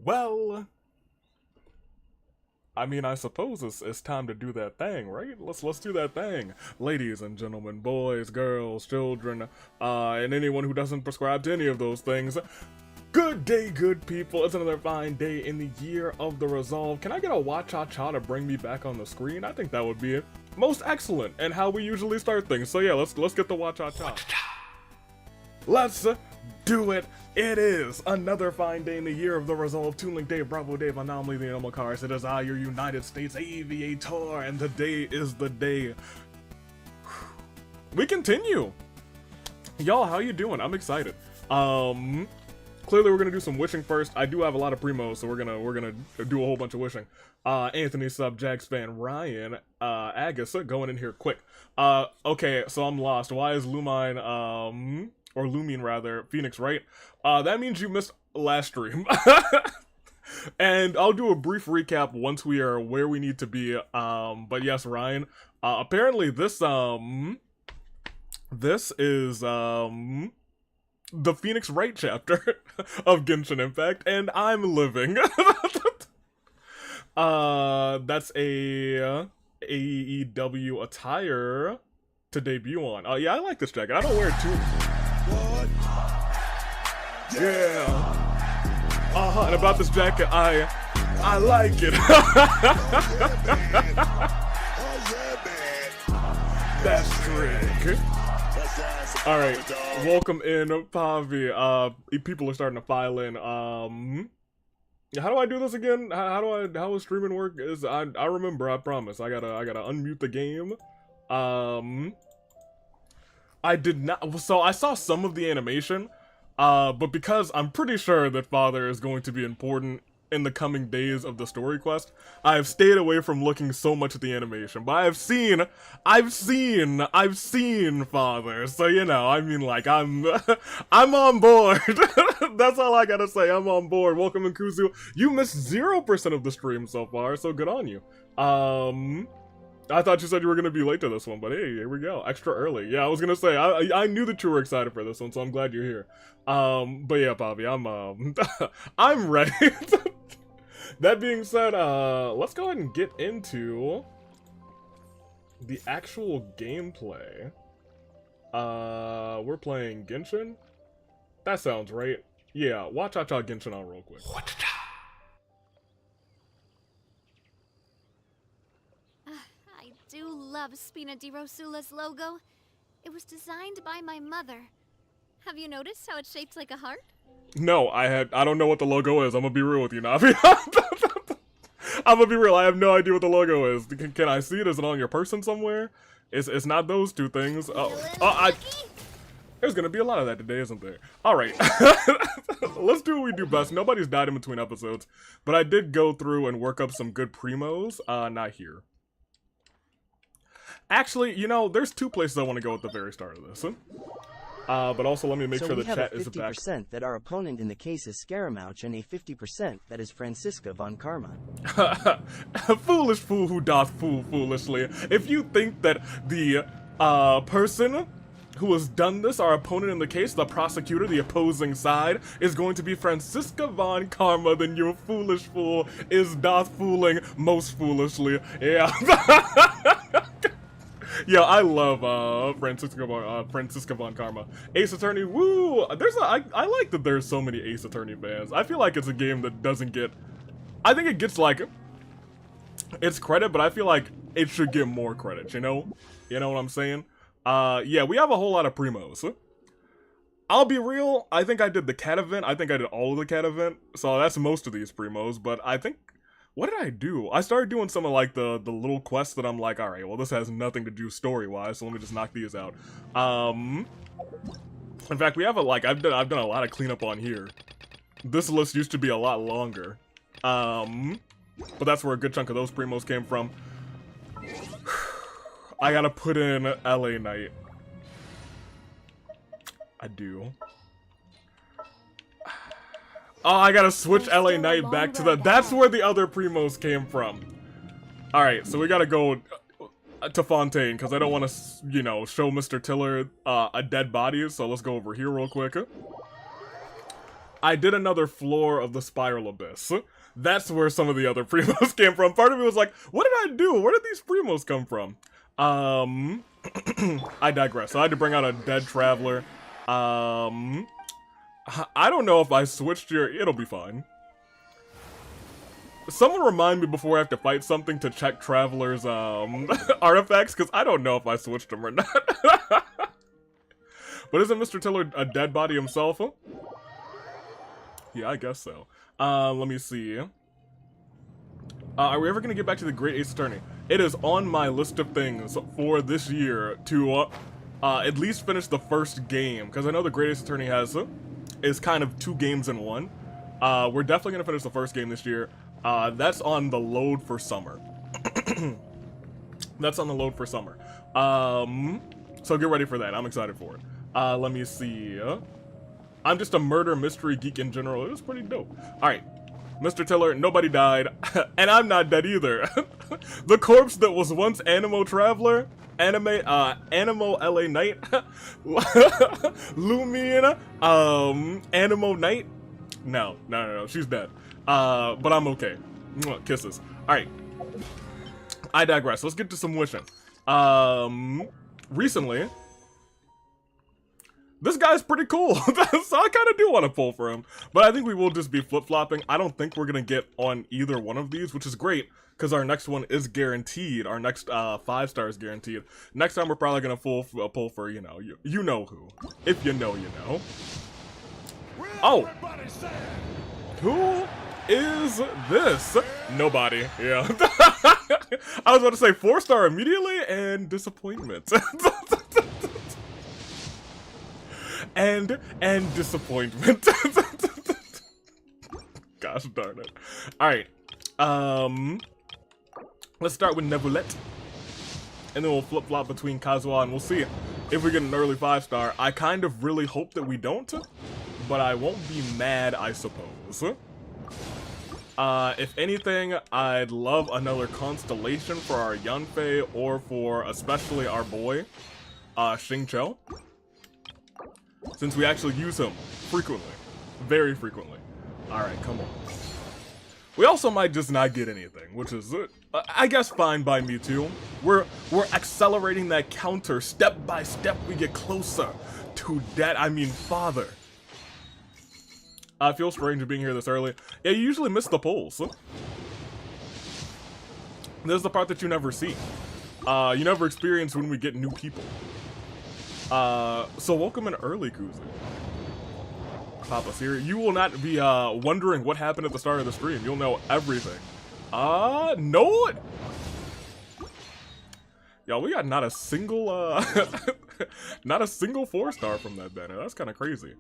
Well, I mean, I suppose it's time to do that thing, right? Let's do that thing, ladies and gentlemen, boys, girls, children, and anyone who doesn't prescribe to any of those things. Good day, good people. It's another fine day in the year of the resolve. Can I get a wa-cha-cha to bring me back on the screen? I think that would be most excellent and how we usually start things. So yeah, let's get the wa-cha-cha. Let's do it. It is another fine day in the year of the resolve. Toon Link Dave, Bravo Dave, Anomaly the Animal Cars. It is I, your United States Aviator, and today is the day. We continue. Y'all, how you doing? I'm excited. Clearly we're gonna do some wishing first. I do have a lot of primos, so we're gonna do a whole bunch of wishing. Anthony Sub, Jags fan, Ryan, Agus, going in here quick. Okay, so I'm lost. Why is Lumine, or Lumine rather, Phoenix, right? That means you missed last stream. And I'll do a brief recap once we are where we need to be. But yes, Ryan, apparently this is, the Phoenix Wright chapter of Genshin Impact, and I'm living. That's a AEW attire to debut on. Yeah, I like this jacket. I don't wear it too. What? Yeah. And about this jacket, I like it. That's trick. Alright, welcome in, Pavi. People are starting to file in. How do I do this again? How does streaming work? I remember, I promise. I gotta unmute the game. I did not, so I saw some of the animation, but because I'm pretty sure that Father is going to be important in the coming days of the story quest, I've stayed away from looking so much at the animation, but I've seen Father, so you know, I mean, like, I'm on board. That's all I gotta say, I'm on board. Welcome, Nkuzu. You missed 0% of the stream so far, so good on you. I thought you said you were gonna be late to this one, but hey, here we go, extra early. Yeah, I was gonna say, I knew that you were excited for this one, so I'm glad you're here. But yeah, Bobby, I'm ready. That being said, let's go ahead and get into the actual gameplay. We're playing Genshin? That sounds right. Yeah, wa-cha-cha Genshin on real quick. I do love Spina di Rosula's logo. It was designed by my mother. Have you noticed how it's shaped like a heart? No, I don't know what the logo is. I'm gonna be real with you, Navi. I'm gonna be real, I have no idea what the logo is. Can I see it? Is it on your person somewhere? It's not those two things. There's gonna be a lot of that today, isn't there? Alright. Let's do what we do best. Nobody's died in between episodes, but I did go through and work up some good primos. Not here. Actually, you know, there's two places I want to go at the very start of this. But also let me make sure the chat is back. So we have a 50% that our opponent in the case is Scaramouche, and a 50% that is Francisca von Karma. Foolish fool who doth fool foolishly. If you think that the person who has done this, our opponent in the case, the prosecutor, the opposing side, is going to be Francisca von Karma, then you foolish fool is doth fooling most foolishly. Yeah. Yeah, I love Francisca von Karma. Ace Attorney, woo! I like that there's so many Ace Attorney fans. I feel like it's a game that doesn't get, I think it gets like its credit, but I feel like it should get more credit, you know? You know what I'm saying? Yeah, we have a whole lot of primos. I'll be real, I think I did the cat event. I think I did all of the cat event, so that's most of these primos, but I think, what did I do? I started doing some of like the little quests that I'm like, alright, well this has nothing to do story-wise, so let me just knock these out. In fact, we have I've done a lot of cleanup on here. This list used to be a lot longer. But that's where a good chunk of those primos came from. I gotta put in LA Knight. I do. Oh, I gotta switch LA Knight back to the... That's where the other primos came from. Alright, so we gotta go to Fontaine, because I don't want to, you know, show Mr. Tiller a dead body, so let's go over here real quick. I did another floor of the Spiral Abyss. That's where some of the other primos came from. Part of me was like, what did I do? Where did these primos come from? I digress. So I had to bring out a dead traveler. I don't know if I switched your... It'll be fine. Someone remind me before I have to fight something to check Traveler's artifacts, because I don't know if I switched them or not. But isn't Mr. Tiller a dead body himself? Huh? Yeah, I guess so. Let me see. Are we ever going to get back to the Great Ace Attorney? It is on my list of things for this year to at least finish the first game, because I know the Great Ace Attorney is kind of 2 games in one. We're definitely going to finish the first game this year. That's on the load for summer. That's on the load for summer. So get ready for that. I'm excited for it. Let me see. I'm just a murder mystery geek in general. It was pretty dope. Alright. Mr. Tiller, nobody died. And I'm not dead either. The corpse that was once Animo Traveler, Animo LA Knight, Lumine, Animo Knight. No, she's dead. But I'm okay. Kisses. Alright. I digress. Let's get to some wishing. Recently, this guy's pretty cool. So I kind of do want to pull for him. But I think we will just be flip-flopping. I don't think we're going to get on either one of these, which is great, because our next one is guaranteed. Our next 5 stars guaranteed. Next time we're probably going to pull for, you know who. If you know, you know. Oh! Who is this? Nobody. Yeah. I was about to say 4-star immediately and disappointment. and disappointment. Gosh darn it. Alright. Let's start with Nebulette. And then we'll flip-flop between Kazuha, and we'll see if we get an early 5-star. I kind of really hope that we don't, but I won't be mad, I suppose. If anything, I'd love another constellation for our Yanfei, or for especially our boy, Xingqiu. Since we actually use him frequently. Very frequently. Alright, come on. We also might just not get anything, which is, I guess, fine by me too. We're accelerating that counter. Step by step, we get closer to father. I feel strange being here this early. Yeah, you usually miss the polls. This is the part that you never see. You never experience when we get new people. So welcome in early, Kuzu. Papa's here. You will not be wondering what happened at the start of the stream. You'll know everything. No. Y'all, we got not a single not a single 4-star from that banner. That's kind of crazy.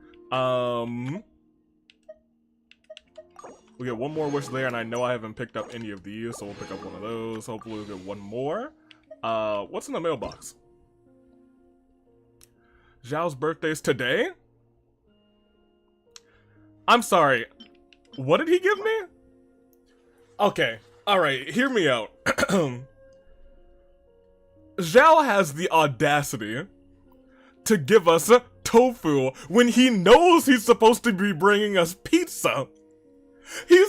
We get one more wish there, and I know I haven't picked up any of these, so we'll pick up one of those. Hopefully we'll get one more. What's in the mailbox? Zhao's birthday's today? I'm sorry. What did he give me? Okay. Alright, hear me out. Zhao has the audacity to give us tofu when he knows he's supposed to be bringing us pizza. He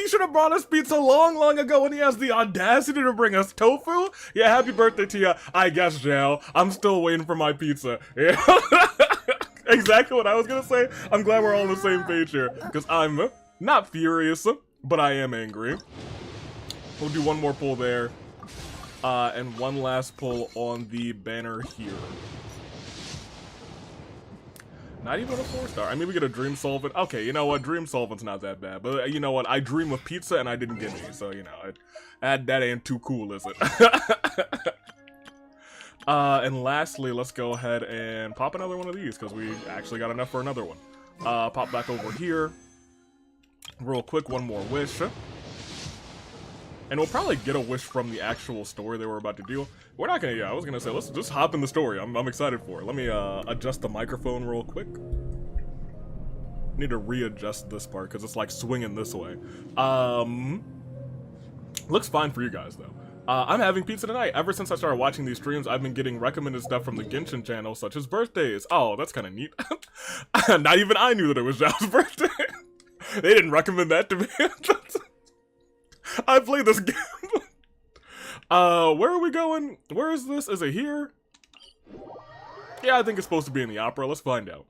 should have brought us pizza long ago, and he has the audacity to bring us tofu? Yeah, happy birthday to you, I guess, Zhao. I'm still waiting for my pizza. Yeah. Exactly what I was gonna say. I'm glad we're all on the same page here, because I'm not furious, but I am angry. We'll do one more pull there, and one last pull on the banner here. Not even a 4-star. I mean, we get a Dream Solvent. Okay, you know what? Dream Solvent's not that bad. But you know what? I dream of pizza and I didn't get any. So, you know, that ain't too cool, is it? And lastly, let's go ahead and pop another one of these, because we actually got enough for another one. Pop back over here. Real quick, one more wish. And we'll probably get a wish from the actual story that we're about to do. We're not gonna, I was gonna say, let's just hop in the story. I'm excited for it. Let me adjust the microphone real quick. Need to readjust this part because it's like swinging this way. Looks fine for you guys though. I'm having pizza tonight. Ever since I started watching these streams, I've been getting recommended stuff from the Genshin channel, such as birthdays. Oh, that's kind of neat. Not even I knew that it was Zhao's birthday. They didn't recommend that to me. I played this game. Where are we going? Where is this? Is it here? Yeah, I think it's supposed to be in the opera. Let's find out.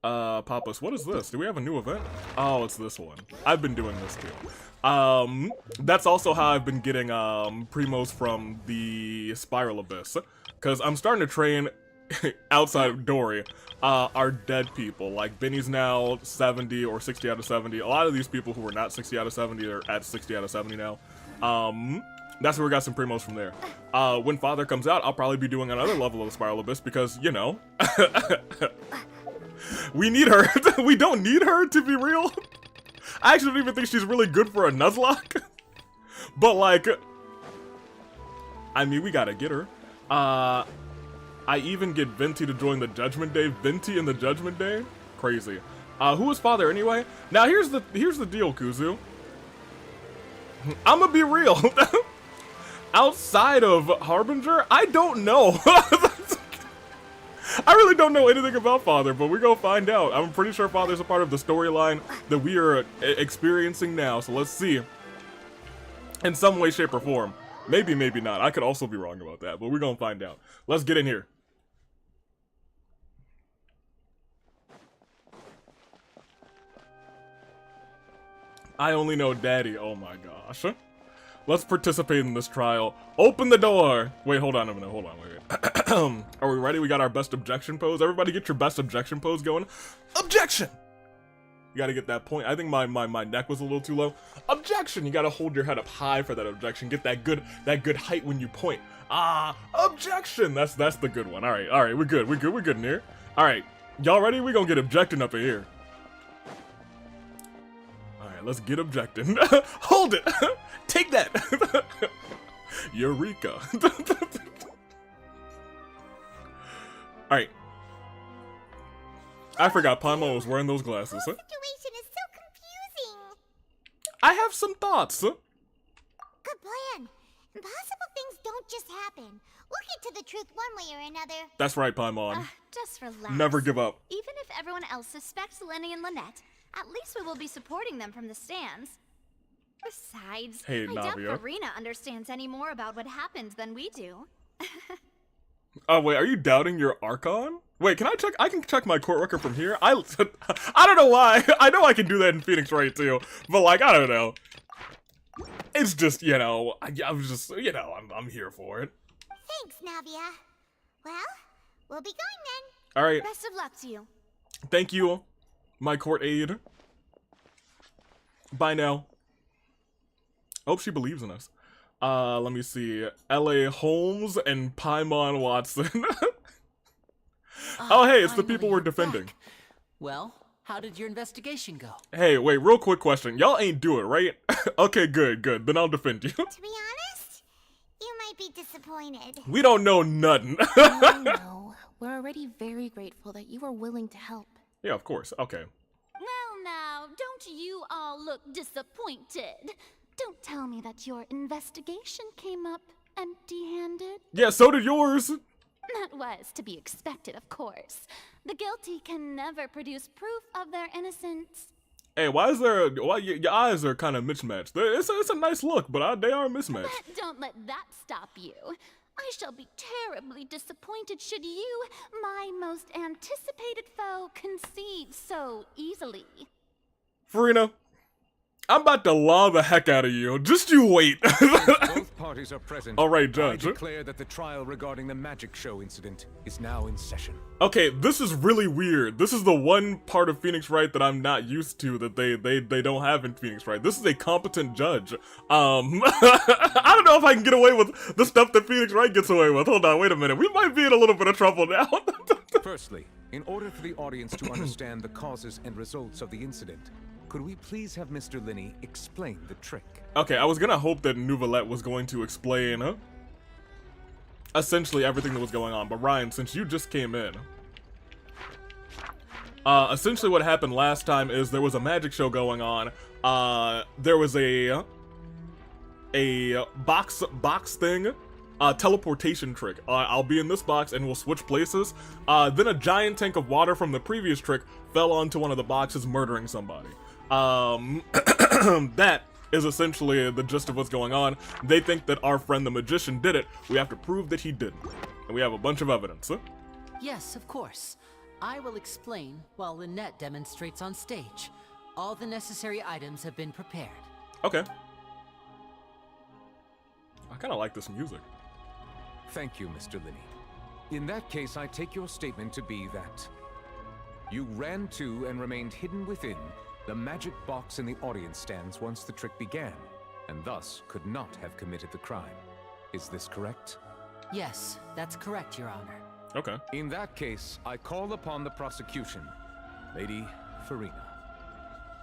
Papas, what is this? Do we have a new event? Oh, it's this one. I've been doing this too. That's also how I've been getting, primos from the Spiral Abyss. Because I'm starting to train outside of Dory, are dead people. Like, Benny's now 70 or 60 out of 70. A lot of these people who were not 60 out of 70 are at 60 out of 70 now. That's where we got some primos from there. When Father comes out, I'll probably be doing another level of the Spiral Abyss because, you know, we need her. We don't need her, to be real. I actually don't even think she's really good for a Nuzlocke. But, like, I mean, we gotta get her. I even get Venti to join the Judgment Day. Venti in the Judgment Day? Crazy. Who is Father anyway? Now, here's the deal, Kuzu. I'ma be real. Outside of Harbinger, I don't know. I really don't know anything about Father, but we're gonna find out. I'm pretty sure Father's a part of the storyline that we are experiencing now, so let's see. In some way, shape, or form. Maybe, maybe not. I could also be wrong about that, but we're gonna find out. Let's get in here. I only know Daddy. Oh my gosh. Let's participate in this trial. Open the door! Wait, hold on a minute. Hold on, wait. Are we ready? We got our best objection pose. Everybody get your best objection pose going. Objection! You gotta get that point. I think my neck was a little too low. Objection! You gotta hold your head up high for that objection. Get that good height when you point. Objection! That's the good one. Alright, we're good in here. Alright, y'all ready? We gonna get objecting up in here. Alright, let's get objecting. Hold it! Take that! Eureka. Alright. I forgot Paimon was wearing those glasses. The whole situation is so confusing. I have some thoughts. Good plan. Impossible things don't just happen. We'll get to the truth one way or another. That's right, Paimon. Just relax. Never give up. Even if everyone else suspects Lenny and Lynette, at least we will be supporting them from the stands. Besides, Hey, I doubt Navia. Farina understands any more about what happened than we do. Oh, wait, are you doubting your Archon? Wait, can I check? I can check my court record from here? I don't know why. I know I can do that in Phoenix Wright too, but like, I don't know. It's just, you know, I'm just, you know, I'm here for it. Thanks, Navia. Well, we'll be going then. All right, Best of luck to you. thank you, my court aide. Bye now. Hope she believes in us. Let me see. L.A. Holmes and Paimon Watson. Oh, hey, it's the people we're defending. Well, how did your investigation go? Hey, wait, real quick question. Y'all ain't do it, right? Okay, good. Then I'll defend you. To be honest, you might be disappointed. We don't know nothing. Oh, no. We're already very grateful that you were willing to help. Yeah, of course. Okay. Well, now, don't you all look disappointed? Don't tell me that your investigation came up empty-handed. Yeah, so did yours. That was to be expected, of course. The guilty can never produce proof of their innocence. Hey, why your eyes are kind of mismatched? It's a nice look, but they are mismatched. But don't let that stop you. I shall be terribly disappointed should you, my most anticipated foe, concede so easily. Farina, I'm about to law the heck out of you. Just you wait. Both parties are present. All right, Judge. I declare that the trial regarding the magic show incident is now in session. Okay, this is really weird. This is the one part of Phoenix Wright that I'm not used to that they don't have in Phoenix Wright. This is a competent judge. I don't know if I can get away with the stuff that Phoenix Wright gets away with. Hold on, wait a minute. We might be in a little bit of trouble now. Firstly, in order for the audience to understand the causes and results of the incident, could we please have Mr. Linney explain the trick? Okay, I was gonna hope that Nouvellette was going to explain essentially everything that was going on, but Ryan, since you just came in, essentially what happened last time is there was a magic show going on. There was a a box thing, teleportation trick. I'll be in this box and we'll switch places. Then a giant tank of water from the previous trick fell onto one of the boxes, murdering somebody. That is essentially the gist of what's going on. They think that our friend the magician did it. We have to prove that he didn't. And we have a bunch of evidence. Yes, of course. I will explain while Lynette demonstrates on stage. All the necessary items have been prepared. Okay. I kind of like this music. Thank you, Mr. Linney. In that case, I take your statement to be that you ran to and remained hidden within the magic box in the audience stands once the trick began, and thus could not have committed the crime. Is this correct? Yes, that's correct, Your Honor. Okay. In that case, I call upon the prosecution. Lady Farina,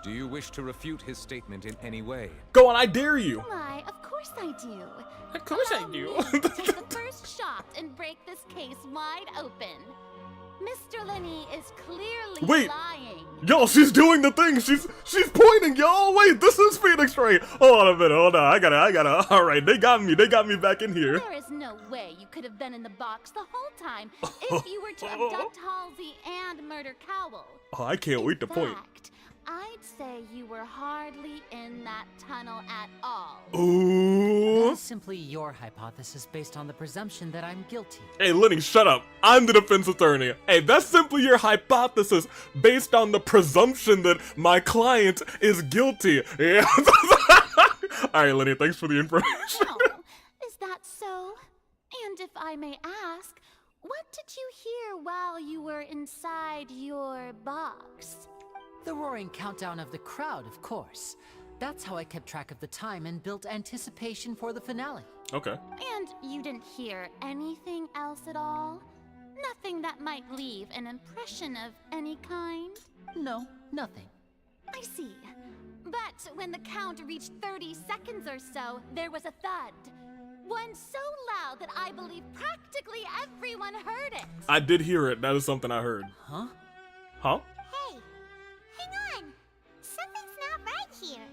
do you wish to refute his statement in any way? Go on, I dare you. Why, of course I do. Of course I Allow do. me to take the first shot and break this case wide open. Mr. Linney is clearly Wait. lying. Yo, she's doing the thing. She's pointing, y'all. Wait, this is Phoenix Ray. Hold on a minute. Hold on. I gotta. All right, they got me. They got me back in here. There is no way you could have been in the box the whole time if you were to abduct Halsey and murder Cowell. Oh, I can't wait to point. fact, I'd say you were hardly in that tunnel at all. Ooh. That is simply your hypothesis based on the presumption that I'm guilty. Hey, Lenny, shut up. I'm the defense attorney. Hey, that's simply your hypothesis based on the presumption that my client is guilty. Yeah. All right, Lenny, thanks for the information. Oh, is that so? And if I may ask, what did you hear while you were inside your box? The roaring countdown of the crowd, of course. That's how I kept track of the time and built anticipation for the finale. Okay. And you didn't hear anything else at all? Nothing that might leave an impression of any kind? No, nothing. I see. But when the count reached 30 seconds or so, there was a thud. One so loud that I believe practically everyone heard it. I did hear it. That is something I heard. Huh? Huh? Hey, hang on. Something's not right here.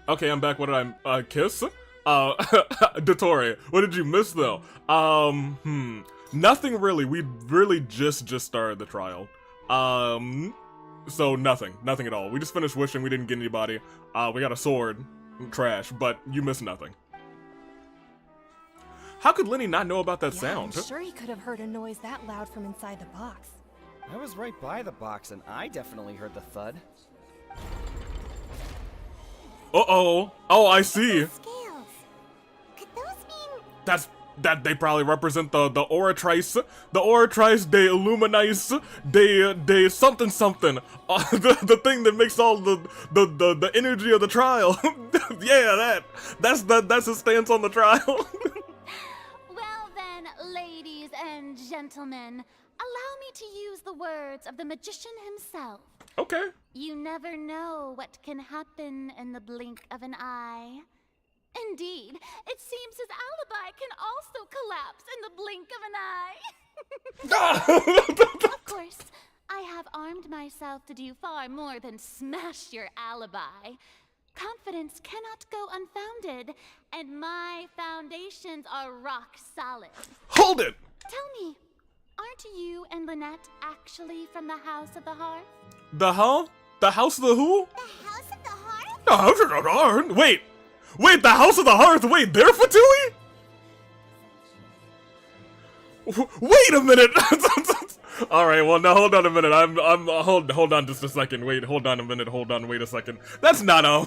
Okay, I'm back. What did I kiss? Dottore, what did you miss though? Nothing really. We really just started the trial. So nothing at all. We just finished wishing. We didn't get anybody. We got a sword, trash, but you missed nothing. How could Lenny not know about that sound? I'm sure he could have heard a noise that loud from inside the box. I was right by the box and I definitely heard the thud. Uh-oh. Oh, I see. Scales. Could those mean... That they probably represent the Oratrice de Illuminice de something. The thing that makes all the energy of the trial. Yeah, that's his stance on the trial. Well then, ladies and gentlemen, allow me to use the words of the magician himself. Okay. You never know what can happen in the blink of an eye. Indeed, it seems his alibi can also collapse in the blink of an eye. Of course, I have armed myself to do far more than smash your alibi. Confidence cannot go unfounded, and my foundations are rock solid. Hold it! Tell me, aren't you and Lynette actually from the House of the Hearth? The huh? The House of the who? The House of the Hearth? The House of the Hearth? Wait, the House of the Hearth? Wait, they're Fatui? Wait a minute! Alright, well now hold on a minute. Hold on just a second. Wait, hold on a minute. Hold on, wait a second. That's not, yo,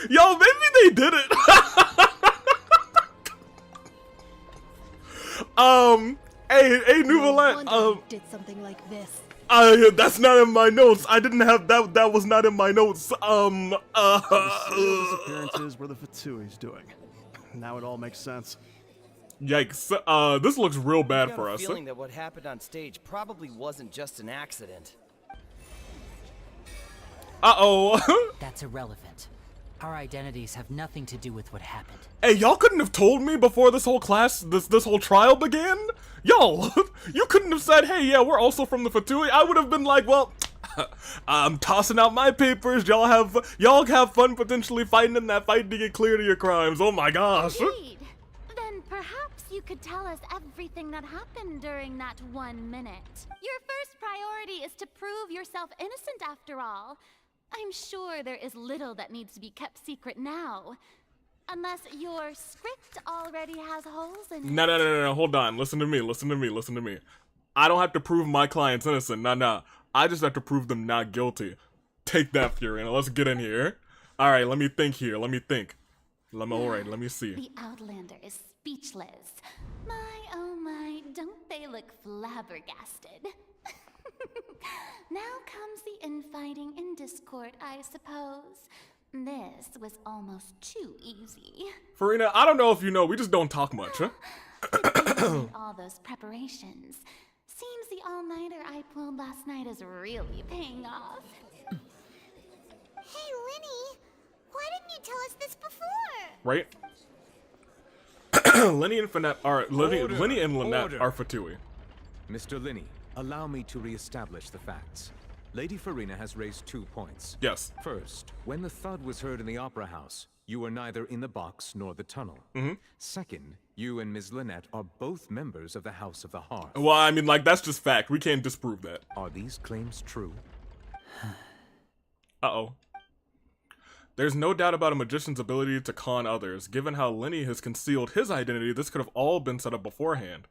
maybe they did it. Hey, Nouvelant, did something like this. that's not in my notes. I didn't have that. That was not in my notes. The disappearances were the Fatui's doing. Now it all makes sense. Yikes. This looks real bad for us. I have a feeling that what happened on stage probably wasn't just an accident. Uh-oh. That's irrelevant. Our identities have nothing to do with what happened. Hey, y'all couldn't have told me before this whole this whole trial began? Y'all, you couldn't have said, hey, yeah, we're also from the Fatui. I would have been like, well, I'm tossing out my papers. Y'all have fun potentially fighting in that fight to get clear to your crimes. Oh my gosh. Indeed. Then perhaps you could tell us everything that happened during that 1 minute. Your first priority is to prove yourself innocent after all. I'm sure there is little that needs to be kept secret now. Unless your script already has holes in it. No, hold on. Listen to me. I don't have to prove my client's innocent. Nah. I just have to prove them not guilty. Take that, Fiorina. Let's get in here. Alright, let me think here. Alright, let me see. The Outlander is speechless. My, oh my, don't they look flabbergasted? Now comes the infighting in Discord, I suppose. This was almost too easy. Fiorina, I don't know if you know, we just don't talk much, huh? All those preparations. Seems the all-nighter I pulled last night is really paying off. Hey, Linny, why didn't you tell us this before? Right? Lenny and Lynette are Fatui. Mr. Linney, allow me to re-establish the facts. Lady Fiorina has raised 2 points. Yes. First, when the thud was heard in the Opera House, you were neither in the box nor the tunnel. Second, you and Ms. Lynette are both members of the House of the Hearth. Well, I mean, like, that's just fact. We can't disprove that. Are these claims true? Uh-oh. There's no doubt about a magician's ability to con others. Given how Lenny has concealed his identity, this could have all been set up beforehand.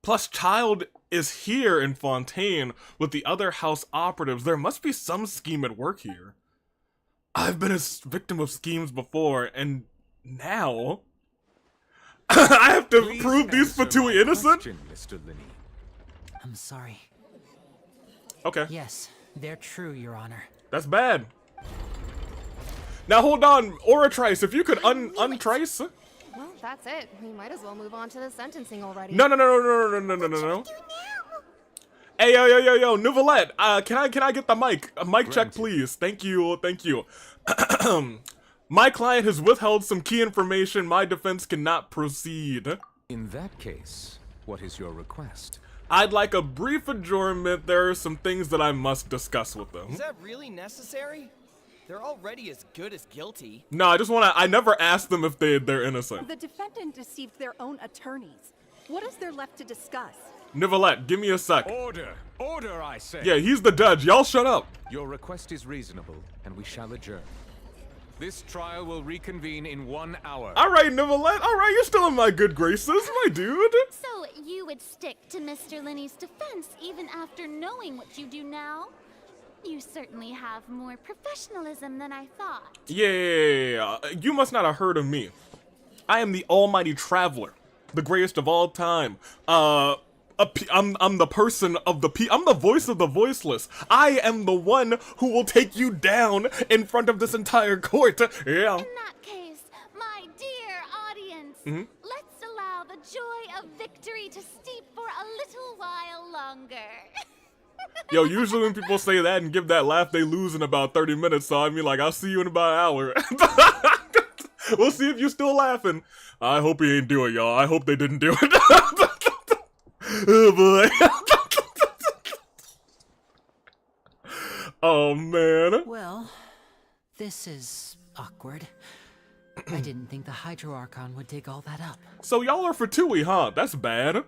Plus, Child is here in Fontaine with the other house operatives. There must be some scheme at work here. I've been a victim of schemes before, and now I have to prove these Fatui innocent? Mr. Linney. I'm sorry. Okay. Yes, they're true, Your Honor. That's bad. Now hold on, Oratrice, if you could untrice. Well, that's it. We might as well move on to the sentencing already. No. Hey, yo, Nouvellette, can I get the mic? A mic check, please. Thank you. My client has withheld some key information. My defense cannot proceed. In that case, what is your request? I'd like a brief adjournment. There are some things that I must discuss with them. Is that really necessary? They're already as good as guilty. No, I never asked them if they're innocent. The defendant deceived their own attorneys. What is there left to discuss? Nicolette, give me a sec. Order, I say. Yeah, he's the judge. Y'all shut up. Your request is reasonable, and we shall adjourn. This trial will reconvene in 1 hour. All right, Nicolette. All right, you're still in my good graces, my dude. So you would stick to Mr. Linney's defense even after knowing what you do now? You certainly have more professionalism than I thought. Yeah. You must not have heard of me. I am the almighty traveler, the greatest of all time. I'm the person of I'm the voice of the voiceless. I am the one who will take you down in front of this entire court. Yeah. In that case, my dear audience, let's allow the joy of victory to steep for a little while longer. Yo, usually when people say that and give that laugh, they lose in about 30 minutes. So I mean, like, I'll see you in about an hour. We'll see if you're still laughing. I hope he ain't do it, y'all. I hope they didn't do it. Oh boy. Oh man. Well, this is awkward. I didn't think the Hydro Archon would dig all that up. So y'all are Fatui, huh? That's bad.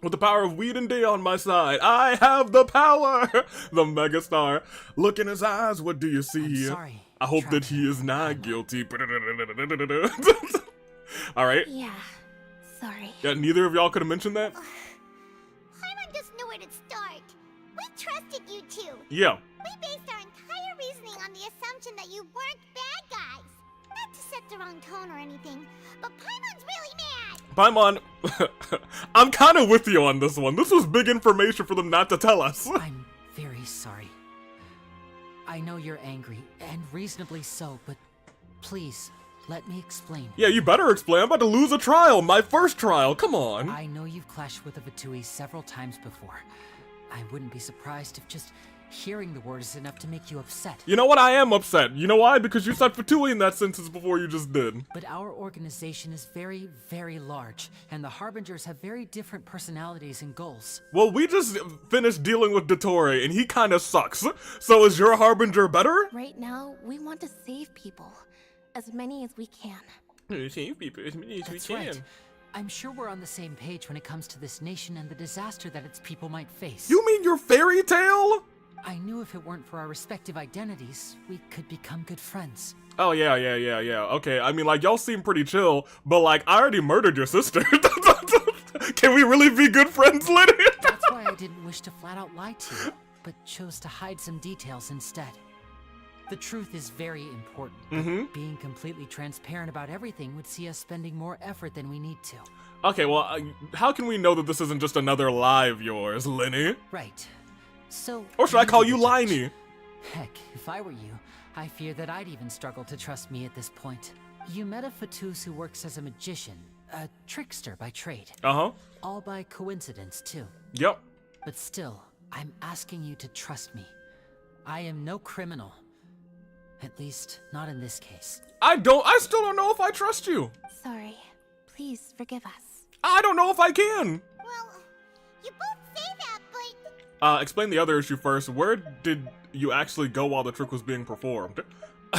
With the power of weed and day on my side, I have the power! The megastar. Look in his eyes, what do you see? I'm sorry. I hope that he is not guilty. Alright. Yeah, sorry. Yeah, neither of y'all could have mentioned that? Paimon just knew where to start. We trusted you two. Yeah. We based our entire reasoning on the assumption that you weren't bad guys. Not to set the wrong tone or anything, but Paimon's really mad. Paimon, I'm kind of with you on this one. This was big information for them not to tell us. I'm very sorry. I know you're angry, and reasonably so, but please, let me explain. Yeah, you better explain. I'm about to lose a trial. My first trial. Come on. I know you've clashed with the Fatui several times before. I wouldn't be surprised if just Hearing the word is enough to make you upset. You know what? I am upset. You know why? Because you said Fatui in that sentence before you just did. But our organization is very, very large, and the Harbingers have very different personalities and goals. Well, we just finished dealing with Dottore, and he kind of sucks. So is your Harbinger better? Right now, we want to save people. As many as we can. Save people as many as we That's can. right. I'm sure we're on the same page when it comes to this nation and the disaster that its people might face. You mean your fairy tale? I knew if it weren't for our respective identities, we could become good friends. Oh, yeah. Okay, I mean, like, y'all seem pretty chill, but, like, I already murdered your sister. Can we really be good friends, Liddy? That's why I didn't wish to flat out lie to you, but chose to hide some details instead. The truth is very important. Being completely transparent about everything would see us spending more effort than we need to. Okay, well, how can we know that this isn't just another lie of yours, Lenny? Right. So... Or should I call you the judge. Liney? Heck, if I were you, I fear that I'd even struggle to trust me at this point. You met a Fatus who works as a magician, a trickster by trade. Uh-huh. All by coincidence, too. Yep. But still, I'm asking you to trust me. I am no criminal. At least, not in this case. I still don't know if I trust you. Sorry. Please forgive us. I don't know if I can. Well, you both say that, but... Explain the other issue first. Where did you actually go while the trick was being performed?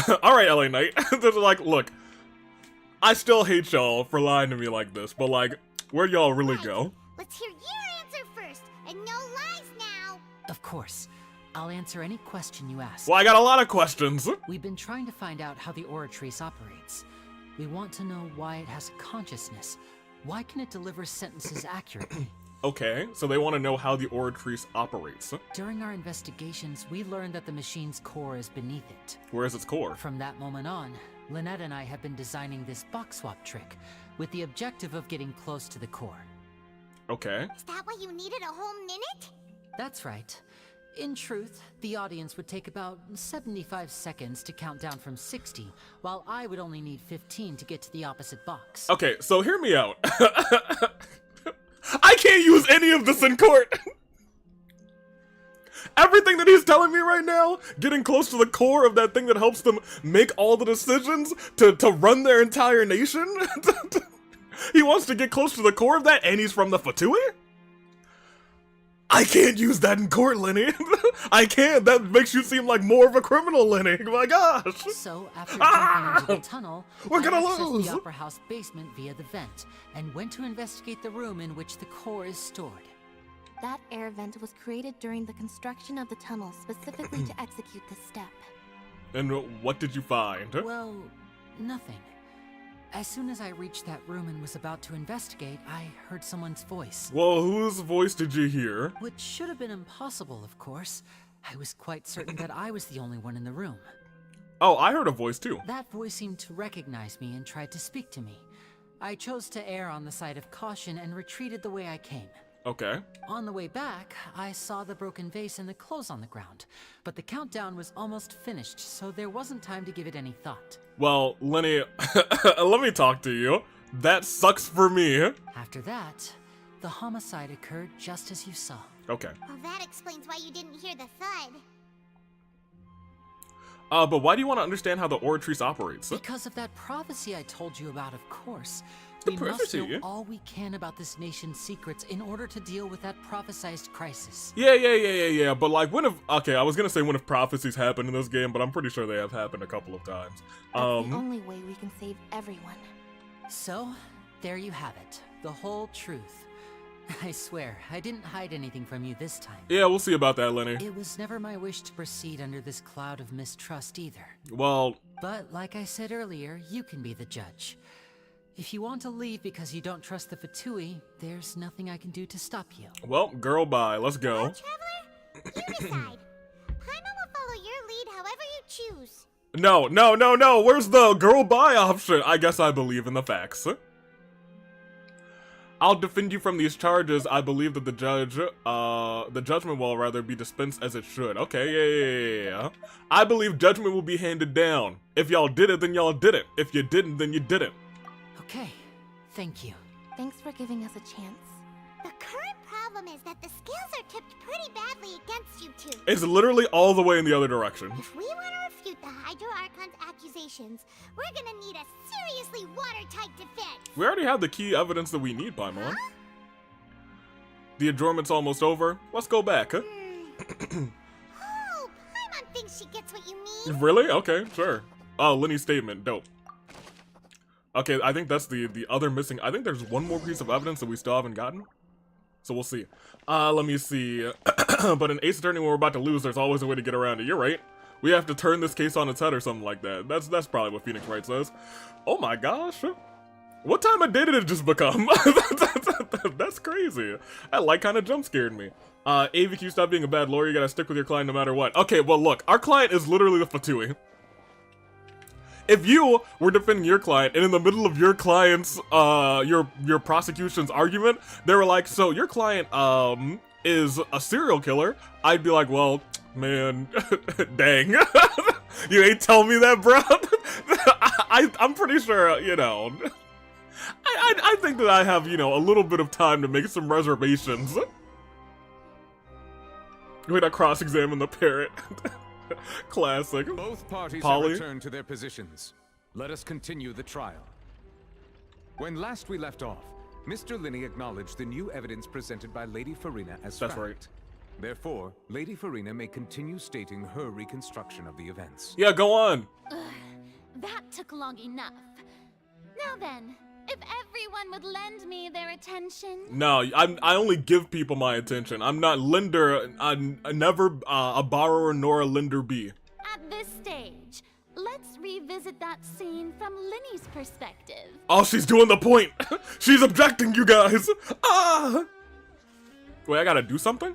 Alright, LA Knight. They're like, look, I still hate y'all for lying to me like this, but like, where'd y'all really go? Let's hear your answer first, and no lies now. Of course. I'll answer any question you ask. Well, I got a lot of questions. We've been trying to find out how the Oratrice operates. We want to know why it has a consciousness. Why can it deliver sentences accurately? Okay, so they want to know how the Oratrice operates. During our investigations, we learned that the machine's core is beneath it. Where is its core? From that moment on, Lynette and I have been designing this box swap trick, with the objective of getting close to the core. Okay. Is that why you needed a whole minute? That's right. In truth, the audience would take about 75 seconds to count down from 60, while I would only need 15 to get to the opposite box. Okay, so hear me out. I can't use any of this in court. Everything that he's telling me right now, getting close to the core of that thing that helps them make all the decisions to run their entire nation. He wants to get close to the core of that, and he's from the Fatui? I can't use that in court, Lenny. I can't. That makes you seem like more of a criminal, Lenny. My gosh. So, after jumping into the tunnel, We're gonna I accessed lose. the Opera House basement via the vent, and went to investigate the room in which the core is stored. That air vent was created during the construction of the tunnel specifically to execute this step. And what did you find? Well, nothing. As soon as I reached that room and was about to investigate, I heard someone's voice. Well, whose voice did you hear? Which should have been impossible, of course. I was quite certain that I was the only one in the room. Oh, I heard a voice too. That voice seemed to recognize me and tried to speak to me. I chose to err on the side of caution and retreated the way I came. Okay. On the way back, I saw the broken vase and the clothes on the ground, but the countdown was almost finished, so there wasn't time to give it any thought. Well, Lenny, let me talk to you. That sucks for me. After that, the homicide occurred just as you saw. Okay. Well, that explains why you didn't hear the thud. But why do you want to understand how the Oratrice operates? Because of that prophecy I told you about, of course. We must know all we can about this nation's secrets in order to deal with that prophesized crisis. Yeah. But like, okay, I was gonna say when have prophecies happened in this game, but I'm pretty sure they have happened a couple of times. That's the only way we can save everyone. So, there you have it. The whole truth. I swear, I didn't hide anything from you this time. Yeah, we'll see about that, Lenny. It was never my wish to proceed under this cloud of mistrust either. Well... But like I said earlier, you can be the judge. If you want to leave because you don't trust the Fatui, there's nothing I can do to stop you. Well, girl, bye. Let's go. Traveler, you decide. Paimon will follow your lead however you choose. No. Where's the girl bye option? I guess I believe in the facts. I'll defend you from these charges. I believe that the judgment will rather be dispensed as it should. Okay, yeah. I believe judgment will be handed down. If y'all did it, then y'all did it. If you didn't, then you didn't. Okay, thank you. Thanks for giving us a chance. The current problem is that the scales are tipped pretty badly against you two. It's literally all the way in the other direction. If we want to refute the Hydro Archon's accusations, we're gonna need a seriously watertight defense. We already have the key evidence that we need, Paimon. The adjournment's almost over. Let's go back, huh? Oh, Paimon thinks she gets what you mean. Really? Okay, sure. Oh, Lenny's statement. Dope. Okay, I think that's the other missing. I think there's one more piece of evidence that we still haven't gotten. So we'll see. Let me see. But in Ace Attorney, when we're about to lose, there's always a way to get around it. You're right. We have to turn this case on its head or something like that. That's probably what Phoenix Wright says. Oh my gosh. What time of day did it just become? That's crazy. That light kind of jump scared me. AVQ, stop being a bad lawyer. You gotta stick with your client no matter what. Okay, well look, our client is literally the Fatui. If you were defending your client, and in the middle of your client's, your prosecution's argument, they were like, so your client, is a serial killer, I'd be like, well, man, dang. You ain't tell me that, bro. I'm pretty sure, you know, I think that I have, you know, a little bit of time to make some reservations. Wait, I cross-examine the parrot. Classic. Both parties Polly have returned to their positions. Let us continue the trial. When last we left off, Mr. Linney acknowledged the new evidence presented by Lady Farina as fact. That's right. Therefore, Lady Farina may continue stating her reconstruction of the events. Yeah, go on. That took long enough. Now then, if everyone would lend me their attention. No, I only give people my attention. I'm not lender. I'm never a borrower nor a lender be. At this stage, let's revisit that scene from Linny's perspective. Oh, she's doing the point. She's objecting, you guys. Ah. Wait, I gotta do something?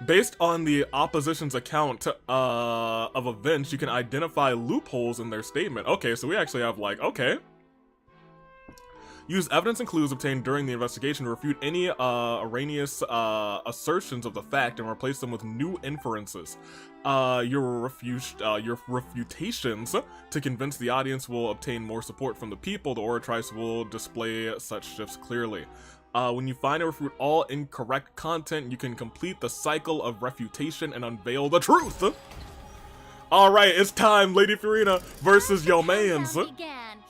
Based on the opposition's account of events, you can identify loopholes in their statement. Okay, so we actually have like, okay. Use evidence and clues obtained during the investigation to refute any erroneous assertions of the fact and replace them with new inferences. Your refutations to convince the audience will obtain more support from the people. The oratrice will display such shifts clearly. When you find or refute all incorrect content, you can complete the cycle of refutation and unveil the truth. All right, it's time, Lady Farina versus yo mans.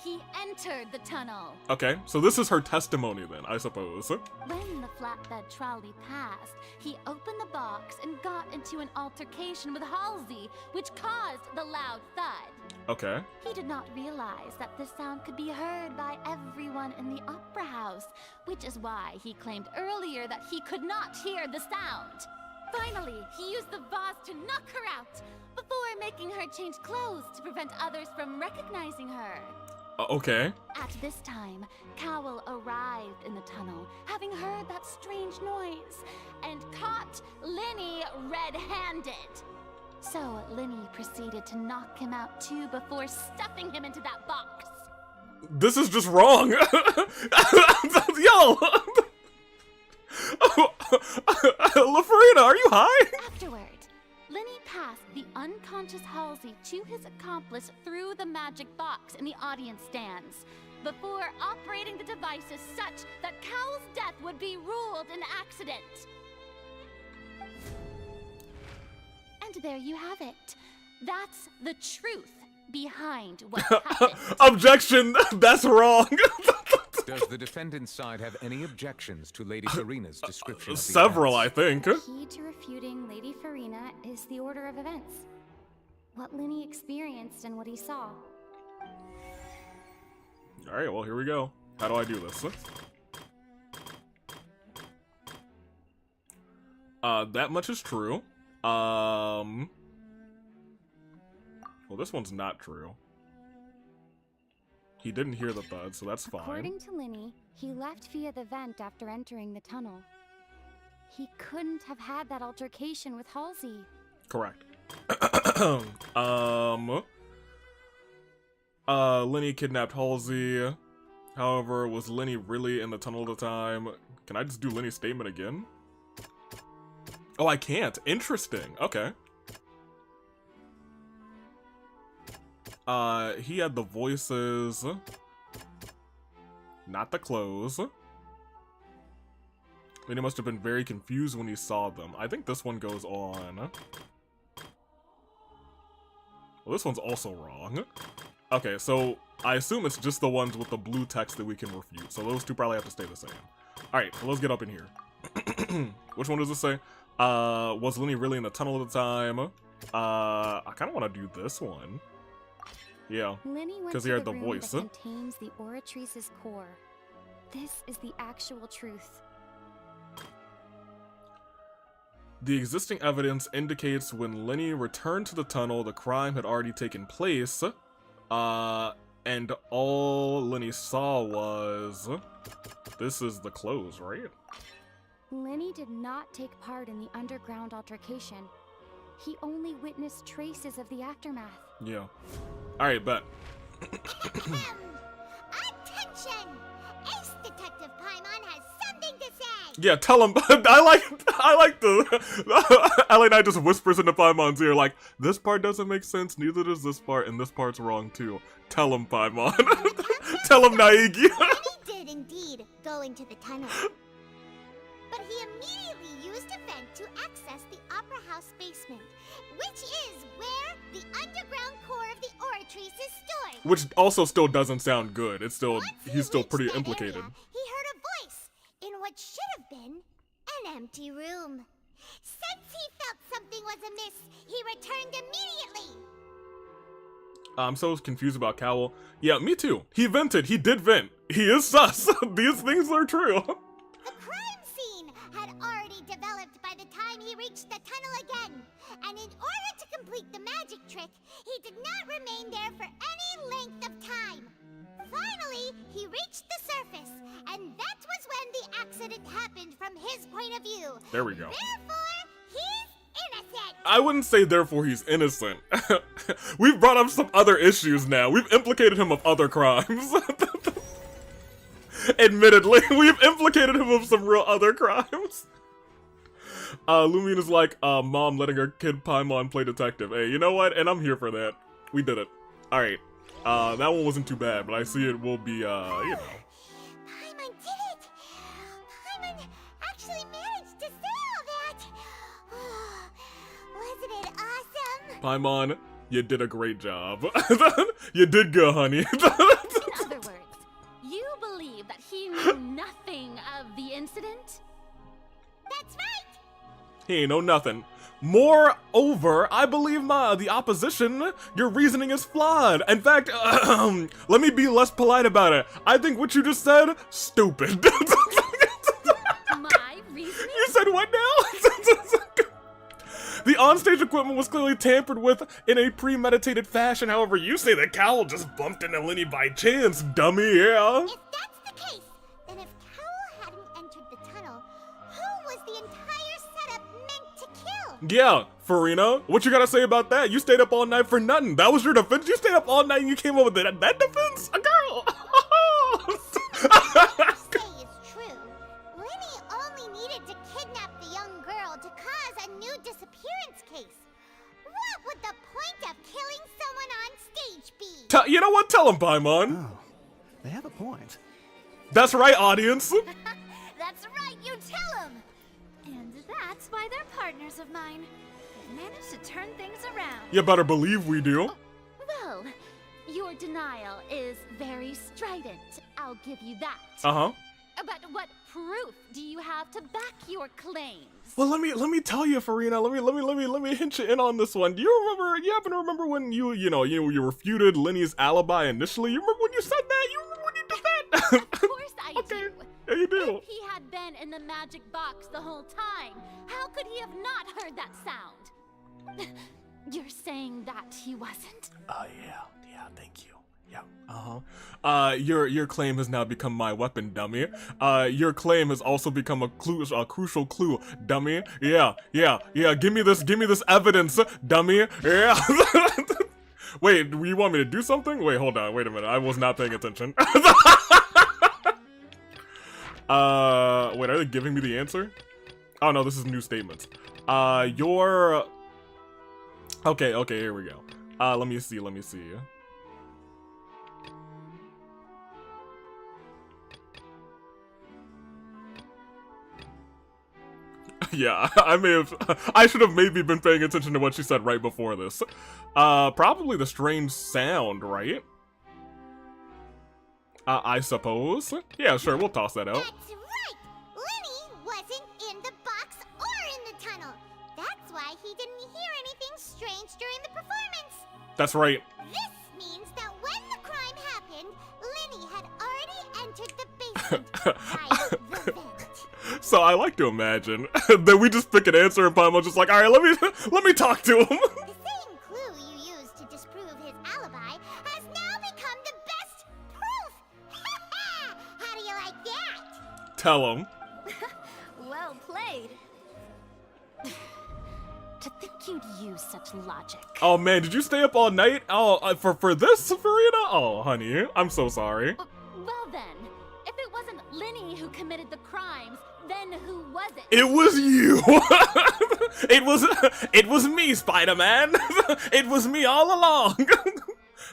He entered the tunnel. Okay, so this is her testimony then, I suppose. When the flatbed trolley passed, he opened the box and got into an altercation with Halsey, which caused the loud thud. Okay. He did not realize that the sound could be heard by everyone in the opera house, which is why he claimed earlier that he could not hear the sound. Finally, he used the vase to knock her out, before making her change clothes to prevent others from recognizing her. Okay. At this time, Cowell arrived in the tunnel, having heard that strange noise, and caught Linny red-handed. So Linny proceeded to knock him out too before stuffing him into that box. This is just wrong. Yo! LaFarina, are you high? Afterward, Linny passed the unconscious Halsey to his accomplice through the magic box in the audience stands, before operating the devices such that Cowell's death would be ruled an accident. And there you have it. That's the truth behind what happened. Objection! That's wrong! Does the defendant's side have any objections to Lady Farina's description of the Several, events? I think. The key to refuting Lady Farina is the order of events. What Linny experienced and what he saw. Alright, well, here we go. How do I do this? That much is true. Well, this one's not true. He didn't hear the thud, so that's fine. According to Linny, he left via the vent after entering the tunnel. He couldn't have had that altercation with Halsey. Correct. Linny kidnapped Halsey. However, was Linny really in the tunnel at the time? Can I just do Linny's statement again? Oh, I can't. Interesting. Okay. He had the voices, not the clothes. Lenny must have been very confused when he saw them. I think this one goes on. Well, this one's also wrong. Okay, so I assume it's just the ones with the blue text that we can refute. So those two probably have to stay the same. Alright, so let's get up in here. Which one does this say? Was Lenny really in the tunnel at the time? I kind of want to do this one. Yeah, because he heard the voice. That contains the Oratrice's core. This is the actual truth. The existing evidence indicates when Lenny returned to the tunnel, the crime had already taken place. And all Lenny saw was... This is the clothes, right? Lenny did not take part in the underground altercation. He only witnessed traces of the aftermath. Yeah. Alright, bet. Attention! Ace Detective Paimon has something to say! Yeah, tell him. I like the... Ellie Knight just whispers into Paimon's ear like, this part doesn't make sense, neither does this part, and this part's wrong too. Tell him, Paimon. Tell him, Naegi. Lenny did indeed go into the tunnel. But he immediately used a vent to access the Opera House basement, which is where the underground core of the Oratrice is stored. Which also still doesn't sound good. It's still... He's still pretty implicated. Area, he heard a voice in what should have been an empty room. Since he felt something was amiss, he returned immediately. I'm so confused about Cowell. Yeah, me too. He vented. He did vent. He is sus. These things are true. The crime scene had already developed by the time he reached the tunnel again. And in order to complete the magic trick, he did not remain there for any length of time. Finally, he reached the surface, and that was when the accident happened from his point of view. There we go. Therefore, he's innocent. I wouldn't say therefore he's innocent. We've brought up some other issues now. We've implicated him of other crimes. Admittedly, we've implicated him of some real other crimes. Lumina's like, mom letting her kid Paimon play detective. Hey, you know what? And I'm here for that. We did it. Alright. That one wasn't too bad, but I see it will be, you know. Paimon did it! Paimon actually managed to say all that! Wasn't it awesome? Paimon, you did a great job. You did good, honey. In other words, you believe that he knew nothing of the incident? That's right! He ain't know nothing. Moreover, I believe the opposition, your reasoning is flawed. In fact, let me be less polite about it. I think what you just said, stupid. My reasoning? You said what now? The onstage equipment was clearly tampered with in a premeditated fashion. However, you say that Cowell just bumped into Lenny by chance, dummy, yeah. If that's the case, then if Cowell hadn't entered the tunnel, who was the entire setup meant to kill? Yeah, Farina, what you gotta say about that? You stayed up all night for nothing. That was your defense? You stayed up all night and you came up with that defense? A girl! Say is true. Lenny only needed to kidnap the young girl to cause a new disappearance case. What would the point of killing someone on stage be? You know what? Tell him, Paimon. Oh, they have a point. That's right, audience. That's right, you tell him! And that's why they're partners of mine. They've managed to turn things around. You better believe we do. Well, your denial is very strident. I'll give you that. Uh-huh. But what proof do you have to back your claims? Well, let me tell you, Farina. Let me hint you in on this one. Do you remember? You happen to remember when you refuted Lenny's alibi initially? You remember when you said that? You remember when you did that? Of course I do. Yeah, you do. If he had been in the magic box the whole time, how could he have not heard that sound? You're saying that he wasn't? Yeah, thank you. Yeah, your claim has now become my weapon, dummy. Your claim has also become a crucial clue, dummy. Yeah, give me this evidence, dummy. Yeah. Wait, you want me to do something? Wait, hold on, wait a minute, I was not paying attention. Wait, are they giving me the answer? Oh no, this is new statements. Okay, here we go. Let me see. Yeah, I should have maybe been paying attention to what she said right before this. Probably the strange sound, right? I suppose. Yeah, sure, we'll toss that out. That's right! Lenny wasn't in the box or in the tunnel. That's why he didn't hear anything strange during the performance. That's right. This means that when the crime happened, Lenny had already entered the basement via the vent. So I like to imagine that we just pick an answer and Paimon's just like, all right, let me talk to him. The same clue you used to disprove his alibi has now become the best proof. How do you like that? Tell him. Well played. To think you'd use such logic. Oh man, did you stay up all night? Oh, for this, Farina? Oh, honey, I'm so sorry. Well then, if it wasn't Lenny who committed the crimes, then who was it? It was you. It was me, Spider-Man. It was me all along.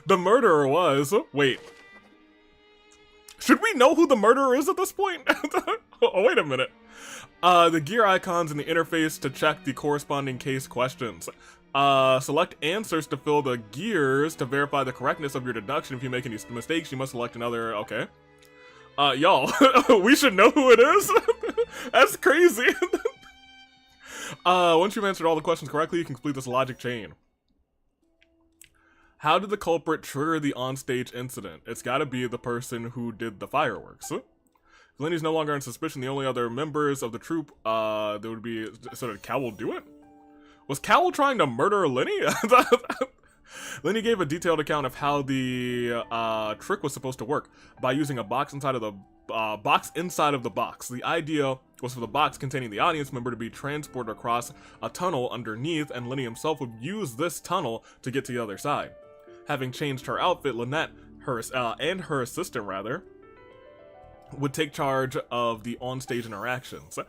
The murderer was. Wait. Should we know who the murderer is at this point? Oh, wait a minute. The gear icons in the interface to check the corresponding case questions. Select answers to fill the gears to verify the correctness of your deduction. If you make any mistakes, you must select another. Okay. Y'all, we should know who it is. That's crazy. Once you've answered all the questions correctly, you can complete this logic chain. How did the culprit trigger the onstage incident? It's gotta be the person who did the fireworks. If Lenny's no longer in suspicion, the only other members of the troupe, there would be... So did Cowell do it? Was Cowell trying to murder Lenny? Lenny gave a detailed account of how the trick was supposed to work by using a box inside of the box. The idea was for the box containing the audience member to be transported across a tunnel underneath, and Lenny himself would use this tunnel to get to the other side. Having changed her outfit, Lynette, and her assistant rather, would take charge of the onstage interactions.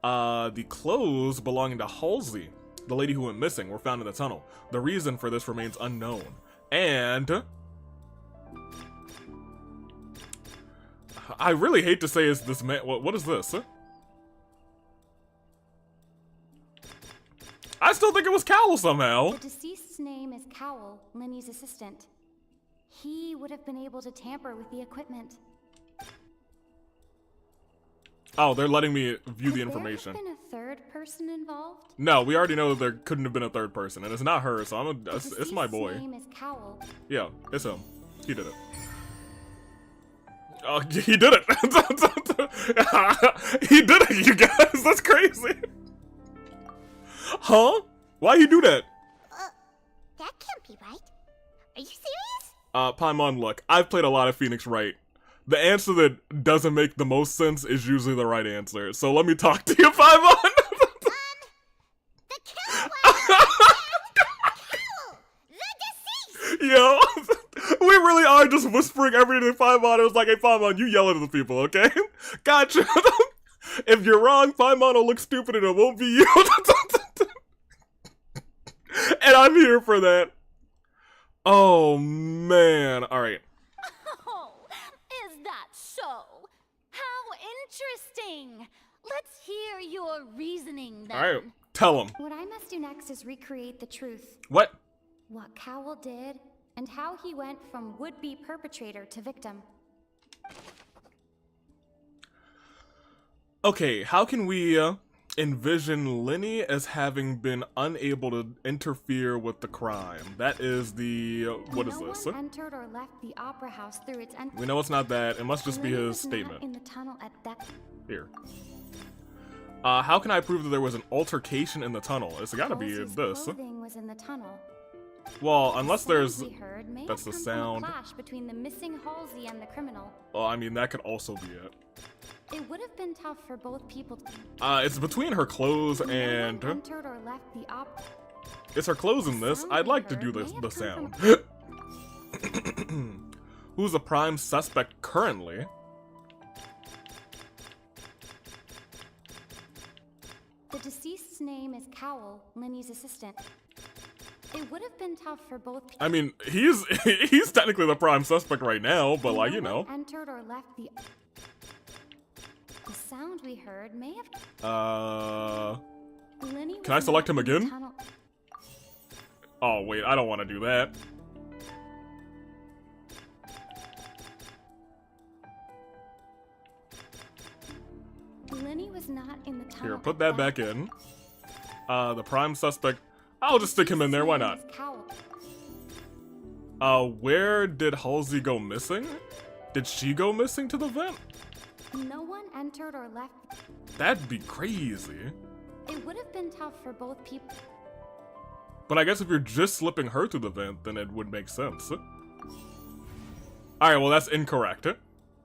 The clothes belonging to Halsey, the lady who went missing, were found in the tunnel. The reason for this remains unknown. And I really hate to say it's this man. What is this? I still think it was Cowell somehow. The deceased's name is Cowell, Lenny's assistant. He would have been able to tamper with the equipment. Oh, they're letting me view the information. Could there have been a third person involved? No, we already know that there couldn't have been a third person, and it's not her, so it's my boy. His name is Cowell. Yeah, it's him. He did it. Oh, he did it! He did it, you guys! That's crazy! Huh? Why you do that? That can't be right. Are you serious? Paimon, look, I've played a lot of Phoenix Wright. The answer that doesn't make the most sense is usually the right answer. So let me talk to you, Paimon. The killer was the deceased. Yo, we really are just whispering everything to Paimon. It was like, hey, Paimon, you yell at the people, okay? Gotcha. If you're wrong, Paimon will look stupid and it won't be you. And I'm here for that. Oh, man. All right. So, how interesting! Let's hear your reasoning then. Alright, tell him. What I must do next is recreate the truth. What? What Cowell did, and how he went from would-be perpetrator to victim. Okay, how can we envision Lenny as having been unable to interfere with the crime? That is the... what is this? No one entered or left the opera house through its entrance. We know it's not that. It must just be Lenny his was statement. Not in the tunnel at that... Here. How can I prove that there was an altercation in the tunnel? It's gotta be this. Clothing was in the tunnel. Well, unless there's... Heard that's the come sound. From a clash between the missing Halsey and the criminal. Well, I mean, that could also be it. It would have been tough for both people to... It's between her clothes and... entered or left the It's her clothes in this. I'd like to do the sound. Who's the prime suspect currently? The deceased's name is Cowell, Lenny's assistant. It would have been tough for both people. I mean, he's technically the prime suspect right now, but like, you know. Entered or left the sound we heard may have... Can I select him again? Oh, wait, I don't want to do that. Lenny was not in the tunnel. Here, put that back in. The prime suspect. I'll just stick him in there, why not? Where did Halsey go missing? Did she go missing to the vent? No one entered or left. That'd be crazy. It would have been tough for both people. But I guess if you're just slipping her through the vent, then it would make sense. Alright, well that's incorrect.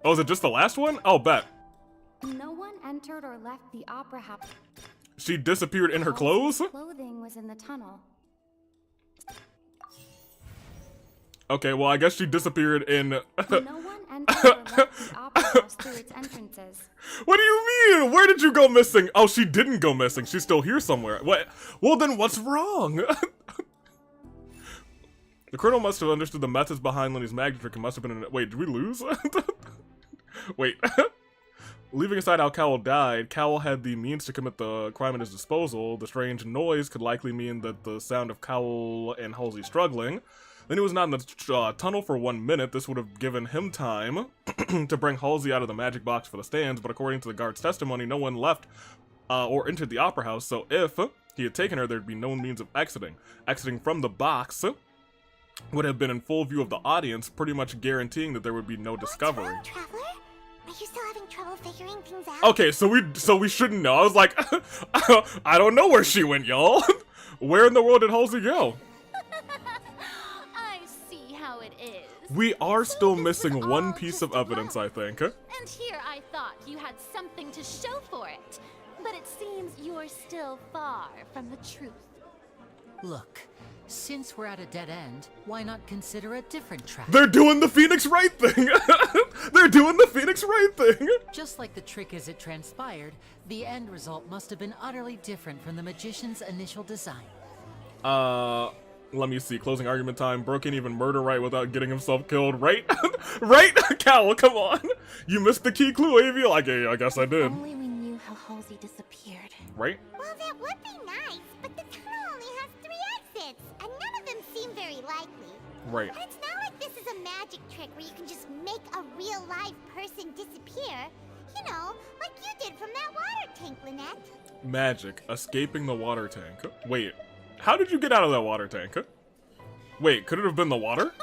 Oh, is it just the last one? Oh, bet. No one entered or left the opera house. She disappeared in her clothes? Clothing was in the tunnel. Okay, well I guess she disappeared in... No one entered or left the opera house through its entrances. What do you mean? Where did you go missing? Oh, she didn't go missing. She's still here somewhere. What? Well, then what's wrong? The colonel must have understood the methods behind Lenny's magic trick and must have been in... Wait, did we lose? Wait. Leaving aside how Cowell died, Cowell had the means to commit the crime at his disposal. The strange noise could likely mean that the sound of Cowell and Halsey struggling. Then he was not in the tunnel for 1 minute. This would have given him time to bring Halsey out of the magic box for the stands, but according to the guard's testimony, no one left or entered the opera house, so if he had taken her, there'd be no means of exiting. Exiting from the box would have been in full view of the audience, pretty much guaranteeing that there would be no discovery. What's wrong, Traveler? Are you still having trouble figuring things out? Okay, so we shouldn't know. I was like, I don't know where she went, y'all. Where in the world did Halsey go? I see how it is. We are still missing one piece of evidence, I think. And here I thought you had something to show for it. But it seems you're still far from the truth. Look, since we're at a dead end, why not consider a different track? They're doing the Phoenix Wright thing! They're doing the Phoenix Wright thing! Just like the trick as it transpired, the end result must have been utterly different from the magician's initial design. Let me see. Closing argument time. Bro can't even murder Wright without getting himself killed, right? Right? Cowell, come on! You missed the key clue, Avi? Like, yeah, I guess I did. Only we knew how Halsey disappeared. Right? Well, that would be nice, but the tunnel only has 3 exits, and none of them seem very likely. Right. And it's not like this is a magic trick where you can just make a real live person disappear. You know, like you did from that water tank, Lynette. Magic. Escaping the water tank. Wait. How did you get out of that water tank? Wait, could it have been the water?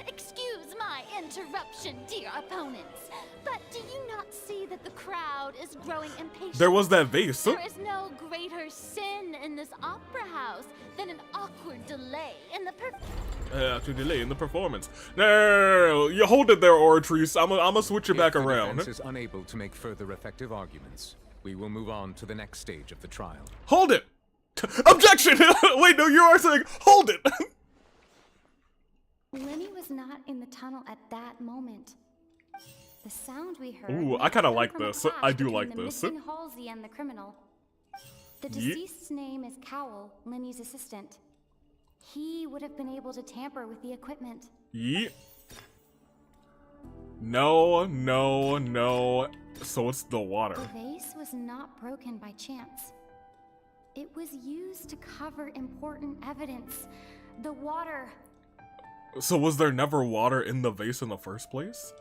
Excuse my interruption, dear opponents, but do you not see that the crowd is growing impatient? There was that vase. There is no greater sin in this opera house than an awkward delay in the performance. No, you hold it there, Oratrice. I'm gonna switch it back around. If the defense is unable to make further effective arguments, we will move on to the next stage of the trial. Hold it! Objection! Wait, no, you are saying, hold it! Lenny was not in the tunnel at that moment. The sound we heard. Ooh, I kind of like this. I do like this. Missing Halsey and the criminal. The deceased's name is Cowell, Lenny's assistant. He would have been able to tamper with the equipment. Yeet. No, no, no. So it's the water. The vase was not broken by chance. It was used to cover important evidence. The water. So was there never water in the vase in the first place?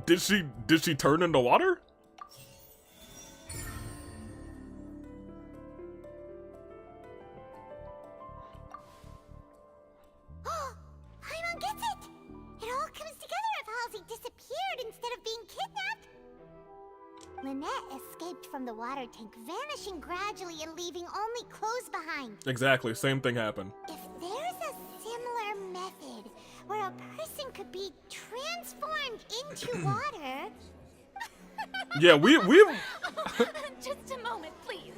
Did she turn into water? Paimon gets it! It all comes together if Halsey disappeared instead of being kidnapped. Lynette escaped from the water tank, vanishing gradually and leaving only clothes behind. Exactly, same thing happened. If there's a similar method where a person could be transformed into water... Yeah, we've... Just a moment, please.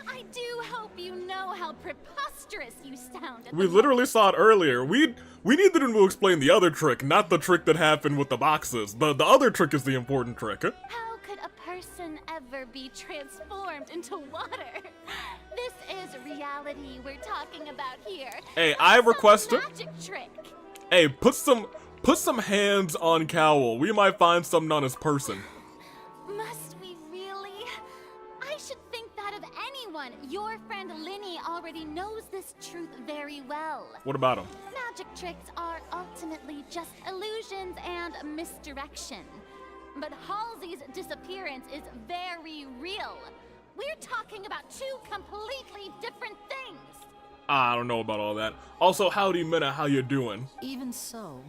I do hope you know how preposterous you sound. We literally saw it earlier. We needed him to explain the other trick, not the trick that happened with the boxes. The other trick is the important trick. How could a person ever be transformed into water? This is reality we're talking about here. Hey, I request it. Magic trick. Hey, put some hands on Cowell. We might find something on his person. friend Linny already knows this truth very well. What about him? Magic tricks are ultimately just illusions and misdirection. But Halsey's disappearance is very real. We're talking about two completely different things. I don't know about all that. Also, howdy, Minna, how you doing? Even so,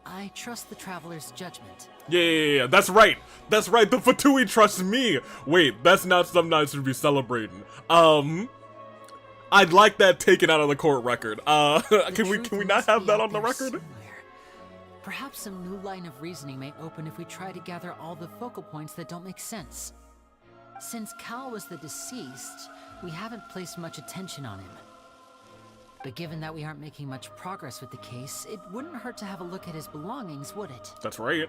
I trust the traveler's judgment. Yeah, that's right. That's right, the Fatui trusts me. Wait, that's not something I should be celebrating. I'd like that taken out of the court record. Can we not have that on the record? Somewhere. Perhaps some new line of reasoning may open if we try to gather all the focal points that don't make sense. Since Cal was the deceased, we haven't placed much attention on him. But given that we aren't making much progress with the case, it wouldn't hurt to have a look at his belongings, would it? That's right.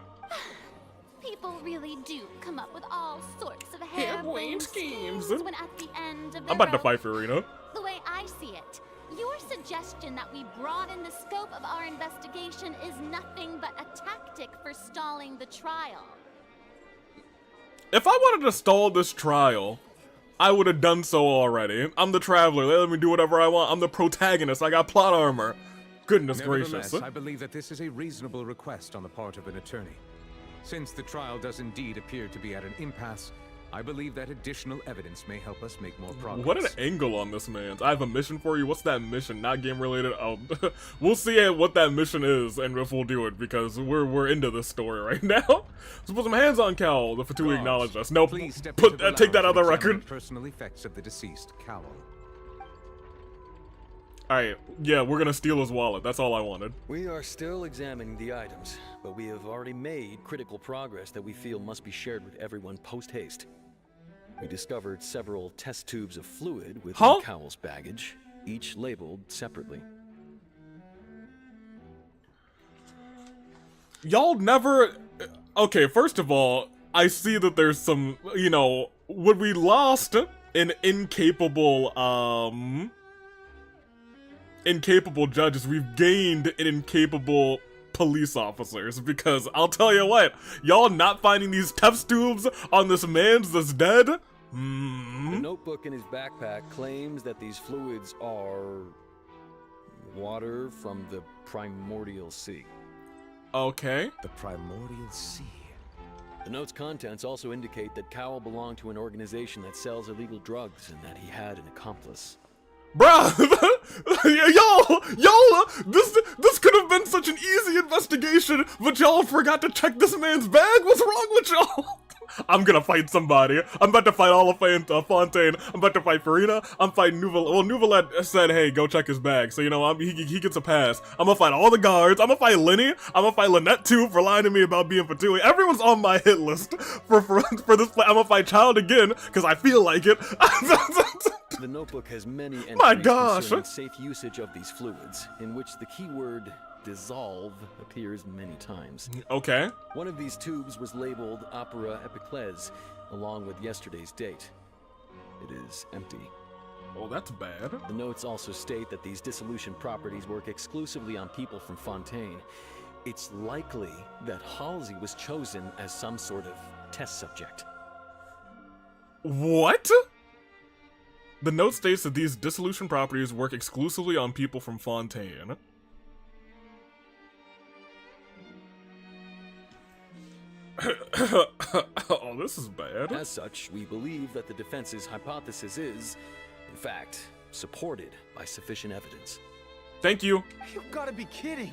People really do come up with all sorts of harebrained schemes when at the end of I'm about to fight Farina. The way I see it, your suggestion that we broaden the scope of our investigation is nothing but a tactic for stalling the trial. If I wanted to stall this trial, I would have done so already. I'm the traveler. They let me do whatever I want. I'm the protagonist. I got plot armor. Goodness gracious. I believe that this is a reasonable request on the part of an attorney. Since the trial does indeed appear to be at an impasse, I believe that additional evidence may help us make more progress. What an angle on this, man. I have a mission for you. What's that mission? Not game related? Oh, we'll see what that mission is and if we'll do it, because we're into this story right now. So put some hands on Cal. The Fatui acknowledged us. No, please take that out of the record. Personal effects of the deceased Cowl. Alright, yeah, we're gonna steal his wallet. That's all I wanted. We are still examining the items, but we have already made critical progress that we feel must be shared with everyone post-haste. We discovered several test tubes of fluid within Cowl's baggage, each labeled separately. Y'all never... Okay, first of all, I see that there's some, you know, when we lost an incapable judges, we've gained an incapable police officers, because I'll tell you what, y'all not finding these test tubes on this man's that's dead? The notebook in his backpack claims that these fluids are water from the primordial sea. Okay. The primordial sea. The note's contents also indicate that Cowell belonged to an organization that sells illegal drugs and that he had an accomplice. Bruh, y'all, this could have been such an easy investigation, but y'all forgot to check this man's bag? What's wrong with y'all? I'm gonna fight somebody. I'm about to fight Fontaine. I'm about to fight Farina. I'm fighting Nouvel. Well, Nouvelette said, hey, go check his bag. So, you know, he gets a pass. I'm gonna fight all the guards. I'm gonna fight Lenny. I'm gonna fight Lynette, too, for lying to me about being Fatui. Everyone's on my hit list for this play. I'm gonna fight Child again, because I feel like it. The notebook has many entries concerning safe usage of these fluids, in which the keyword dissolve appears many times. Okay. One of these tubes was labeled Opera Epiclese, along with yesterday's date. It is empty. Oh, that's bad. The notes also state that these dissolution properties work exclusively on people from Fontaine. It's likely that Halsey was chosen as some sort of test subject. What? The note states that these dissolution properties work exclusively on people from Fontaine. Oh, this is bad. As such, we believe that the defense's hypothesis is, in fact, supported by sufficient evidence. Thank you. You've got to be kidding.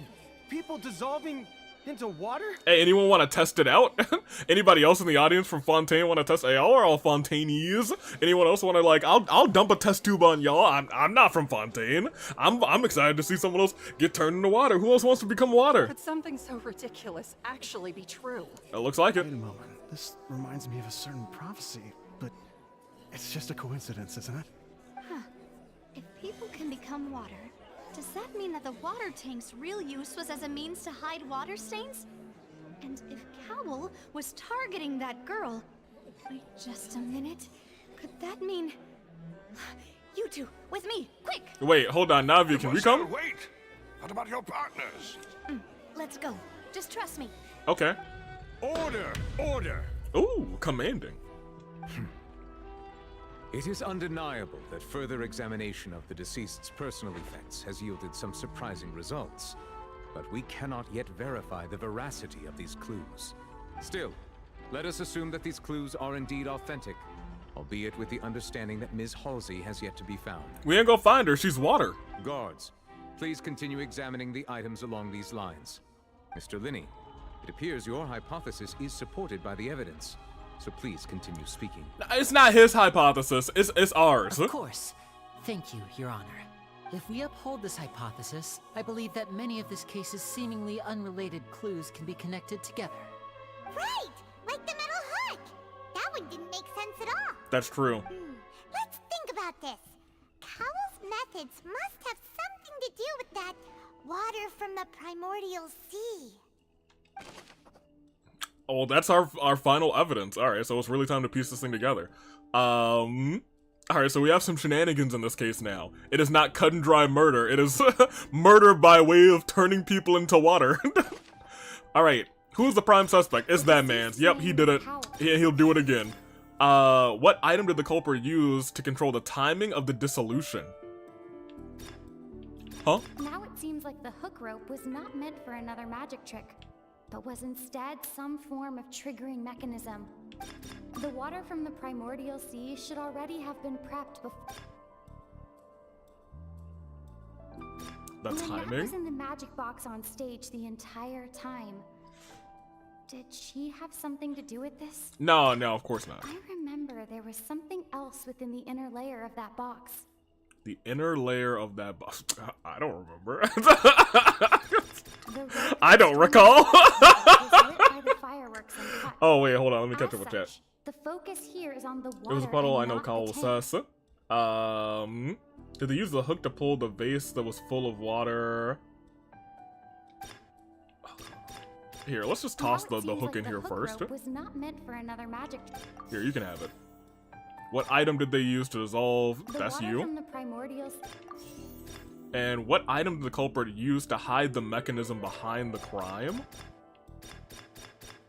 People dissolving into water? Hey, anyone want to test it out? Anybody else in the audience from Fontaine want to test? Hey, y'all are all Fontainese. Anyone else want to, like, I'll dump a test tube on y'all. I'm not from Fontaine. I'm excited to see someone else get turned into water. Who else wants to become water? Could something so ridiculous actually be true? It looks like it. Wait a moment. This reminds me of a certain prophecy, but it's just a coincidence, isn't it? Huh. If people can become water, does that mean that the water tank's real use was as a means to hide water stains? And if Cowell was targeting that girl... Wait just a minute. Could that mean... You two, with me, quick! Wait, hold on, Navi, can we come? Wait! What about your partners? Let's go. Just trust me. Okay. Order! Order! Ooh, commanding. It is undeniable that further examination of the deceased's personal effects has yielded some surprising results, but we cannot yet verify the veracity of these clues. Still, let us assume that these clues are indeed authentic, albeit with the understanding that Ms. Halsey has yet to be found. We ain't gonna find her, she's water. Guards, please continue examining the items along these lines. Mr. Linney, it appears your hypothesis is supported by the evidence, so please continue speaking. It's not his hypothesis, it's ours. Of course. Thank you, Your Honor. If we uphold this hypothesis, I believe that many of this case's seemingly unrelated clues can be connected together. Right! Like the metal hook! That one didn't make sense at all. That's true. Let's think about this. Cowell's methods must have something to do with that water from the primordial sea. Oh, that's our final evidence. Alright, so it's really time to piece this thing together. Alright, so we have some shenanigans in this case now. It is not cut and dry murder. It is murder by way of turning people into water. Alright, who's the prime suspect? It's that man. Yep, he did it. Yeah, he'll do it again. What item did the culprit use to control the timing of the dissolution? Huh? Now it seems like the hook rope was not meant for another magic trick, but was instead some form of triggering mechanism. The water from the primordial sea should already have been prepped before. The timing? Lynette was in the magic box on stage the entire time. Did she have something to do with this? No, of course not. I remember there was something else within the inner layer of that box. The inner layer of that box. I don't remember. I don't recall. Oh wait, hold on. Let me catch up with that. The focus here is on the water. It was a puddle. I know Cowell will sus. Did they use the hook to pull the vase that was full of water? Here, let's just toss the hook in here first. Was not meant for another magic. Here, you can have it. What item did they use to dissolve? That's you. From the primordial... And what item did the culprit use to hide the mechanism behind the crime?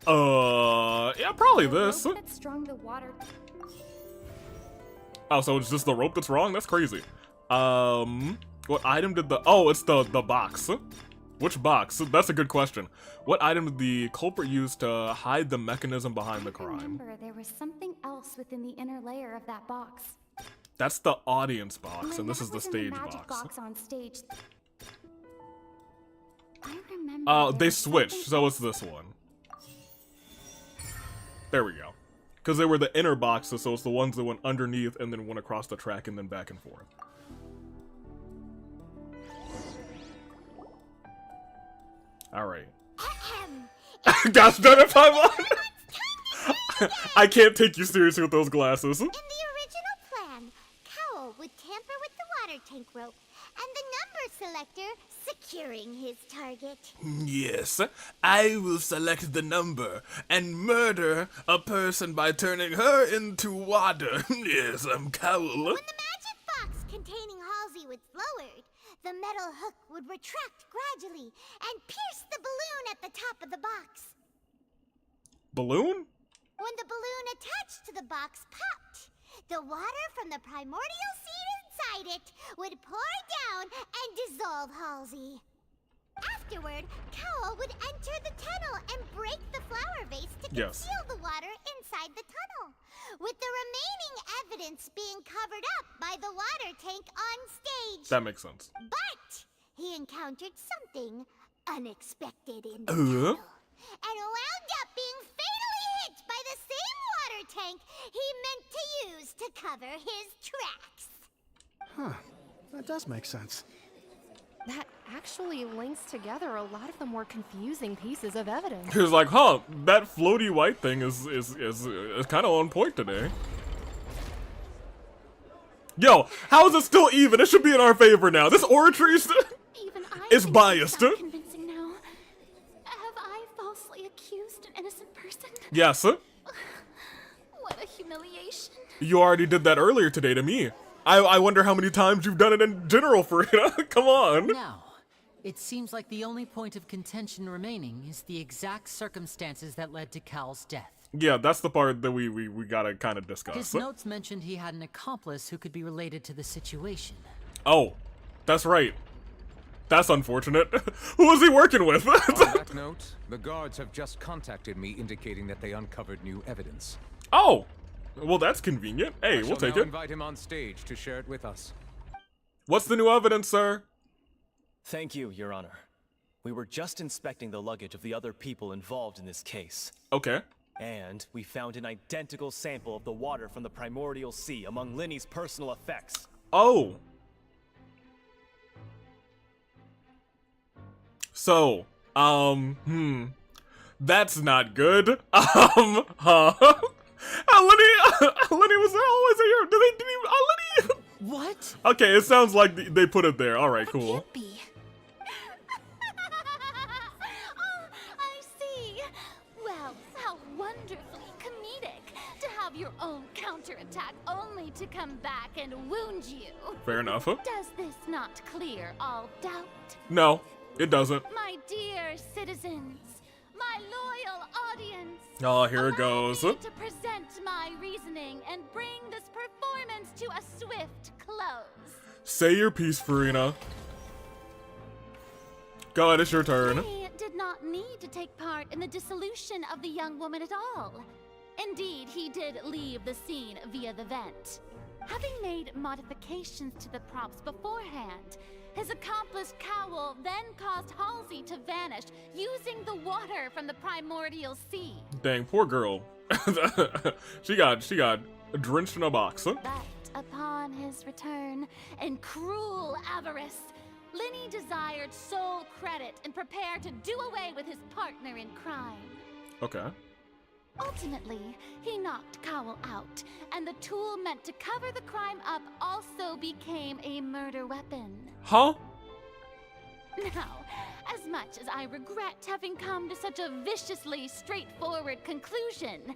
Yeah, probably this. That strung the water. Oh, so it's just the rope that's wrong? That's crazy. What item did the... Oh, it's the box. Which box? That's a good question. What item did the culprit use to hide the mechanism behind the crime? I remember there was something else within the inner layer of that box. That's the audience box, and this is the stage box. On stage. I remember they switched, so it's this one. There we go. Because they were the inner boxes, so it's the ones that went underneath and then went across the track and then back and forth. Alright. Gosh darn it, Paimon! I can't take you seriously with those glasses. In the original plan, Cowell would tamper with the water tank rope and the number selector securing his target. Yes, I will select the number and murder a person by turning her into water. Yes, I'm Cowell. When the magic box containing Halsey was lowered, the metal hook would retract gradually and pierce the balloon at the top of the box. Balloon? When the balloon attached to the box popped, the water from the primordial seed inside it would pour down and dissolve Halsey. Afterward, Cowell would enter the tunnel and break the flower vase to conceal the water inside the tunnel, with the remaining evidence being covered up by the water tank on stage. That makes sense. But he encountered something unexpected in the tunnel, and wound up being fatally hit by the same water tank he meant to use to cover his tracks. Huh, that does make sense. That actually links together a lot of the more confusing pieces of evidence. He was like, huh, that floaty white thing is kind of on point today. Yo, how is it still even? It should be in our favor now. This oratory is biased. Convincing now. Have I falsely accused an innocent person? Yes. What a humiliation. You already did that earlier today to me. I wonder how many times you've done it in general, Farina. Come on. Now, it seems like the only point of contention remaining is the exact circumstances that led to Cal's death. Yeah, that's the part that we gotta kind of discuss. His notes mentioned he had an accomplice who could be related to the situation. Oh, that's right. That's unfortunate. Who was he working with? On that note, the guards have just contacted me indicating that they uncovered new evidence. Oh, well that's convenient. Hey, we'll take it. Invite him on stage to share it with us. What's the new evidence, sir? Thank you, Your Honor. We were just inspecting the luggage of the other people involved in this case. Okay. And we found an identical sample of the water from the primordial sea among Linny's personal effects. Oh. So, that's not good. Lenny was always here. Didn't even, Lenny? What? Okay, it sounds like they put it there. All right, cool. Oh, I see. Well, how wonderfully comedic to have your own counterattack only to come back and wound you. Fair enough. Does this not clear all doubt? No, it doesn't. My dear citizens, my loyal audience. Oh, here it goes. To present my reasoning and bring this performance to a swift close. Say your piece, Farina. Go ahead, it's your turn. He did not need to take part in the dissolution of the young woman at all. Indeed, he did leave the scene via the vent. Having made modifications to the props beforehand, his accomplice Cowl then caused Halsey to vanish using the water from the primordial sea. Dang, poor girl. she got drenched in a box. Huh? But upon his return, in cruel avarice, Linny desired sole credit and prepared to do away with his partner in crime. Okay. Ultimately, he knocked Cowl out, and the tool meant to cover the crime up also became a murder weapon. Huh? Now, as much as I regret having come to such a viciously straightforward conclusion,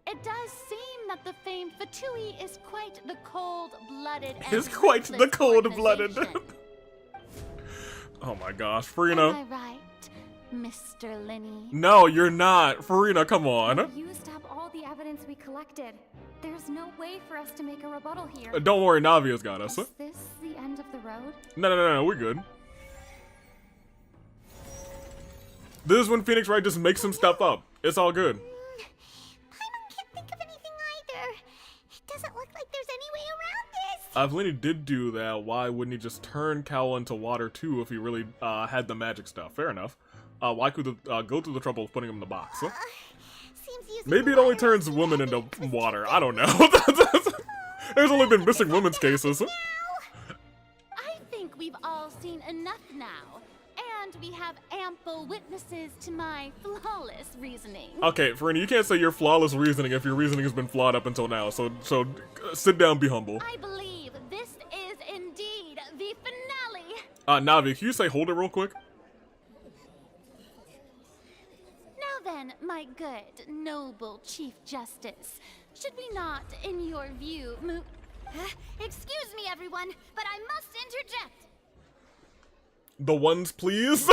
it does seem that the famed Fatui is quite the cold-blooded and Is quite the cold-blooded. Oh my gosh, Farina. Am I right, Mr. Linny? No, you're not. Farina, come on. We used up all the evidence we collected. There's no way for us to make a rebuttal here. Don't worry, Navia's got us. Is this the end of the road? No, we're good. This is when Phoenix Wright just makes some stuff up. It's all good. I can't think of anything either. It doesn't look like there's any way around this. If Lenny did do that, why wouldn't he just turn Cowl into water too if he really had the magic stuff? Fair enough. Why could go through the trouble of putting him in the box? Maybe it only turns women into water. I don't know. There's only been missing women's cases. I think we've all seen enough now. And we have ample witnesses to my flawless reasoning. Okay, Farina, you can't say your flawless reasoning if your reasoning has been flawed up until now. So sit down, be humble. I believe this is indeed the finale. Navi, can you say hold it real quick? Now then, my good, noble Chief Justice, should we not, in your view, move... Excuse me, everyone, but I must interject. The ones, please.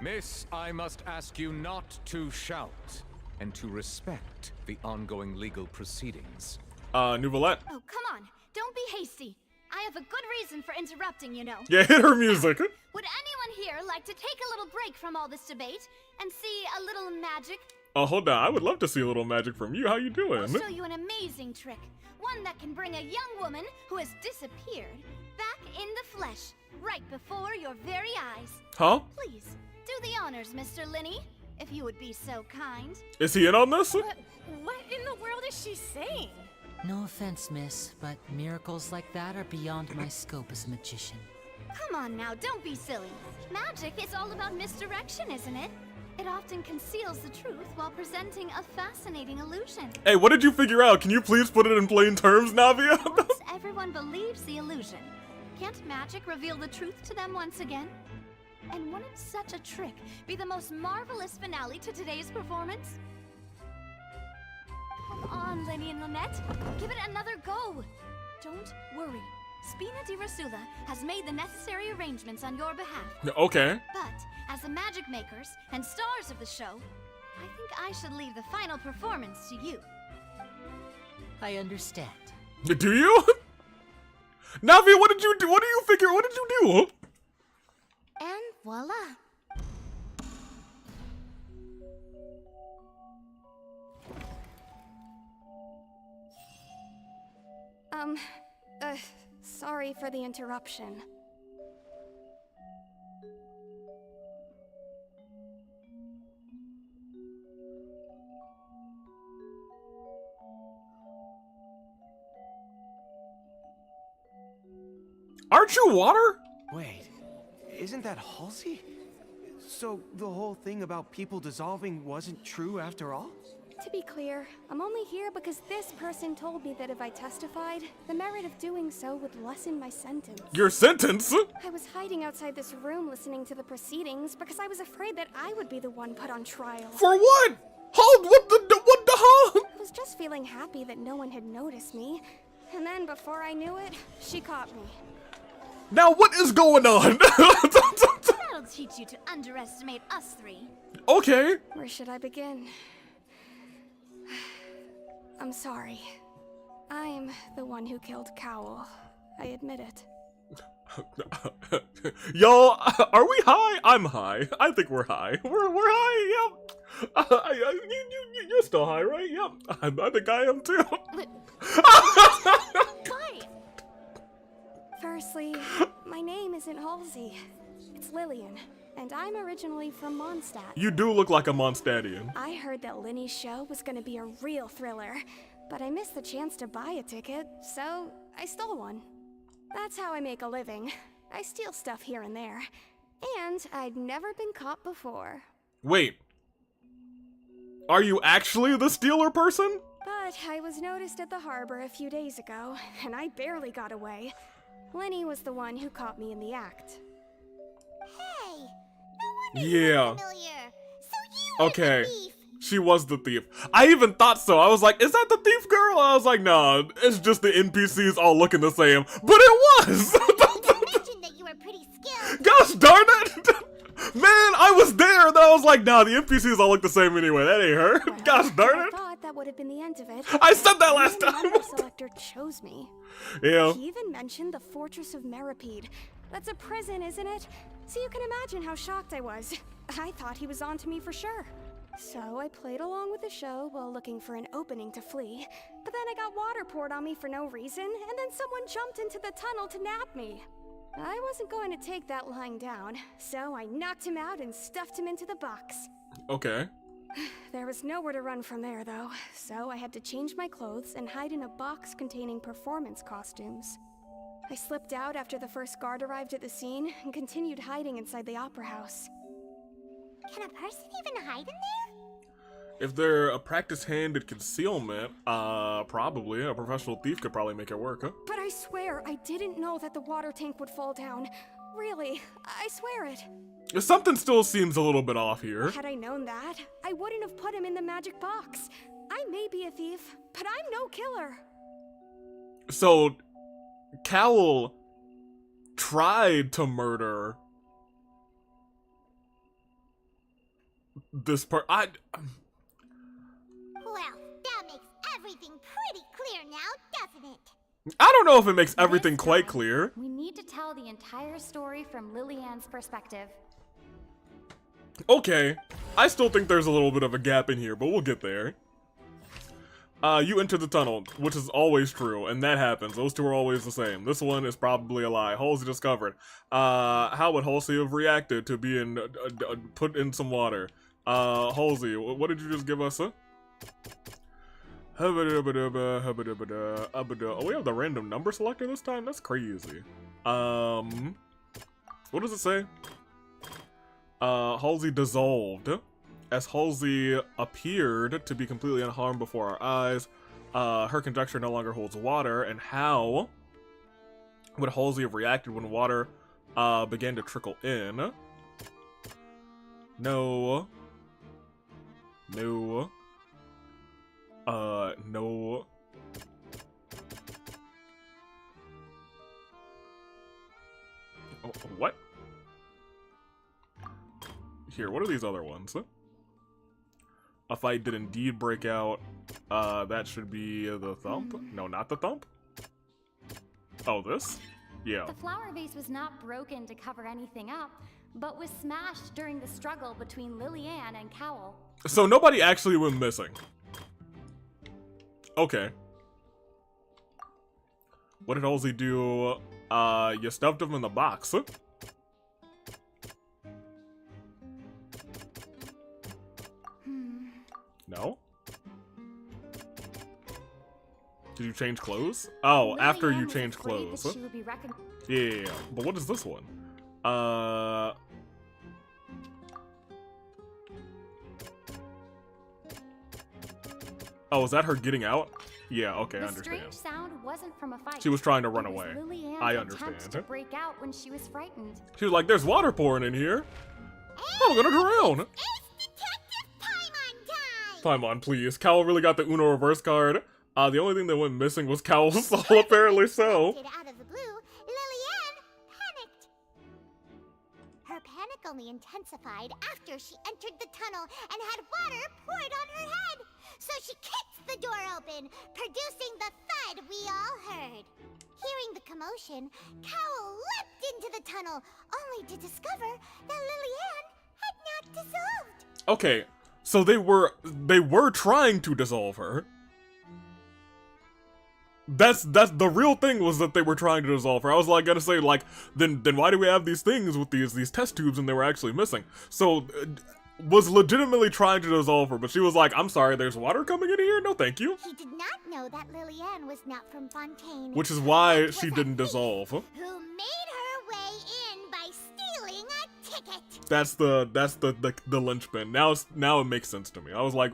Miss, I must ask you not to shout and to respect the ongoing legal proceedings. Nouvellette. Oh, come on. Don't be hasty. I have a good reason for interrupting, you know. Yeah, hit her music. Would anyone here like to take a little break from all this debate and see a little magic? Oh, hold on. I would love to see a little magic from you. How you doing? I'll show you an amazing trick. One that can bring a young woman who has disappeared back in the flesh. Right before your very eyes. Huh? Please, do the honors, Mr. Linny, if you would be so kind. Is he in on this? What in the world is she saying? No offense, miss, but miracles like that are beyond my scope as a magician. Come on now, don't be silly. Magic is all about misdirection, isn't it? It often conceals the truth while presenting a fascinating illusion. Hey, what did you figure out? Can you please put it in plain terms, Navia? Once everyone believes the illusion, can't magic reveal the truth to them once again? And wouldn't such a trick be the most marvelous finale to today's performance? Come on, Lenny and Lynette. Give it another go. Don't worry. Spina di Rasula has made the necessary arrangements on your behalf. Okay. But, as the magic makers and stars of the show, I think I should leave the final performance to you. I understand. Do you? Navi, what did you do? What do you figure? What did you do? And voila. Sorry for the interruption. Aren't you water? Wait, isn't that Halsey? So the whole thing about people dissolving wasn't true after all? To be clear, I'm only here because this person told me that if I testified, the merit of doing so would lessen my sentence. Your sentence? I was hiding outside this room listening to the proceedings because I was afraid that I would be the one put on trial. For what? Hold, what the hell? I was just feeling happy that no one had noticed me. And then before I knew it, she caught me. Now what is going on? That'll teach you to underestimate us three. Okay. Where should I begin? I'm sorry. I'm the one who killed Cowl. I admit it. Y'all, are we high? I'm high. I think we're high. We're high, yep. You're still high, right? Yep. I think I am too. Firstly, my name isn't Halsey. It's Lillian, and I'm originally from Mondstadt. You do look like a Mondstadtian. I heard that Linny's show was gonna be a real thriller, but I missed the chance to buy a ticket, so I stole one. That's how I make a living. I steal stuff here and there, and I'd never been caught before. Wait. Are you actually the stealer person? But I was noticed at the harbor a few days ago, and I barely got away. Linny was the one who caught me in the act. Hey, no wonder Yeah. you're familiar. So you Okay. were the thief. She was the thief. I even thought so. I was like, is that the thief girl? I was like, nah, it's just the NPCs all looking the same. But it was! You mentioned that you were pretty skilled. Gosh darn it! Man, I was there, and I was like, nah, the NPCs all look the same anyway. That ain't her. Well, Gosh darn I it! thought that would have been the end of it. I said that last And time. The number selector chose me. Yeah. He even mentioned the Fortress of Meripede. That's a prison, isn't it? So you can imagine how shocked I was. I thought he was onto me for sure. So I played along with the show while looking for an opening to flee. But then I got water poured on me for no reason, and then someone jumped into the tunnel to nab me. I wasn't going to take that lying down, so I knocked him out and stuffed him into the box. Okay. There was nowhere to run from there, though, so I had to change my clothes and hide in a box containing performance costumes. I slipped out after the first guard arrived at the scene and continued hiding inside the opera house. Can a person even hide in there? If they're a practiced hand at concealment, probably. A professional thief could probably make it work, huh? But I swear, I didn't know that the water tank would fall down. Really, I swear it. Something still seems a little bit off here. Had I known that, I wouldn't have put him in the magic box. I may be a thief, but I'm no killer. So, Cowl tried to murder this part. Well, that makes everything pretty clear now, doesn't it? I don't know if it makes everything quite clear. We need to tell the entire story from Lillian's perspective. Okay, I still think there's a little bit of a gap in here, but we'll get there. You enter the tunnel, which is always true, and that happens. Those two are always the same. This one is probably a lie. Halsey discovered. How would Halsey have reacted to being put in some water? Halsey, what did you just give us, huh? Oh, we have the random number selector this time? That's crazy. What does it say? Halsey dissolved. As Halsey appeared to be completely unharmed before our eyes, her conjecture no longer holds water. And how would Halsey have reacted when water began to trickle in? No. No. No. Oh, what? Here, what are these other ones? a fight did indeed break out. That should be the thump. No, not the thump. Oh, this? Yeah. The flower vase was not broken to cover anything up, but was smashed during the struggle between Lillian and Cowell. So nobody actually went missing. Okay. What did Halsey do? You stuffed him in the box. No? Did you change clothes? Oh, Lillian after you was change afraid clothes. that she would be Yeah. But what is this one? Oh, is that her getting out? Yeah, okay, I The understand. strange sound wasn't from a fight. She was trying to run It was away. Lillian's I attempt understand. to break out when she was frightened. She was like, there's water pouring in here. I'm gonna drown. Paimon, please. Cowell really got the Uno reverse card. The only thing that went missing was Cowell's soul, apparently so. Out of the blue, Lillian panicked. Her panic only intensified after she entered the tunnel and had water poured on her head. So she kicked the door open, producing the thud we all heard. Hearing the commotion, Cowell leapt into the tunnel, only to discover that Lillian had not dissolved. Okay, so they were trying to dissolve her. That's the real thing, was that they were trying to dissolve her. I was like gonna say, like, then why do we have these things with these test tubes and they were actually missing? So was legitimately trying to dissolve her, but she was like, I'm sorry, there's water coming in here? No thank you. He did not know that Lillian was not from Fontaine. Which is why she didn't dissolve. Who made her way in by stealing a ticket. That's the linchpin. Now it makes sense to me. I was like,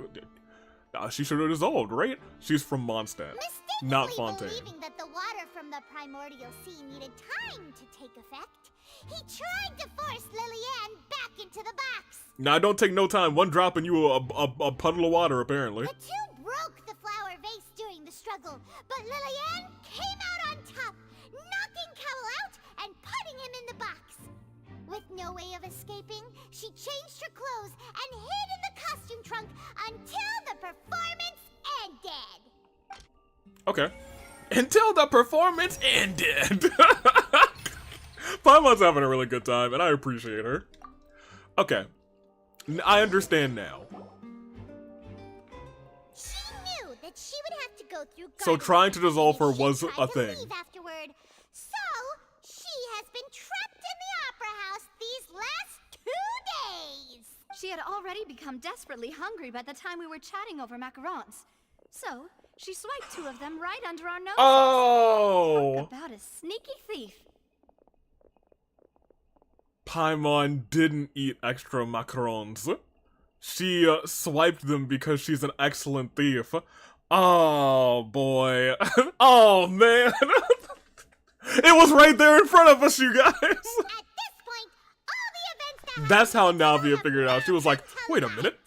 she should have dissolved, right? She's from Mondstadt, not Fontaine. Believing that the water from the primordial sea needed time to take effect, he tried to force Lillian back into the box. Now, I don't take no time. One drop and you a puddle of water, apparently. The two broke the flower vase during the struggle, but Lillian came out on top, knocking Cowell out and putting him in the box. With no way of escaping, she changed her clothes and hid in the costume trunk until the performance ended. Okay. Until the performance ended. Paimon's having a really good time, and I appreciate her. Okay. I understand now. She knew that she would have to go through. So trying to dissolve her was a thing. Afterward, so she has been trapped in the opera house these last 2 days. She had already become desperately hungry by the time we were chatting over macarons. So, she swiped 2 of them right under our noses. Oh! Talk about a sneaky thief. Paimon didn't eat extra macarons. She swiped them because she's an excellent thief. Oh, boy. Oh, man. It was right there in front of us, you guys. At this point, all the events That's how Navia figured it out. She was like, wait a minute.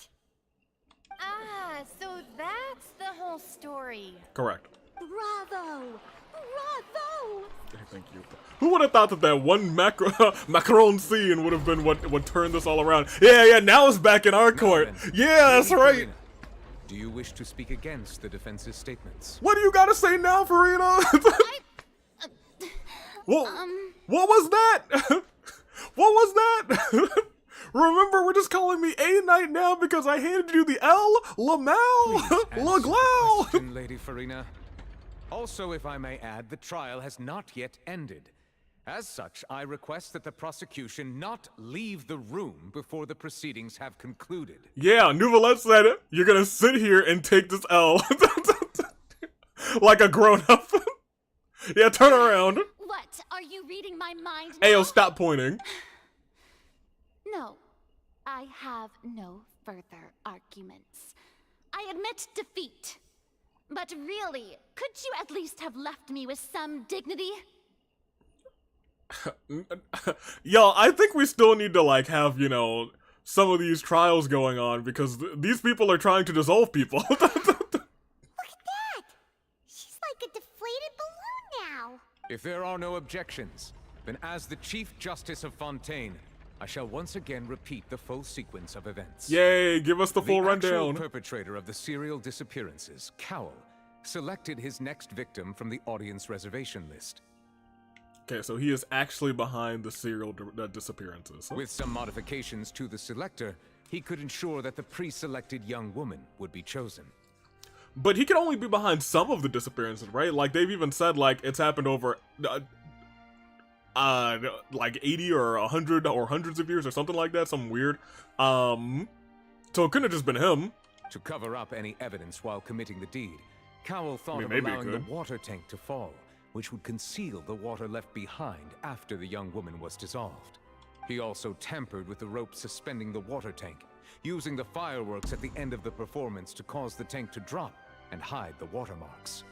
Ah, so that's the whole story. Correct. Bravo! Bravo! Thank you. Who would have thought that one macaron scene would have been what turned this all around? Yeah, now it's back in our court. Yeah, that's right. Do you wish to speak against the defense's statements? What do you gotta say now, Farina? What was that? What was that? Remember, we're just calling me A Knight now because I handed you the L, Lamel, Laglau. Lady Farina. Also, if I may add, the trial has not yet ended. As such, I request that the prosecution not leave the room before the proceedings have concluded. Yeah, Nouvelette said it. You're gonna sit here and take this L. Like a grown-up. Yeah, turn around. What? Are you reading my mind now? Ayo, now? stop pointing. No, I have no further arguments. I admit defeat. But really, could you at least have left me with some dignity? Yo, I think we still need to, like, have, you know, some of these trials going on because these people are trying to dissolve people. Look at that! She's like a deflated balloon now. If there are no objections, then as the Chief Justice of Fontaine, I shall once again repeat the full sequence of events. Yay, give us the full The rundown. actual perpetrator of the serial disappearances, Cowell, selected his next victim from the audience reservation list. Okay, so he is actually behind the serial disappearances. With some modifications to the selector, he could ensure that the pre-selected young woman would be chosen. But he can only be behind some of the disappearances, right? Like, they've even said, like, it's happened over, like 80 or 100 or hundreds of years or something like that, something weird. So it couldn't have just been him. To cover up any evidence while committing the deed, Cowell thought of allowing the water tank to fall, which would conceal the water left behind after the young woman was dissolved. He also tampered with the rope suspending the water tank, using the fireworks at the end of the performance to cause the tank to drop and hide the watermarks.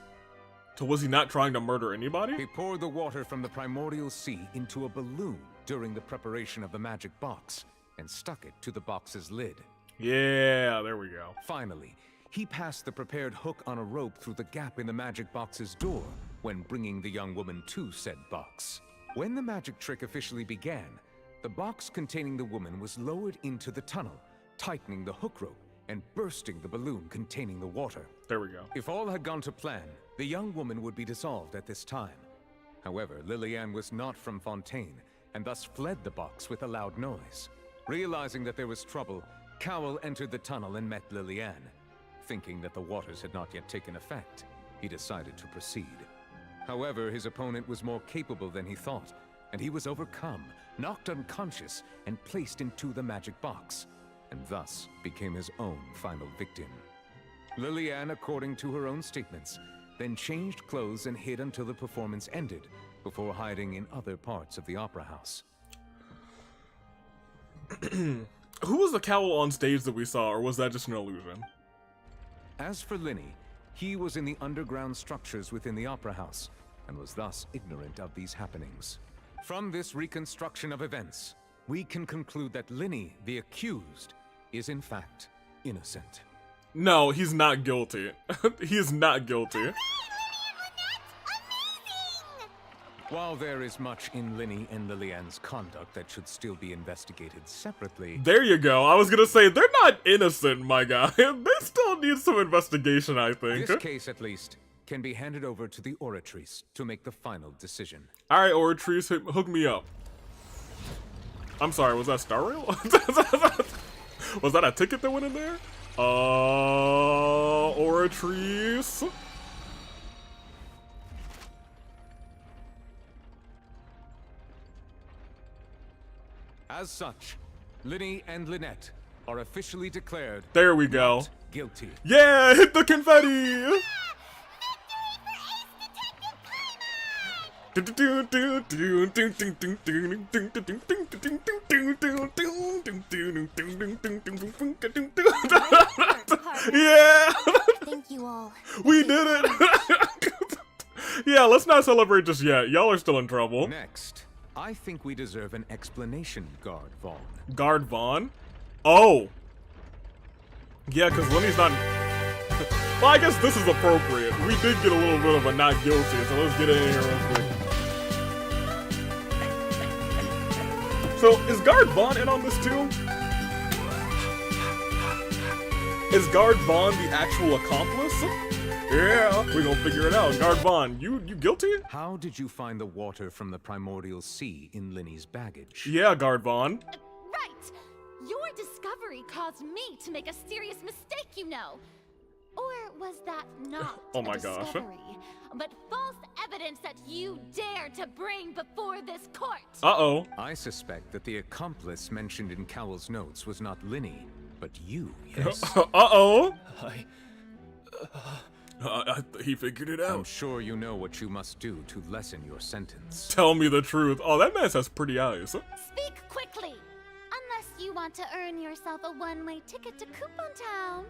So was he not trying to murder anybody? He poured the water from the primordial sea into a balloon during the preparation of the magic box and stuck it to the box's lid. Yeah, there we go. Finally, he passed the prepared hook on a rope through the gap in the magic box's door when bringing the young woman to said box. When the magic trick officially began, the box containing the woman was lowered into the tunnel, tightening the hook rope and bursting the balloon containing the water. There we go. If all had gone to plan, the young woman would be dissolved at this time. However, Lillian was not from Fontaine, and thus fled the box with a loud noise. Realizing that there was trouble, Cowell entered the tunnel and met Lillian. Thinking that the waters had not yet taken effect, he decided to proceed. However, his opponent was more capable than he thought, and he was overcome, knocked unconscious, and placed into the magic box, and thus became his own final victim. Lillian, according to her own statements, then changed clothes and hid until the performance ended, before hiding in other parts of the opera house. Who was the Cowell on stage that we saw, or was that just an illusion? As for Linny, he was in the underground structures within the opera house, and was thus ignorant of these happenings. From this reconstruction of events, we can conclude that Linny, the accused, is in fact innocent. No, he's not guilty. He is not guilty. While there is much in Linny and Lillian's conduct that should still be investigated separately... There you go. I was gonna say, they're not innocent, my guy. They still need some investigation, I think. This case, at least, can be handed over to the Oratrice to make the final decision. Alright, Oratrice, hook me up. I'm sorry, was that Star Rail? Was that a ticket that went in there? Oratrice. As such, Linny and Lynette are officially declared... There we go. Not guilty. Yeah, hit the confetti! Yeah! Thank you all. We did it! Yeah, let's not celebrate just yet. Y'all are still in trouble. Next, I think we deserve an explanation, Guard Vaughn. Guard Vaughn? Oh! Yeah, because Lenny's not... Well, I guess this is appropriate. We did get a little bit of a not guilty, so let's get in here real quick. So, is Guard Vaughn in on this too? Is Guard Vaughn the actual accomplice? Yeah, we're gonna figure it out. Guard Vaughn, you guilty? How did you find the water from the primordial sea in Linny's baggage? Yeah, Guard Vaughn. Right! Your discovery caused me to make a serious mistake, you know. Or was that not oh my a discovery, but false evidence that you dare to bring before this court? Uh-oh. I suspect that the accomplice mentioned in Cowell's notes was not Linny, but you, yes? Uh-oh. He figured it out. I'm sure you know what you must do to lessen your sentence. Tell me the truth. Oh, that man has pretty eyes. Speak quickly! Unless you want to earn yourself a one-way ticket to Coupon Town.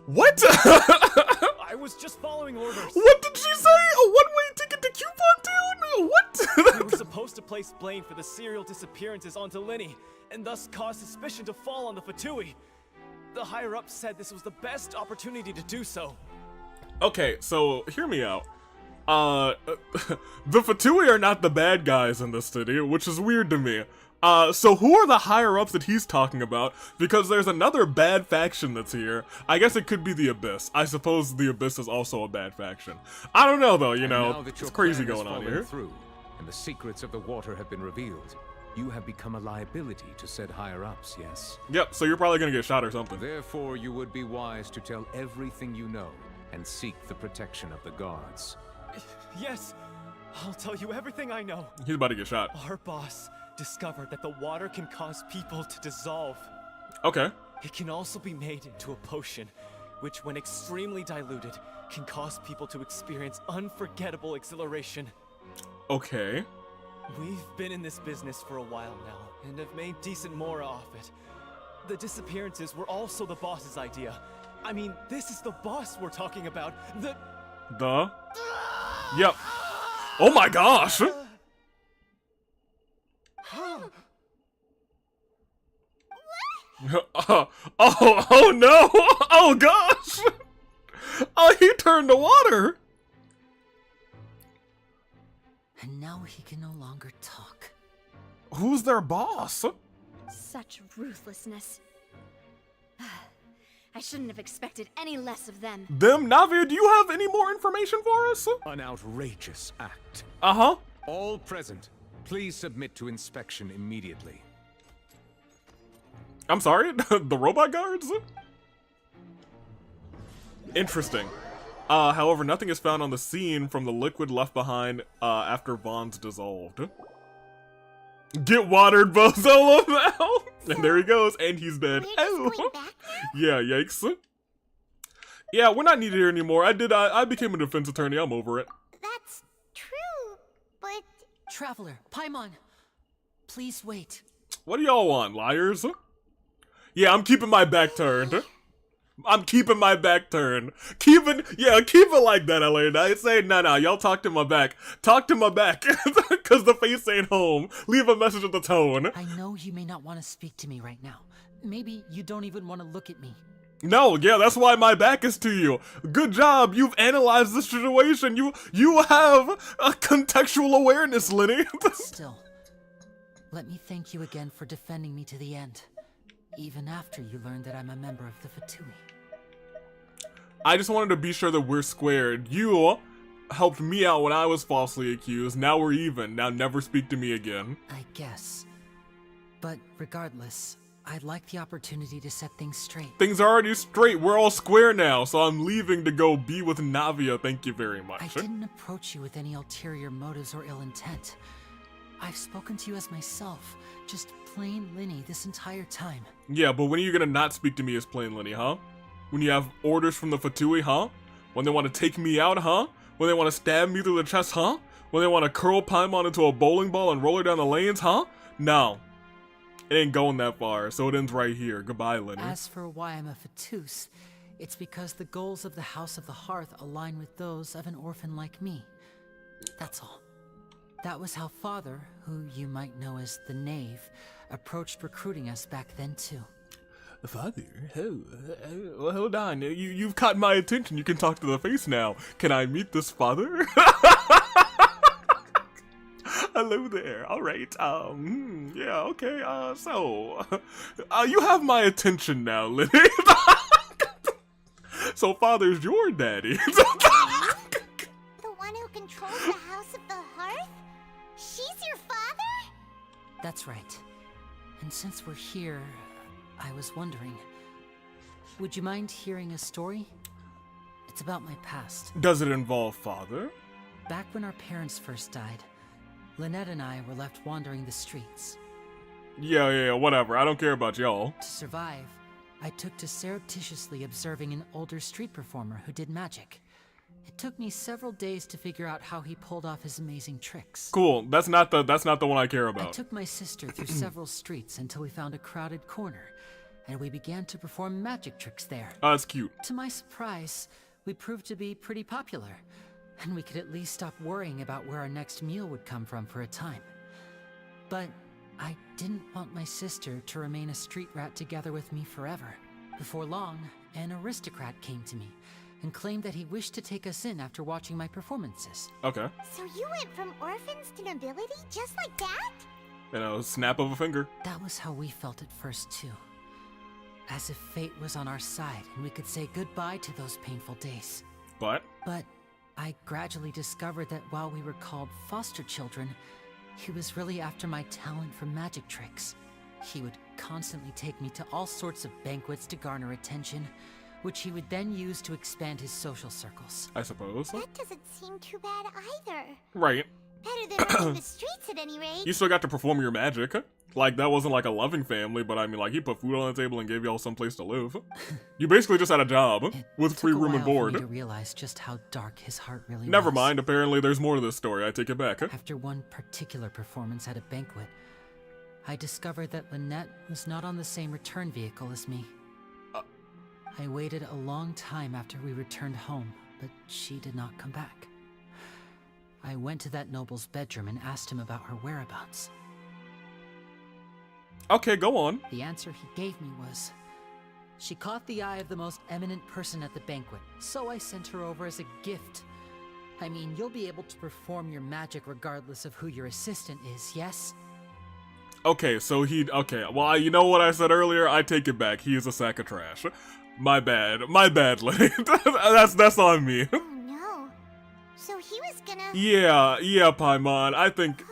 What? I was just following orders. What did she say? A one-way ticket to Coupon Town? What? We were supposed to place blame for the serial disappearances onto Linny, and thus cause suspicion to fall on the Fatui. The higher-ups said this was the best opportunity to do so. Okay, so hear me out. the Fatui are not the bad guys in this city, which is weird to me. So who are the higher-ups that he's talking about? Because there's another bad faction that's here. I guess it could be the Abyss. I suppose the Abyss is also a bad faction. I don't know, though, you know, it's crazy going on here. Through, and the secrets of the water have been revealed, you have become a liability to said higher-ups, yes? Yep, so you're probably gonna get shot or something. Therefore, you would be wise to tell everything you know and seek the protection of the guards. Yes, I'll tell you everything I know. He's about to get shot. Our boss discovered that the water can cause people to dissolve. Okay. It can also be made into a potion, which when extremely diluted, can cause people to experience unforgettable exhilaration. Okay. We've been in this business for a while now, and have made decent more off it. The disappearances were also the boss's idea. I mean, this is the boss we're talking about. Yep. Oh my gosh! Oh no! Oh gosh! Oh, he turned to water! And now he can no longer talk. Who's their boss? Such ruthlessness. I shouldn't have expected any less of them. Them? Navia, do you have any more information for us? An outrageous act. Uh-huh. All present, please submit to inspection immediately. I'm sorry? The robot guards? Interesting. However, nothing is found on the scene from the liquid left behind after Vaughn's dissolved. Get watered, Bozolo now! And there he goes, and he's dead. Oh! Yeah, yikes. Yeah, we're not needed here anymore. I became a defense attorney, I'm over it. That's true, but... Traveler, Paimon, please wait. What do y'all want, liars? Yeah, I'm keeping my back turned. I'm keeping my back turned. Keep it like that, Elena. I say, nah, y'all talk to my back. Talk to my back. Cause the face ain't home. Leave a message at the tone. I know you may not want to speak to me right now. Maybe you don't even want to look at me. No, yeah, that's why my back is to you. Good job, you've analyzed the situation. You have a contextual awareness, Lenny. Still, let me thank you again for defending me to the end. Even after you learned that I'm a member of the Fatui. I just wanted to be sure that we're squared. You helped me out when I was falsely accused. Now we're even. Now never speak to me again. I guess. But regardless, I'd like the opportunity to set things straight. Things are already straight. We're all square now, so I'm leaving to go be with Navia. Thank you very much. I didn't approach you with any ulterior motives or ill intent. I've spoken to you as myself, just plain Linny this entire time. Yeah, but when are you gonna not speak to me as plain Linny, huh? When you have orders from the Fatui, huh? When they want to take me out, huh? When they want to stab me through the chest, huh? When they want to curl Paimon into a bowling ball and roll her down the lanes, huh? No. It ain't going that far, so it ends right here. Goodbye, Linny. As for why I'm a Fatus, it's because the goals of the House of the Hearth align with those of an orphan like me. That's all. That was how Father, who you might know as the Knave, approached recruiting us back then too. Father? Well, hold on. You've caught my attention. You can talk to the face now. Can I meet this father? Hello there. All right. Yeah, okay. So, you have my attention now, Linny. So Father's your daddy. The one who controls the House of the Hearth? She's your father? That's right. And since we're here, I was wondering, would you mind hearing a story? It's about my past. Does it involve Father? Back when our parents first died, Lynette and I were left wandering the streets. Yeah, whatever. I don't care about y'all. To survive, I took to surreptitiously observing an older street performer who did magic. It took me several days to figure out how he pulled off his amazing tricks. Cool. That's not the one I care about. I took my sister through several streets until we found a crowded corner, and we began to perform magic tricks there. Oh, that's cute. To my surprise, we proved to be pretty popular, and we could at least stop worrying about where our next meal would come from for a time. But I didn't want my sister to remain a street rat together with me forever. Before long, an aristocrat came to me and claimed that he wished to take us in after watching my performances. Okay. So you went from orphans to nobility just like that? You know, snap of a finger. That was how we felt at first, too. As if fate was on our side and we could say goodbye to those painful days. But I gradually discovered that while we were called foster children, he was really after my talent for magic tricks. He would constantly take me to all sorts of banquets to garner attention, which he would then use to expand his social circles. I suppose. That doesn't seem too bad either. Right. Better than running the streets at any rate. You still got to perform your magic. Like, that wasn't like a loving family, but I mean, like, he put food on the table and gave y'all some place to live. You basically just had a job with free room and board. For me to realize just how dark his heart really Never was. mind, apparently there's more to this story. I take it back. After one particular performance at a banquet, I discovered that Lynette was not on the same return vehicle as me. I waited a long time after we returned home, but she did not come back. I went to that noble's bedroom and asked him about her whereabouts. Okay, go on. The answer he gave me was, she caught the eye of the most eminent person at the banquet, so I sent her over as a gift. I mean, you'll be able to perform your magic regardless of who your assistant is, yes? Okay, so okay, well, you know what I said earlier? I take it back. He is a sack of trash. My bad, lady. that's on me. Oh no. So he was gonna... Yeah, Paimon, I think,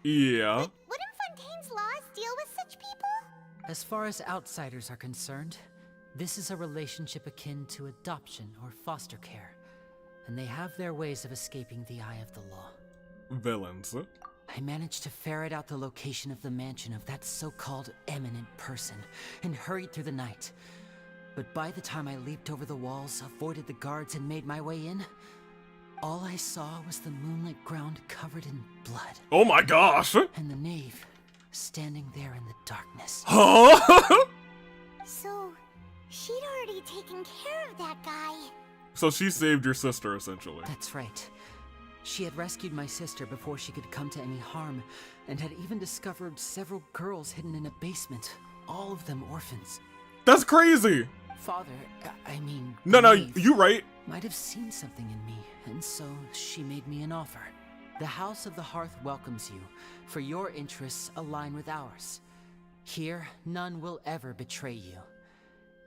yeah. But wouldn't Fontaine's laws deal with such people? As far as outsiders are concerned, this is a relationship akin to adoption or foster care, and they have their ways of escaping the eye of the law. Villains. I managed to ferret out the location of the mansion of that so-called eminent person, and hurried through the night. But by the time I leaped over the walls, avoided the guards, and made my way in, all I saw was the moonlit ground covered in blood. Oh my gosh! And the knave, standing there in the darkness. Huh? So, she'd already taken care of that guy. So she saved your sister, essentially. That's right. She had rescued my sister before she could come to any harm, and had even discovered several girls hidden in a basement, all of them orphans. That's crazy! Father, I mean... No, Nave you right. might have seen something in me, and so she made me an offer. The House of the Hearth welcomes you, for your interests align with ours. Here, none will ever betray you.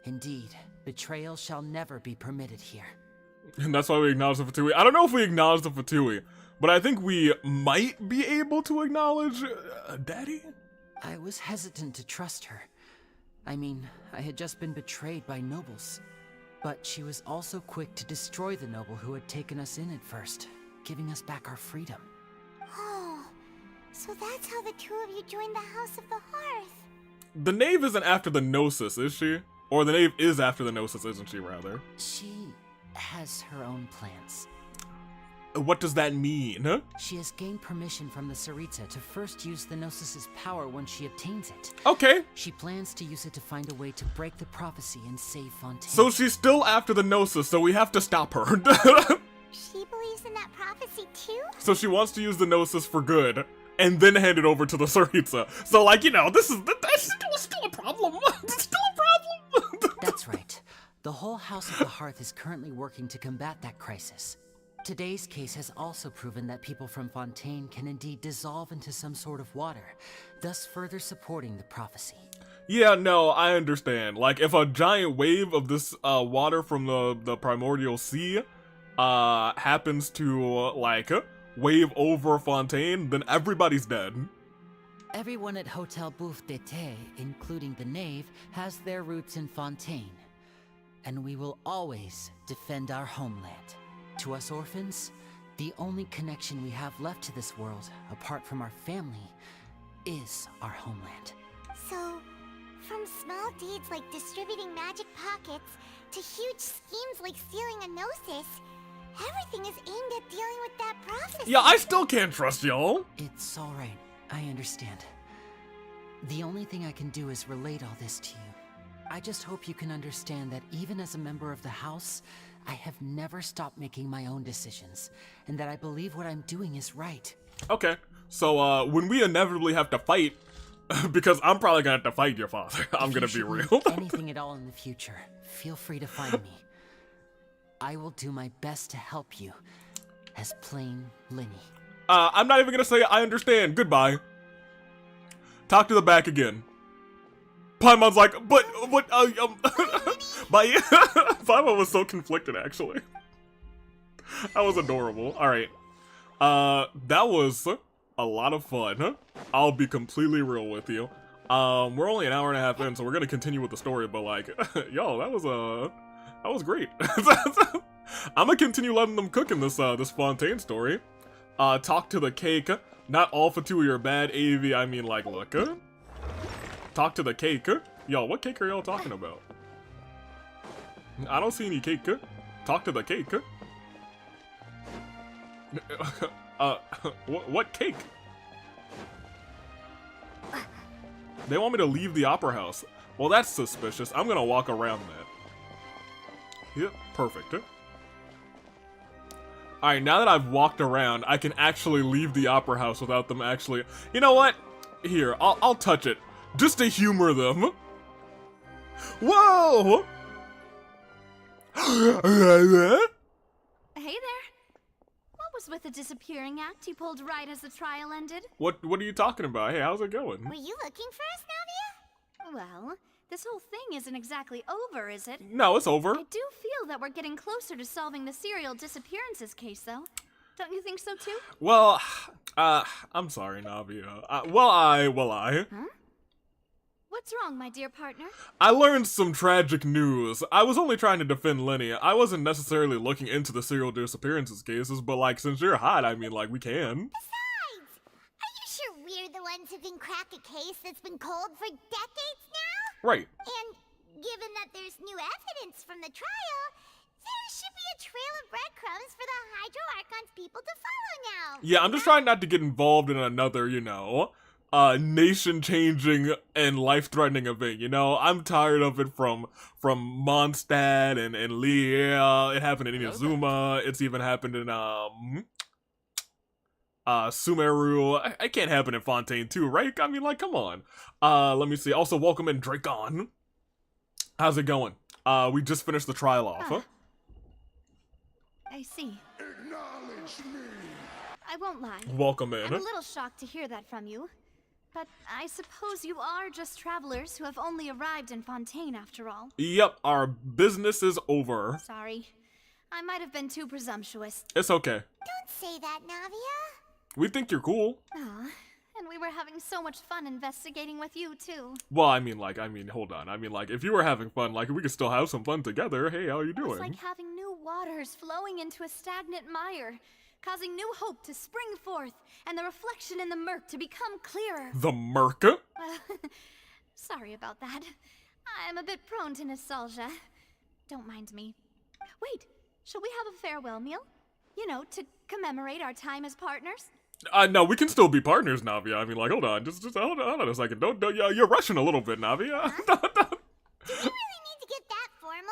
Indeed, betrayal shall never be permitted here. And that's why we acknowledge the Fatui. I don't know if we acknowledge the Fatui, but I think we might be able to acknowledge Daddy? I was hesitant to trust her. I mean, I had just been betrayed by nobles. But she was also quick to destroy the noble who had taken us in at first, giving us back our freedom. Oh, so that's how the two of you joined the House of the Hearth. The knave isn't after the Gnosis, is she? Or the knave is after the Gnosis, isn't she, rather? She has her own plans. What does that mean? Huh? She has gained permission from the Tsaritsa to first use the Gnosis' power when she obtains it. Okay. She plans to use it to find a way to break the prophecy and save Fontaine. So she's still after the Gnosis, so we have to stop her. She believes in that prophecy too? So she wants to use the Gnosis for good, and then hand it over to the Tsaritsa. So, like, you know, that's still a problem. It's still a problem. That's right. The whole House of the Hearth is currently working to combat that crisis. Today's case has also proven that people from Fontaine can indeed dissolve into some sort of water, thus further supporting the prophecy. Yeah, no, I understand. Like, if a giant wave of this water from the primordial sea happens to, like, wave over Fontaine, then everybody's dead. Everyone at Hotel Bouffe d'été, including the knave, has their roots in Fontaine. And we will always defend our homeland. To us orphans, the only connection we have left to this world, apart from our family, is our homeland. So, from small deeds like distributing magic pockets, to huge schemes like stealing a Gnosis, everything is aimed at dealing with that prophecy. Yeah, I still can't trust y'all. It's alright, I understand. The only thing I can do is relate all this to you. I just hope you can understand that even as a member of the House, I have never stopped making my own decisions, and that I believe what I'm doing is right. Okay, so when we inevitably have to fight, because I'm probably gonna have to fight your father, I'm gonna be real. Anything at all in the future, feel free to find me. I will do my best to help you, as plain Linny. I'm not even gonna say I understand. Goodbye. Talk to the back again. Paimon's like, but what? Bye. Paimon was so conflicted, actually. That was adorable. All right. That was a lot of fun. I'll be completely real with you. We're only an hour and a half in, so we're gonna continue with the story. But like, yo, that was great. I'm gonna continue letting them cook in this this Fontaine story. Talk to the cake. Not all Fatui are bad. AV, I mean, like, look. Talk to the cake. Yo, what cake are y'all talking about? I don't see any cake. Talk to the cake. What cake? They want me to leave the opera house. Well, that's suspicious. I'm gonna walk around that. Yep, perfect. Alright, now that I've walked around, I can actually leave the opera house without them actually... You know what? Here, I'll touch it. Just to humor them. Whoa! Hey there. What was with the disappearing act you pulled right as the trial ended? What are you talking about? Hey, how's it going? Were you looking for us, Navia? Well, this whole thing isn't exactly over, is it? No, it's over. I do feel that we're getting closer to solving the serial disappearances case, though. Don't you think so, too? Well, I'm sorry, Navia. Well, I... Huh? What's wrong, my dear partner? I learned some tragic news. I was only trying to defend Lenny. I wasn't necessarily looking into the serial disappearances cases, but like, since you're hot, I mean, like, we can. Besides, are you sure we're the ones who can crack a case that's been cold for decades now? Right. And given that there's new evidence from the trial, there should be a trail of breadcrumbs for the Hydro Archon's people to follow now. Yeah, I'm just trying not to get involved in another, you know, nation-changing and life-threatening event, you know? I'm tired of it from Mondstadt and Leah. It happened in Inazuma. It's even happened in, Sumeru. It can't happen in Fontaine too, right? I mean, like, come on. Let me see. Also, welcome in Dracon. How's it going? We just finished the trial off, huh? I see. Acknowledge me. I won't lie. Welcome in. I'm a little shocked to hear that from you. But I suppose you are just travelers who have only arrived in Fontaine after all. Yep, our business is over. Sorry. I might have been too presumptuous. It's okay. Don't say that, Navia. We think you're cool. Aw, and we were having so much fun investigating with you, too. Well, I mean, hold on. I mean, like, if you were having fun, like, we could still have some fun together. Hey, how are you doing? It's like having new waters flowing into a stagnant mire, causing new hope to spring forth, and the reflection in the murk to become clearer. The murk? Sorry about that. I'm a bit prone to nostalgia. Don't mind me. Wait, shall we have a farewell meal? You know, to commemorate our time as partners? No, we can still be partners, Navia. I mean, like, hold on. Just hold on a second. Don't you're rushing a little bit, Navia. Huh? Do we really need to get that formal?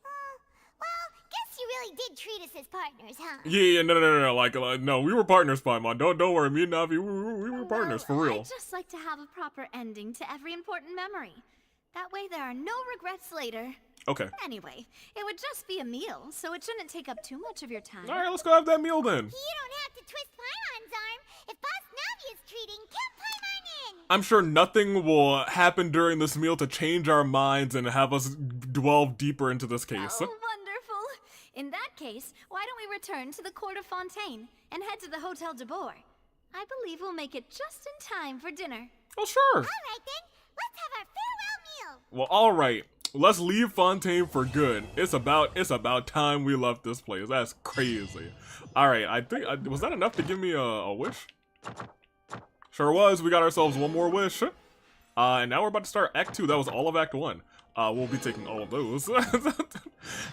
Well, guess you really did treat us as partners, huh? Yeah, no. Like, no, we were partners, Paimon. Don't worry. Me and Navi, we were partners, for real. I'd just like to have a proper ending to every important memory. That way there are no regrets later. Okay. Anyway, it would just be a meal, so it shouldn't take up too much of your time. Alright, let's go have that meal then. You don't have to twist Paimon's arm. If Boss Navi is treating, count Paimon in. I'm sure nothing will happen during this meal to change our minds and have us delve deeper into this case. Oh, wonderful. In that case, why don't we return to the Court of Fontaine and head to the Hotel de Boer? I believe we'll make it just in time for dinner. Well, sure. Alright then, let's have our farewell meal. Well, alright. Let's leave Fontaine for good. It's about time we left this place. That's crazy. Alright, I think, was that enough to give me a wish? Sure was. We got ourselves one more wish. And now we're about to start Act 2. That was all of Act 1. We'll be taking all of those. And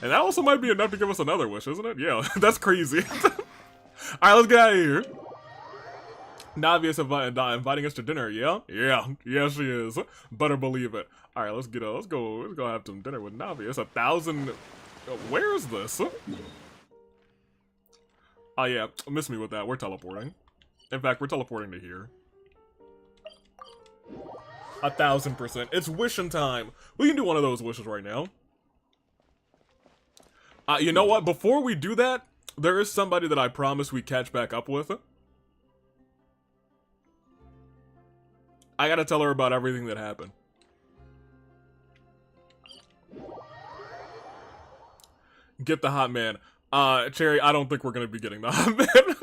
that also might be enough to give us another wish, isn't it? Yeah, that's crazy. Alright, let's get out of here. Navia's inviting us to dinner, yeah? Yeah, she is. Better believe it. Alright, let's go have some dinner with Navi. It's 1,000... where is this? Oh yeah, miss me with that. We're teleporting. In fact, we're teleporting to here. 1,000%. It's wishing time. We can do one of those wishes right now. You know what? Before we do that, there is somebody that I promise we catch back up with. I gotta tell her about everything that happened. Get the hot man. Cherry, I don't think we're gonna be getting the hot man.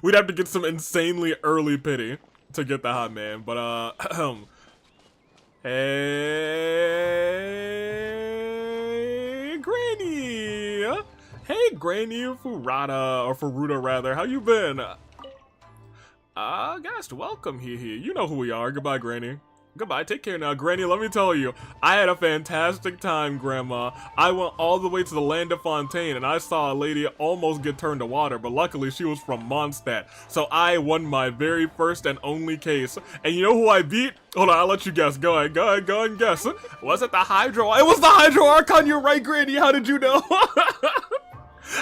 We'd have to get some insanely early pity to get the hot man, but, hey, Granny! Hey, Granny Furuta, or Furuta rather, how you been? Guys, welcome here. You know who we are. Goodbye, Granny. Goodbye, take care now. Granny, let me tell you, I had a fantastic time, Grandma. I went all the way to the land of Fontaine, and I saw a lady almost get turned to water, but luckily she was from Mondstadt. So I won my very first and only case. And you know who I beat? Hold on, I'll let you guess. Go ahead and guess. Was it the Hydro? It was the Hydro Archon, you're right, Granny. How did you know?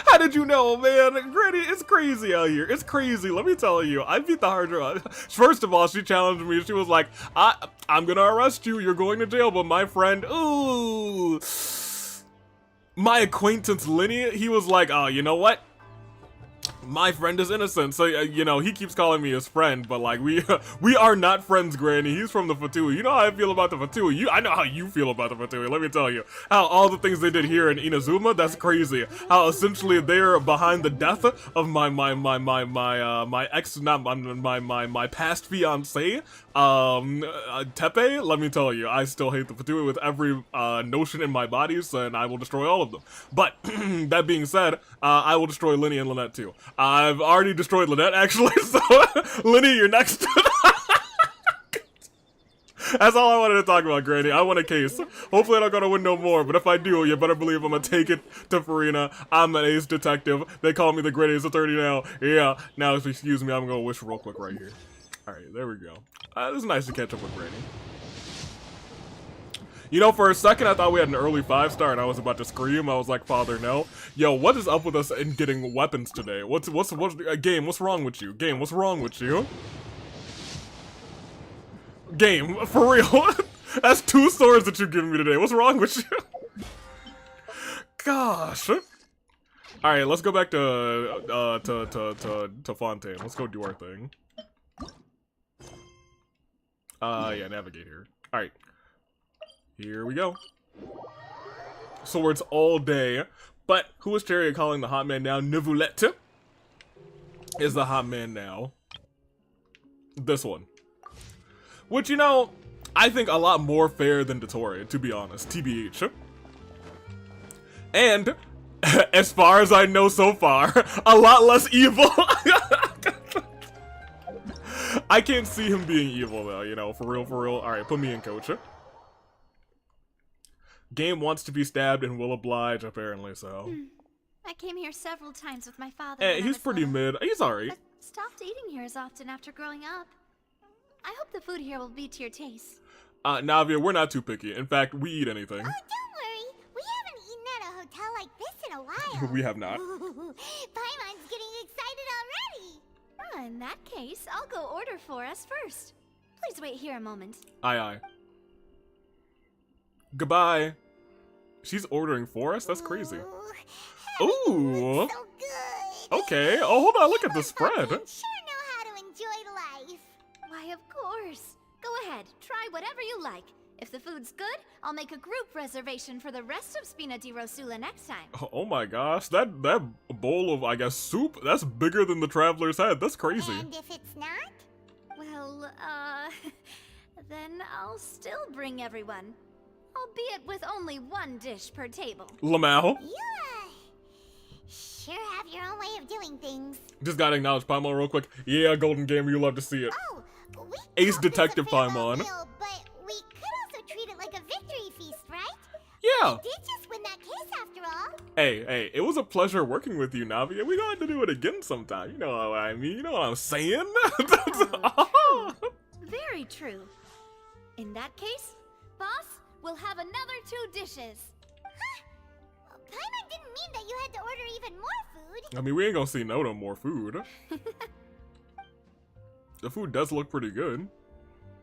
How did you know, man? Granny, it's crazy out here. It's crazy, let me tell you. I beat the Hydra. First of all, she challenged me. She was like, I'm gonna arrest you. You're going to jail. But my friend, ooh. My acquaintance, Lenny, he was like, oh, you know what? My friend is innocent, so, you know, he keeps calling me his friend, but, like, we are not friends, Granny. He's from the Fatui. You know how I feel about the Fatui. I know how you feel about the Fatui, let me tell you. How all the things they did here in Inazuma, that's crazy. How essentially they're behind the death of my ex, not my past fiance, Tepe. Let me tell you, I still hate the Fatui with every notion in my body, so, and I will destroy all of them. But, that being said, I will destroy Lenny and Lynette too. I've already destroyed Lynette, actually, so Lenny, you're next. That's all I wanted to talk about, Granny. I want a case. Hopefully I don't gotta win no more, but if I do, you better believe I'm gonna take it to Farina. I'm an ace detective. They call me the great ace attorney now. Yeah, now if you excuse me, I'm gonna wish real quick right here. Alright, there we go. It was nice to catch up with Granny. You know, for a second I thought we had an early 5-star and I was about to scream. I was like, Father, no. Yo, what is up with us in getting weapons today? What's game, what's wrong with you? Game, what's wrong with you? Game, for real. That's 2 swords that you've given me today. What's wrong with you? Gosh. Alright, let's go back to Fontaine. Let's go do our thing. Yeah, navigate here. Alright. Here we go. Swords all day. But who is Cherry calling the hot man now? Neuvillette is the hot man now. This one. Which, you know, I think a lot more fair than Dottore, to be honest. TBH. And, as far as I know so far, a lot less evil. I can't see him being evil, though, you know, for real, for real. Alright, put me in, coach. Game wants to be stabbed and will oblige, apparently, so. I came here several times with my father. Hey, he's pretty mid. He's alright. I stopped eating here as often after growing up. I hope the food here will be to your taste. Navia, we're not too picky. In fact, we eat anything. Oh, don't worry. We haven't eaten at a hotel like this in a while. We have not. Paimon's getting excited already. In that case, I'll go order for us first. Please wait here a moment. Aye, aye. Goodbye. She's ordering for us? That's crazy. Ooh. So good. Okay. Oh, hold on. Look at the spread. Sure know how to enjoy life. Why, of course. Go ahead. Try whatever you like. If the food's good, I'll make a group reservation for the rest of Spina di Rosula next time. Oh my gosh. That bowl of, I guess, soup, that's bigger than the Traveler's Head. That's crazy. And if it's not? Well, then I'll still bring everyone. Albeit with only 1 dish per table. Lamau. You, sure have your own way of doing things. Just gotta acknowledge Paimon real quick. Yeah, Golden Gamer, you love to see it. Oh, we Ace Detective Paimon. But we could also treat it like a victory feast, right? Yeah. We did just win that case after all. Hey, it was a pleasure working with you, Navia. We're going to do it again sometime. You know what I mean? You know what I'm saying? Very true. In that case, boss, we'll have another 2 dishes. Huh? Paimon didn't mean that you had to order even more food. I mean, we ain't gonna see no more food. The food does look pretty good.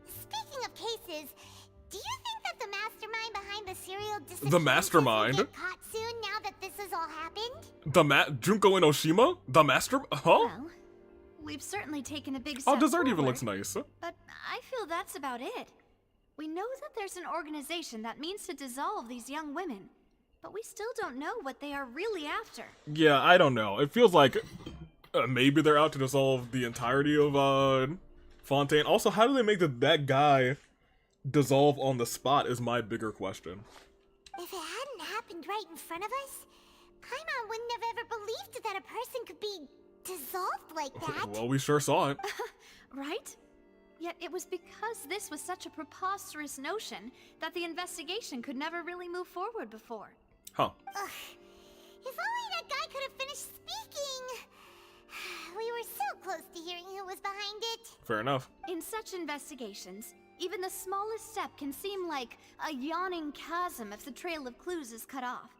Speaking of cases, do you think that the mastermind behind the cereal disappearance The mastermind? will get caught soon now that this has all happened? Junko Enoshima? The master? Huh? Well, we've certainly taken a big step Oh, dessert forward, even looks nice. But I feel that's about it. We know that there's an organization that means to dissolve these young women, but we still don't know what they are really after. Yeah, I don't know. It feels like maybe they're out to dissolve the entirety of Fontaine. Also, how do they make that guy dissolve on the spot is my bigger question. If it hadn't happened right in front of us, Paimon wouldn't have ever believed that a person could be dissolved like that. Well, we sure saw it. Right? Yet it was because this was such a preposterous notion that the investigation could never really move forward before. Huh. Ugh. If only that guy could have finished speaking. We were so close to hearing who was behind it. Fair enough. In such investigations, even the smallest step can seem like a yawning chasm if the trail of clues is cut off.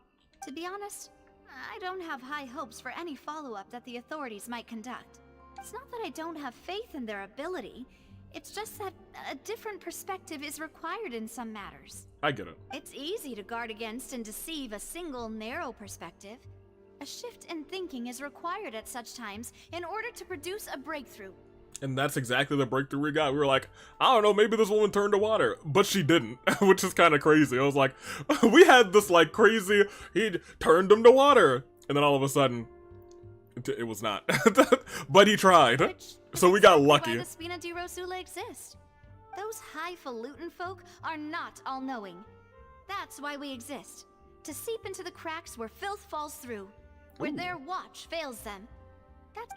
To be honest, I don't have high hopes for any follow-up that the authorities might conduct. It's not that I don't have faith in their ability, it's just that a different perspective is required in some matters. I get it. It's easy to guard against and deceive a single narrow perspective. A shift in thinking is required at such times in order to produce a breakthrough. And that's exactly the breakthrough we got. We were like, I don't know, maybe this woman turned to water. But she didn't, which is kind of crazy. I was like, we had this like crazy, he turned him to water. And then all of a sudden, it was not. But he tried. So we got lucky. Why the Spina di Rosula exist. Those highfalutin folk are not all-knowing. That's why we exist. To seep into the cracks where filth falls through. Where their watch fails them. That's...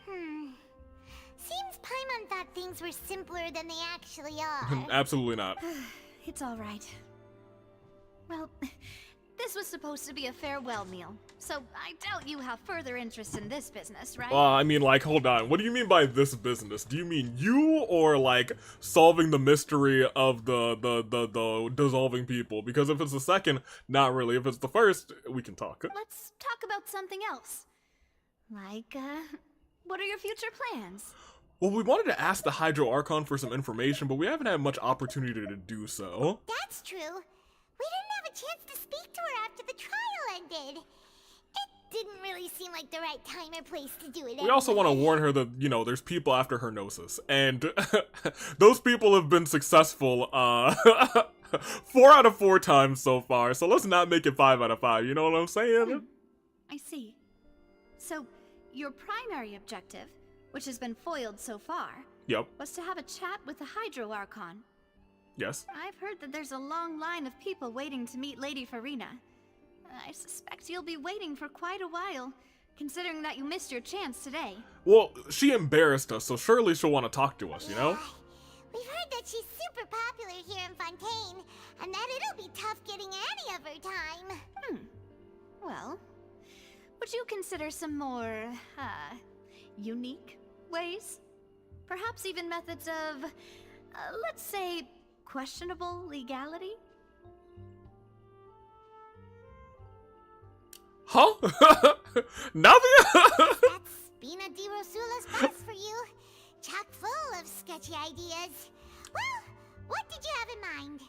Seems Paimon thought things were simpler than they actually are. Absolutely not. It's alright. Well, this was supposed to be a farewell meal, so I doubt you have further interest in this business, right? I mean, like, hold on. What do you mean by this business? Do you mean you or, like, solving the mystery of the dissolving people? Because if it's the second, not really. If it's the first, we can talk. Let's talk about something else. Like, what are your future plans? Well, we wanted to ask the Hydro Archon for some information, but we haven't had much opportunity to do so. That's true. We didn't have a chance to speak to her after the trial ended. It didn't really seem like the right time or place to do it. We also want to warn her that, you know, there's people after her Gnosis, and those people have been successful 4 out of 4 times so far, so let's not make it 5 out of 5, you know what I'm saying? I see. So, your primary objective, which has been foiled so far, was to have a chat with the Hydro Archon. Yes. I've heard that there's a long line of people waiting to meet Lady Farina. I suspect you'll be waiting for quite a while, considering that you missed your chance today. Well, she embarrassed us, so surely she'll want to talk to us, you know? We've heard that she's super popular here in Fontaine, and that it'll be tough getting any of her time. Well, would you consider some more, unique ways? Perhaps even methods of, let's say, questionable legality? Huh? Navia? That's Spina di Rosula's pass for you. Chock full of sketchy ideas. Well, what did you have in mind?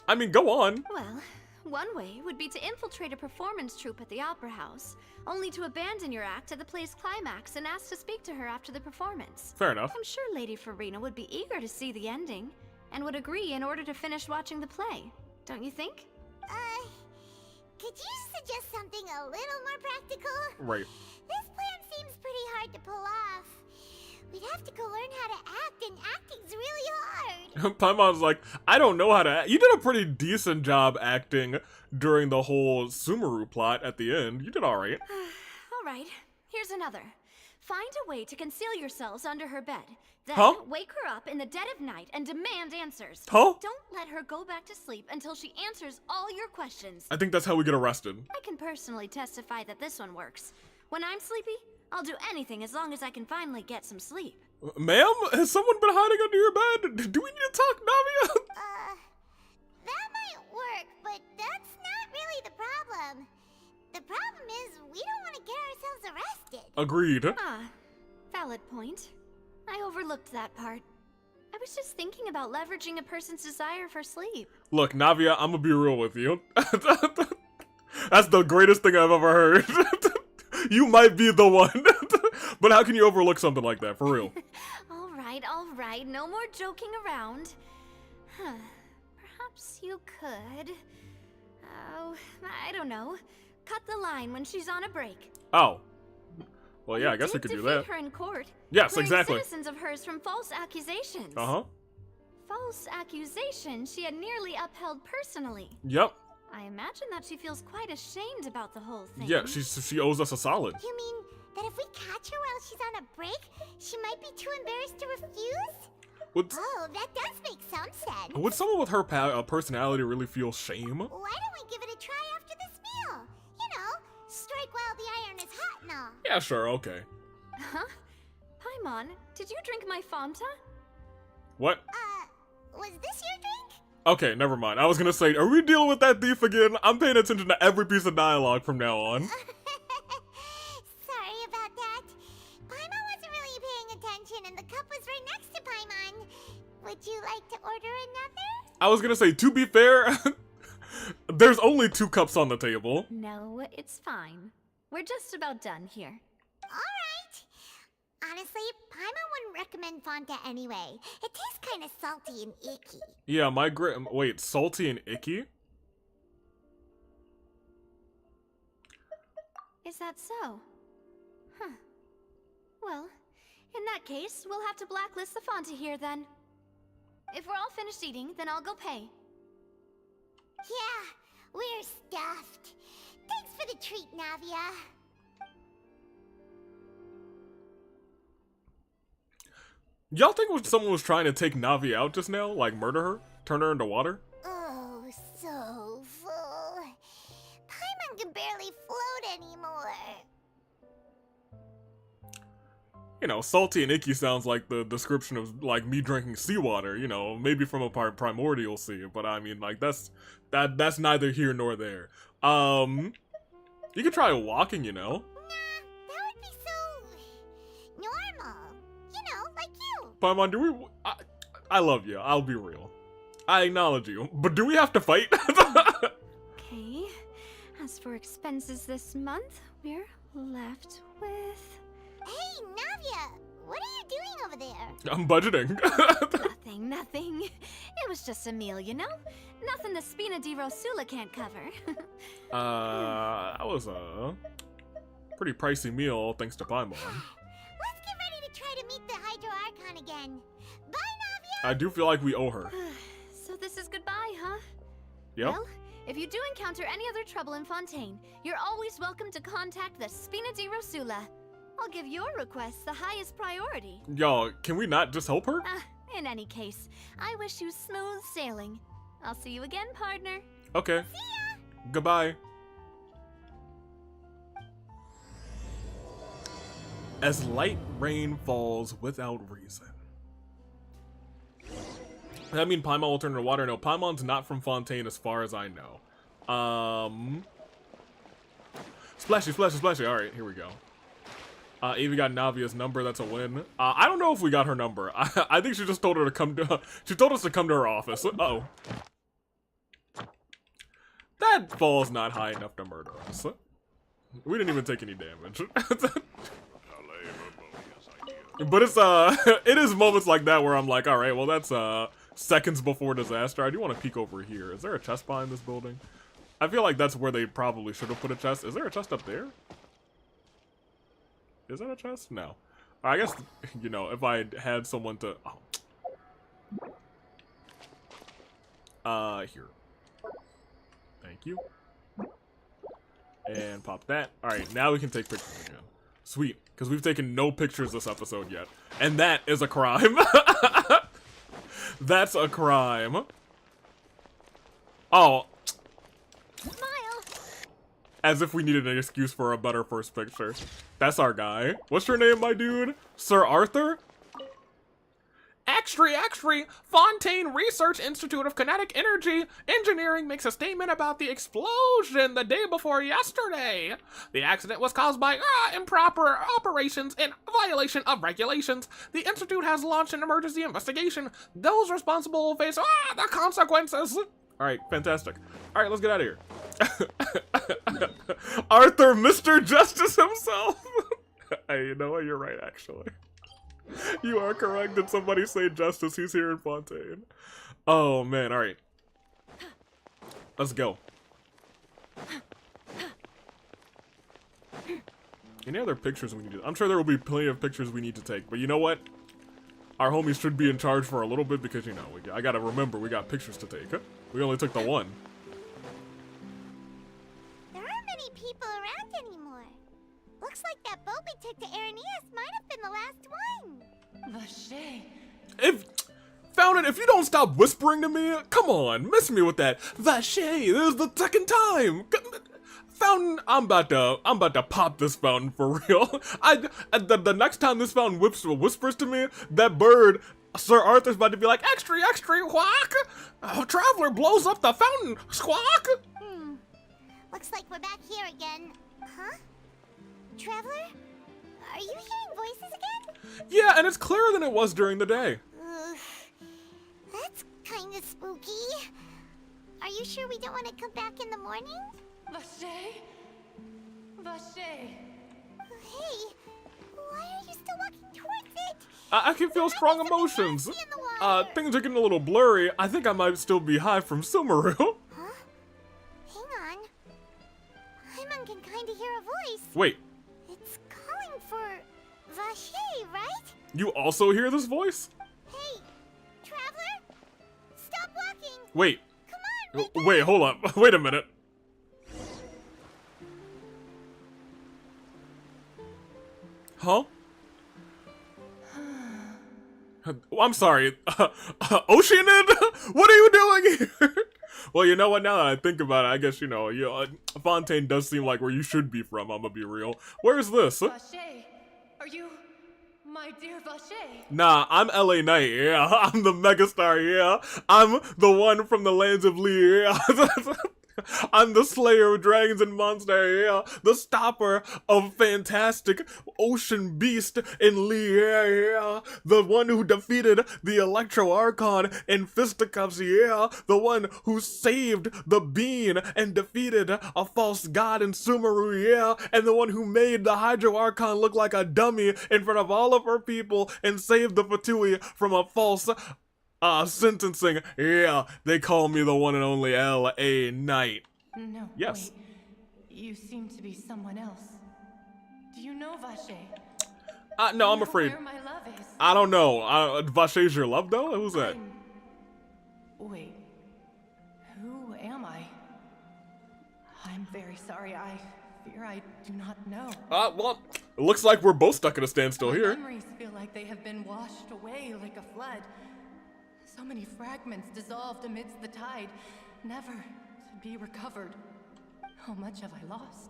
I mean, go on. Well, one way would be to infiltrate a performance troupe at the Opera House, only to abandon your act at the play's climax and ask to speak to her after the performance. Fair enough. I'm sure Lady Farina would be eager to see the ending, and would agree in order to finish watching the play. Don't you think? Could you suggest something a little more practical? Right. This plan seems pretty hard to pull off. We'd have to go learn how to act, and acting's really hard. Paimon's like, I don't know how to act. You did a pretty decent job acting during the whole Sumeru plot at the end. You did alright. Alright, here's another. Find a way to conceal yourselves under her bed. Then wake her up in the dead of night and demand answers. Don't let her go back to sleep until she answers all your questions. I think that's how we get arrested. I can personally testify that this one works. When I'm sleepy, I'll do anything as long as I can finally get some sleep. Ma'am, has someone been hiding under your bed? Do we need to talk, Navia? That might work, but that's not really the problem. The problem is we don't want to get ourselves arrested. Agreed. Valid point. I overlooked that part. I was just thinking about leveraging a person's desire for sleep. Look, Navia, I'm gonna be real with you. That's the greatest thing I've ever heard. You might be the one. But how can you overlook something like that, for real? All right, no more joking around. Huh. Perhaps you could... Oh, I don't know. Cut the line when she's on a break. Oh. Well, yeah, I guess we could do that. Her in court, yes, exactly. Citizens of hers from false accusations. Uh-huh. False accusations she had nearly upheld personally. Yep. I imagine that she feels quite ashamed about the whole thing. Yeah, she owes us a solid. You mean that if we catch her while she's on a break, she might be too embarrassed to refuse? Oh, that does make some sense. Would someone with her personality really feel shame? Why don't we give it a try after this meal? You know, strike while the iron is hot and all. Yeah, sure, okay. Huh? Paimon, did you drink my Fanta? What? Was this your drink? Okay, never mind. I was gonna say, are we dealing with that thief again? I'm paying attention to every piece of dialogue from now on. Sorry about that. Paimon wasn't really paying attention and the cup was right next to Paimon. Would you like to order another? I was gonna say, to be fair, there's only 2 cups on the table. No, it's fine. We're just about done here. Alright. Honestly, Paimon wouldn't recommend Fanta anyway. It tastes kind of salty and icky. Yeah, wait, salty and icky? Is that so? Huh. Well, in that case, we'll have to blacklist the Fanta here then. If we're all finished eating, then I'll go pay. Yeah, we're stuffed. Thanks for the treat, Navia. Y'all think someone was trying to take Navi out just now? Like murder her? Turn her into water? Oh, so full. Paimon can barely float anymore. You know, salty and icky sounds like the description of, like, me drinking seawater, you know, maybe from a primordial sea, but I mean, like, that's neither here nor there. You could try walking, you know? Nah, that would be so... normal. You know, like you. Paimon, I love you, I'll be real. I acknowledge you, but do we have to fight? Okay, as for expenses this month, we're left with... Hey, Navia! What are you doing over there? I'm budgeting. Nothing. It was just a meal, you know? Nothing the Spina di Rosula can't cover. That was a pretty pricey meal, thanks to Paimon. Let's get ready to try to meet the Hydro Archon again. Bye, Navia! I do feel like we owe her. So this is goodbye, huh? Yep. Well, if you do encounter any other trouble in Fontaine, you're always welcome to contact the Spina di Rosula. I'll give your request the highest priority. Y'all, can we not just help her? In any case, I wish you smooth sailing. I'll see you again, partner. Okay. See ya! Goodbye. As light rain falls without reason. Does that mean Paimon will turn into water? No, Paimon's not from Fontaine as far as I know. Splashy, splashy, splashy. Alright, here we go. Evie got Navia's number, that's a win. I don't know if we got her number. I think she just told her to come to, she told us to come to her office. Uh-oh. That fall's not high enough to murder us. We didn't even take any damage. But it's, it is moments like that where I'm like, alright, well that's, seconds before disaster. I do want to peek over here. Is there a chest behind this building? I feel like that's where they probably should have put a chest. Is there a chest up there? Is that a chest? No. I guess, you know, if I had someone to... Oh. Here. Thank you. And pop that. Alright, now we can take pictures again. Sweet, because we've taken no pictures this episode yet. And that is a crime. That's a crime. Oh. Smile. As if we needed an excuse for a better first picture. That's our guy. What's your name, my dude? Sir Arthur? Extra, Fontaine Research Institute of Kinetic Energy Engineering makes a statement about the explosion the day before yesterday. The accident was caused by improper operations in violation of regulations. The Institute has launched an emergency investigation. Those responsible will face the consequences. Alright, fantastic. Alright, let's get out of here. Arthur, Mr. Justice himself. Hey, you know what? You're right, actually. You are correct. Did somebody say Justice? He's here in Fontaine. Oh, man. All right. Let's go. Any other pictures we need to... I'm sure there will be plenty of pictures we need to take. But you know what? Our homies should be in charge for a little bit because, you know, I gotta remember we got pictures to take. We only took the one. There aren't many people around anymore. Looks like that boat we took to Araneas might have been the last one. Vache. Fountain, if you don't stop whispering to me, come on, miss me with that. Vache, this is the second time. Fountain, I'm about to pop this fountain for real. The next time this fountain whispers to me, that bird, Sir Arthur's about to be like, extra, quack. Traveler blows up the fountain, squawk. Looks like we're back here again. Huh? Traveler? Are you hearing voices again? Yeah, and it's clearer than it was during the day. That's kinda spooky. Are you sure we don't want to come back in the morning? Vache? Vache? Hey, why are you still walking towards it? I can feel strong emotions. Things are getting a little blurry. I think I might still be high from Sumeru. Huh? Hang on. Paimon can kinda hear a voice. Wait. It's calling for Vache, right? You also hear this voice? Hey, Traveler? Stop walking! Wait. Come on! Wait, hold up. Wait a minute. Huh? I'm sorry. Oceanid? What are you doing here? Well, you know what? Now that I think about it, I guess, you know, Fontaine does seem like where you should be from, I'm gonna be real. Where's this? Vache, are you my dear Vache? Nah, I'm LA Knight, yeah. I'm the megastar, yeah. I'm the one from the lands of Lee, yeah. I'm the slayer of dragons and monsters, yeah. The stopper of fantastic ocean beast in Lee, yeah. The one who defeated the Electro Archon in fisticuffs, yeah. The one who saved the bean and defeated a false god in Sumeru, yeah. And the one who made the Hydro Archon look like a dummy in front of all of her people and saved the Fatui from a false sentencing. Yeah, they call me the one and only L.A. Knight. No, yes. Wait. You seem to be someone else. Do you know Vache? No, I'm afraid. Where my love is? I don't know. Vache's your love, though? Who's that? Wait. Who am I? I'm very sorry. I fear I do not know. Well, it looks like we're both stuck at a standstill here. My memories feel like they have been washed away like a flood. So many fragments dissolved amidst the tide, never to be recovered. How much have I lost?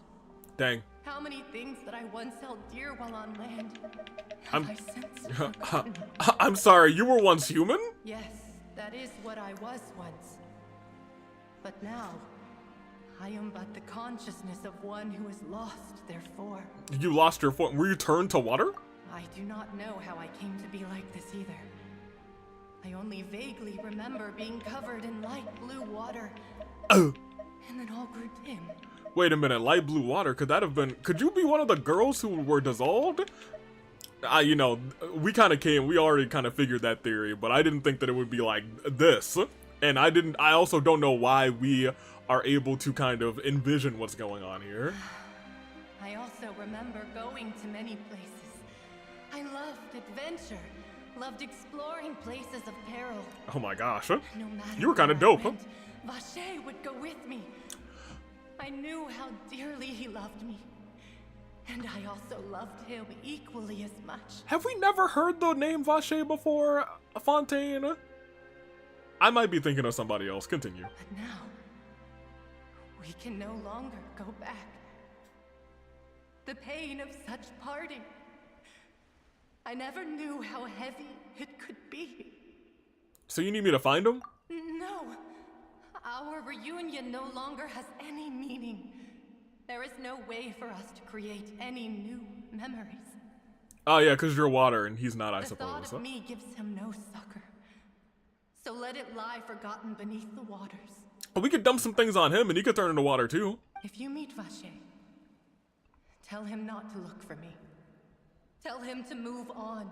Dang. How many things that I once held dear while on land have I since forgotten? I'm sorry, you were once human? Yes, that is what I was once. But now, I am but the consciousness of one who is lost, therefore. You lost your form. Were you turned to water? I do not know how I came to be like this either. I only vaguely remember being covered in light blue water. Oh. And then all grew dim. Wait a minute, light blue water, could you be one of the girls who were dissolved? You know, we already kind of figured that theory, but I didn't think that it would be like this. And I also don't know why we are able to kind of envision what's going on here. I also remember going to many places. I loved adventure. Loved exploring places of peril. Oh my gosh. No matter you were kind of dope. Vache would go with me. I knew how dearly he loved me. And I also loved him equally as much. Have we never heard the name Vache before, Fontaine? I might be thinking of somebody else. Continue. But now, we can no longer go back. The pain of such parting. I never knew how heavy it could be. So you need me to find him? No. Our reunion no longer has any meaning. There is no way for us to create any new memories. Oh yeah, because you're water and he's not, I suppose. The thought of me gives him no succor. So let it lie forgotten beneath the waters. We could dump some things on him and he could turn into water too. If you meet Vache, tell him not to look for me. Tell him to move on.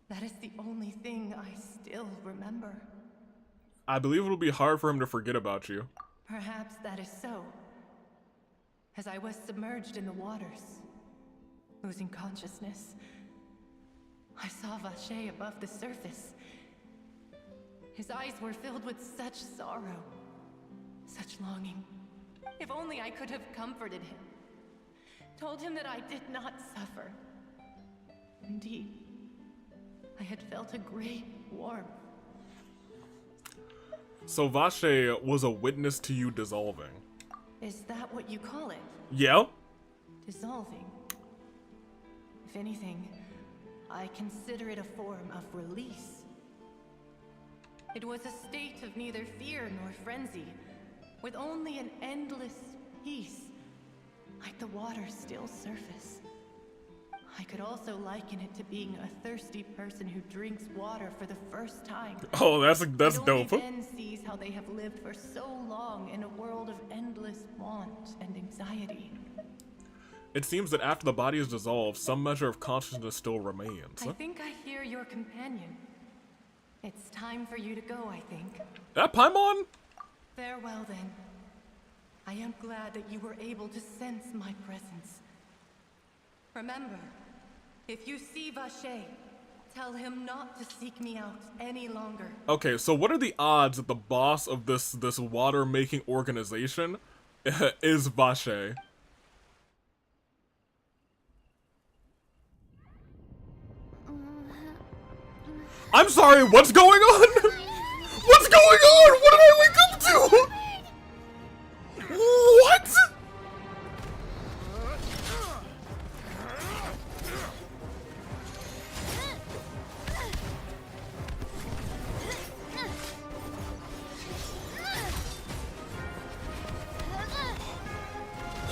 That is the only thing I still remember. I believe it'll be hard for him to forget about you. Perhaps that is so. As I was submerged in the waters, losing consciousness, I saw Vache above the surface. His eyes were filled with such sorrow, such longing. If only I could have comforted him, told him that I did not suffer. Indeed, I had felt a great warmth. So Vache was a witness to you dissolving. Is that what you call it? Yeah. Dissolving. If anything, I consider it a form of release. It was a state of neither fear nor frenzy, with only an endless peace, like the water's still surface. I could also liken it to being a thirsty person who drinks water for the first time. Oh, that's dope. And then sees how they have lived for so long in a world of endless want and anxiety. It seems that after the body is dissolved, some measure of consciousness still remains. I think I hear your companion. It's time for you to go, I think. That Paimon? Farewell, then. I am glad that you were able to sense my presence. Remember, if you see Vache, tell him not to seek me out any longer. Okay, so what are the odds that the boss of this water-making organization is Vache? I'm sorry, what's going on? What's going on? What did I wake up to? What?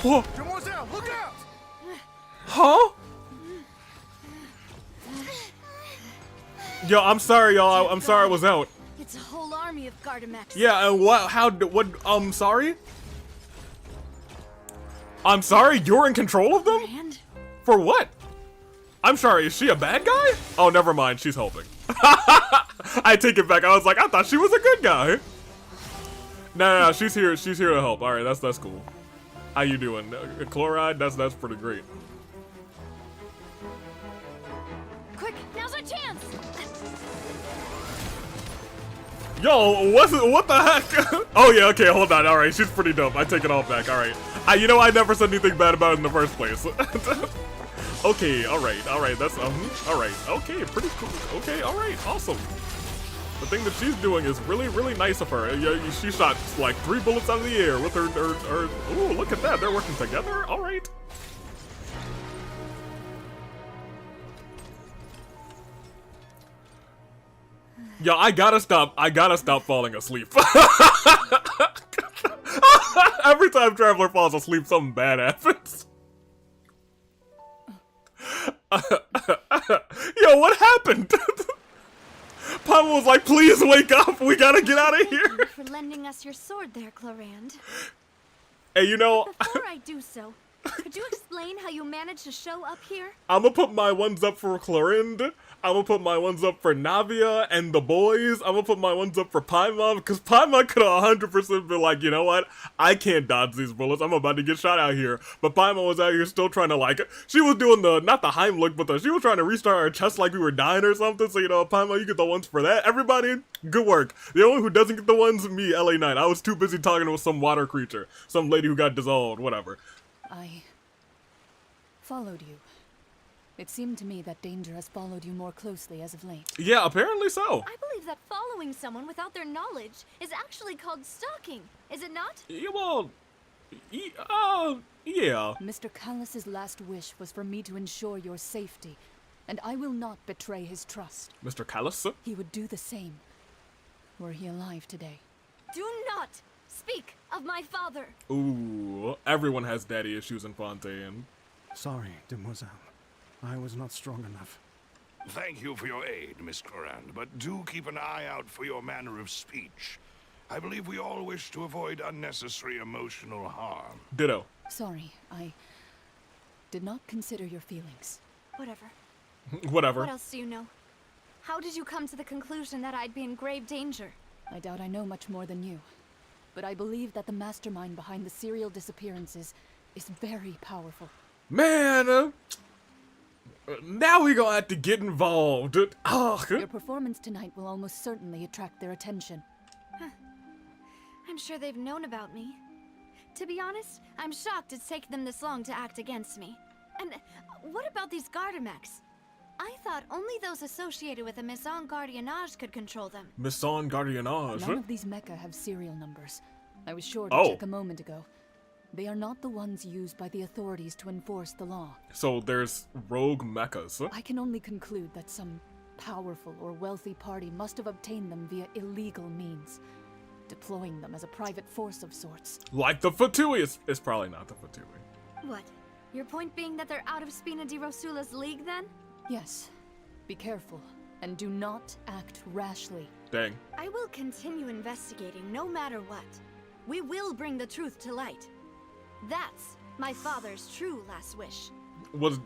Whoa. Demoiselle, look out! Huh? Yo, I'm sorry, y'all. I'm sorry I was out. It's a whole army of Gardamex. Yeah, and sorry? I'm sorry, you're in control of them? For what? I'm sorry, is she a bad guy? Oh, never mind, she's helping. I take it back. I was like, I thought she was a good guy. No, she's here to help. All right, that's cool. How you doing? Chloride? That's pretty great. Quick, now's our chance. Yo, what the heck? Oh yeah, okay, hold on. All right, she's pretty dope. I take it all back. All right, I never said anything bad about it in the first place. Okay, all right. That's all right. Okay, pretty cool. Okay, all right, awesome. The thing that she's doing is really nice of her. She shot like 3 bullets out of the air with her. Ooh, look at that. They're working together. All right. Yo, I gotta stop falling asleep. Every time Traveler falls asleep, something bad happens. Yo, what happened? Paimon was like, please wake up, we gotta get out of here. Thank you for lending us your sword there, Clorand. Hey, you know... Before I do so, could you explain how you managed to show up here? I'm gonna put my ones up for Clorand. I'm gonna put my ones up for Navia and the boys. I'm gonna put my ones up for Paimon, because Paimon could have 100% been like, you know what? I can't dodge these bullets. I'm about to get shot out here. But Paimon was out here still trying to, like, she was doing not the Heimlich, but she was trying to restart our chest like we were dying or something. So, you know, Paimon, you get the ones for that. Everybody, good work. The only who doesn't get the ones, me, LA Knight. I was too busy talking with some water creature. Some lady who got dissolved, whatever. I followed you. It seemed to me that danger has followed you more closely as of late. Yeah, apparently so. I believe that following someone without their knowledge is actually called stalking, is it not? Yeah, well, yeah. Mr. Callus's last wish was for me to ensure your safety, and I will not betray his trust. Mr. Callus? He would do the same, were he alive today. Do not speak of my father. Ooh, everyone has daddy issues in Fontaine. Sorry, demoiselle. I was not strong enough. Thank you for your aid, Miss Clorand, but do keep an eye out for your manner of speech. I believe we all wish to avoid unnecessary emotional harm. Ditto. Sorry, I did not consider your feelings. Whatever. Whatever. What else do you know? How did you come to the conclusion that I'd be in grave danger? I doubt I know much more than you. But I believe that the mastermind behind the serial disappearances is very powerful. Man, now we gonna have to get involved. Your performance tonight will almost certainly attract their attention. Huh. I'm sure they've known about me. To be honest, I'm shocked it's taken them this long to act against me. And what about these Gardamex? I thought only those associated with a Maison Gardiennage could control them. Maison Gardiennage? None of these mecha have serial numbers. I was sure to check a moment ago. They are not the ones used by the authorities to enforce the law. So there's rogue mechas. I can only conclude that some powerful or wealthy party must have obtained them via illegal means, deploying them as a private force of sorts. Like the Fatui. It's probably not the Fatui. What? Your point being that they're out of Spina di Rosula's league, then? Yes. Be careful, and do not act rashly. Dang. I will continue investigating no matter what. We will bring the truth to light. That's my father's true last wish.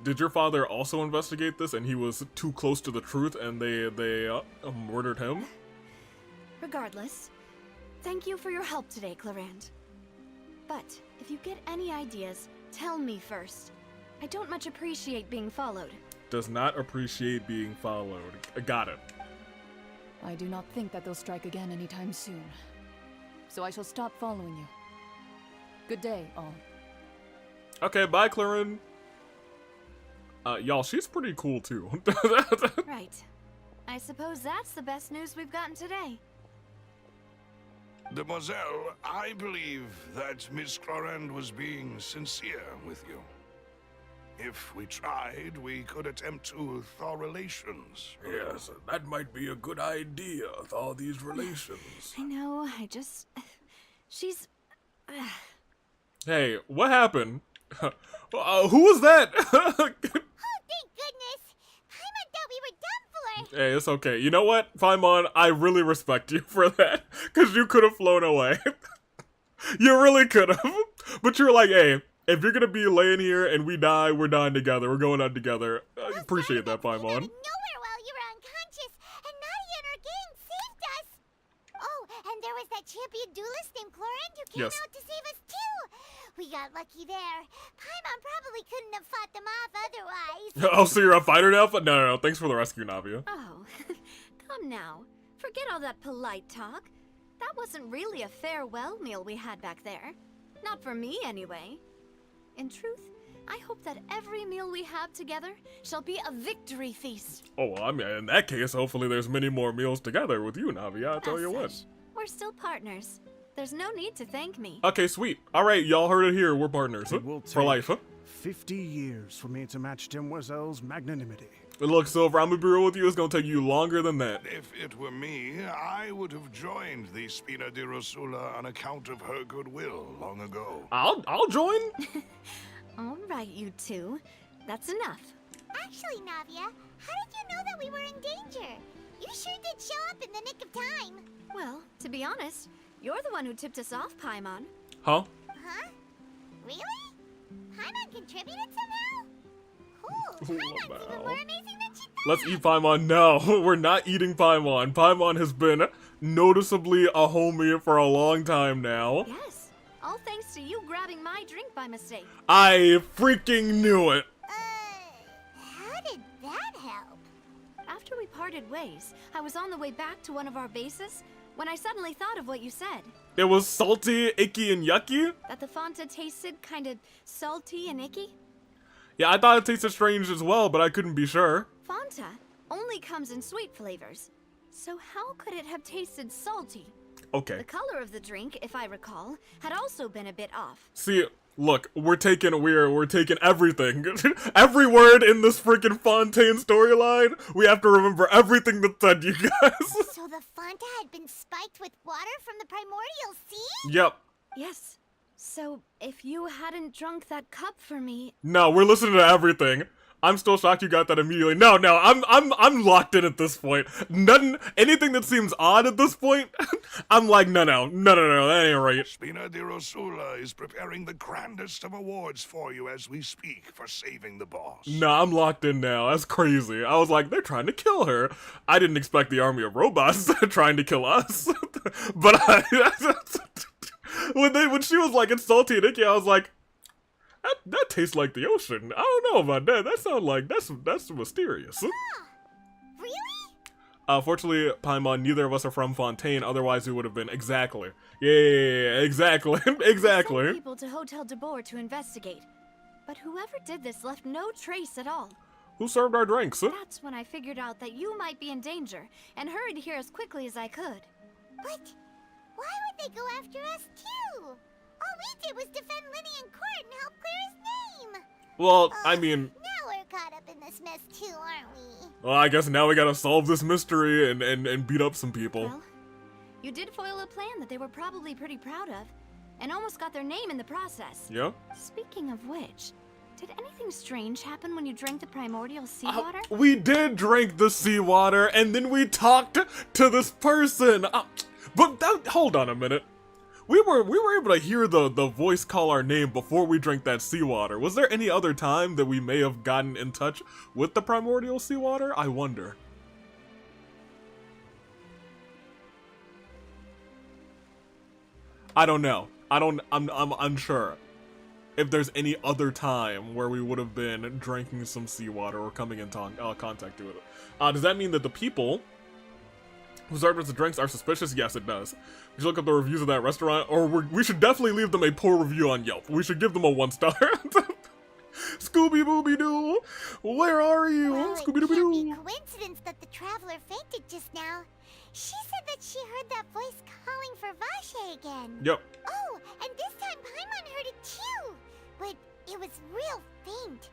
Did your father also investigate this and he was too close to the truth and they murdered him? Regardless, thank you for your help today, Clarand. But if you get any ideas, tell me first. I don't much appreciate being followed. Does not appreciate being followed. Got it. I do not think that they'll strike again anytime soon. So I shall stop following you. Good day, all. Okay, bye, Clarin. Y'all, she's pretty cool, too. Right. I suppose that's the best news we've gotten today. Demoiselle, I believe that Miss Clarand was being sincere with you. If we tried, we could attempt to thaw relations. Yes, that might be a good idea, thaw these relations. I know, she's... Hey, what happened? Who was that? Oh, thank goodness! Paimon thought we were done for! Hey, it's okay. You know what, Paimon? I really respect you for that. Because you could have flown away. You really could have. But you're like, hey, if you're gonna be laying here and we die, we're dying together. We're going out together. I appreciate that, Paimon. Nowhere while you were unconscious, and Nadia and her gang saved us! Oh, and there was that champion duelist named Clarand who came out to save us too! We got lucky there. Paimon probably couldn't have fought them off otherwise. Oh, so you're a fighter now? No. Thanks for the rescue, Navia. Oh, come now. Forget all that polite talk. That wasn't really a farewell meal we had back there. Not for me, anyway. In truth, I hope that every meal we have together shall be a victory feast. Oh, well, I mean, in that case, hopefully there's many more meals together with you, Navia. I'll tell you what. We're still partners. There's no need to thank me. Okay, sweet. All right, y'all heard it here. We're partners. It will for life, huh? 50 years for me to match Demoiselle's magnanimity. Look, Silver, I'm gonna be real with you. It's gonna take you longer than that. If it were me, I would have joined the Spina di Rosula on account of her goodwill long ago. I'll join. All right, you two. That's enough. Actually, Navia, how did you know that we were in danger? You sure did show up in the nick of time. Well, to be honest, you're the one who tipped us off, Paimon. Huh? Huh? Really? Paimon contributed somehow? Cool. Paimon's even more amazing than she thought. Let's eat Paimon. No, we're not eating Paimon. Paimon has been noticeably a homie for a long time now. Yes. All thanks to you grabbing my drink by mistake. I freaking knew it. How did that help? After we parted ways, I was on the way back to one of our bases when I suddenly thought of what you said. It was salty, icky, and yucky? That the Fanta tasted kind of salty and icky? Yeah, I thought it tasted strange as well, but I couldn't be sure. Fanta only comes in sweet flavors. So how could it have tasted salty? Okay. The color of the drink, if I recall, had also been a bit off. See, look, we're taking everything. Every word in this freaking Fontaine storyline, we have to remember everything that's said, you guys. So the Fanta had been spiked with water from the primordial sea? Yep. Yes. So if you hadn't drunk that cup for me... No, we're listening to everything. I'm still shocked you got that immediately. No, I'm locked in at this point. Anything that seems odd at this point, I'm like, no, that ain't right. Spina di Rosula is preparing the grandest of awards for you as we speak for saving the boss. Nah, I'm locked in now. That's crazy. I was like, they're trying to kill her. I didn't expect the army of robots trying to kill us. But when she was like insulting Nikki, I was like, that tastes like the ocean. I don't know about that. That sounds like that's mysterious. Really? Fortunately, Paimon, neither of us are from Fontaine. Otherwise, we would have been exactly. Yeah, exactly, exactly. Sent people to Hotel de Boer to investigate, but whoever did this left no trace at all. Who served our drinks? That's when I figured out that you might be in danger and hurried here as quickly as I could. But why would they go after us too? All we did was defend Linny in court and help clear his name. Well, I mean... Now we're caught up in this mess too, aren't we? Well, I guess now we gotta solve this mystery and beat up some people. Well, you did foil a plan that they were probably pretty proud of, and almost got their name in the process. Yeah? Speaking of which, did anything strange happen when you drank the primordial seawater? We did drink the seawater, and then we talked to this person. Hold on a minute. We were able to hear the voice call our name before we drank that seawater. Was there any other time that we may have gotten in touch with the primordial seawater? I wonder. I don't know. I'm unsure if there's any other time where we would have been drinking some seawater or coming in contact with it. Does that mean that the people who served us the drinks are suspicious? Yes, it does. We should look up the reviews of that restaurant, or we should definitely leave them a poor review on Yelp. We should give them a 1-star. Scooby-Booby-Doo, where are you? Well, Scooby-Dooby-Doo. It can't be coincidence that the traveler fainted just now. She said that she heard that voice calling for Vache again. Yep. Oh, and this time Paimon heard it too. But it was real faint.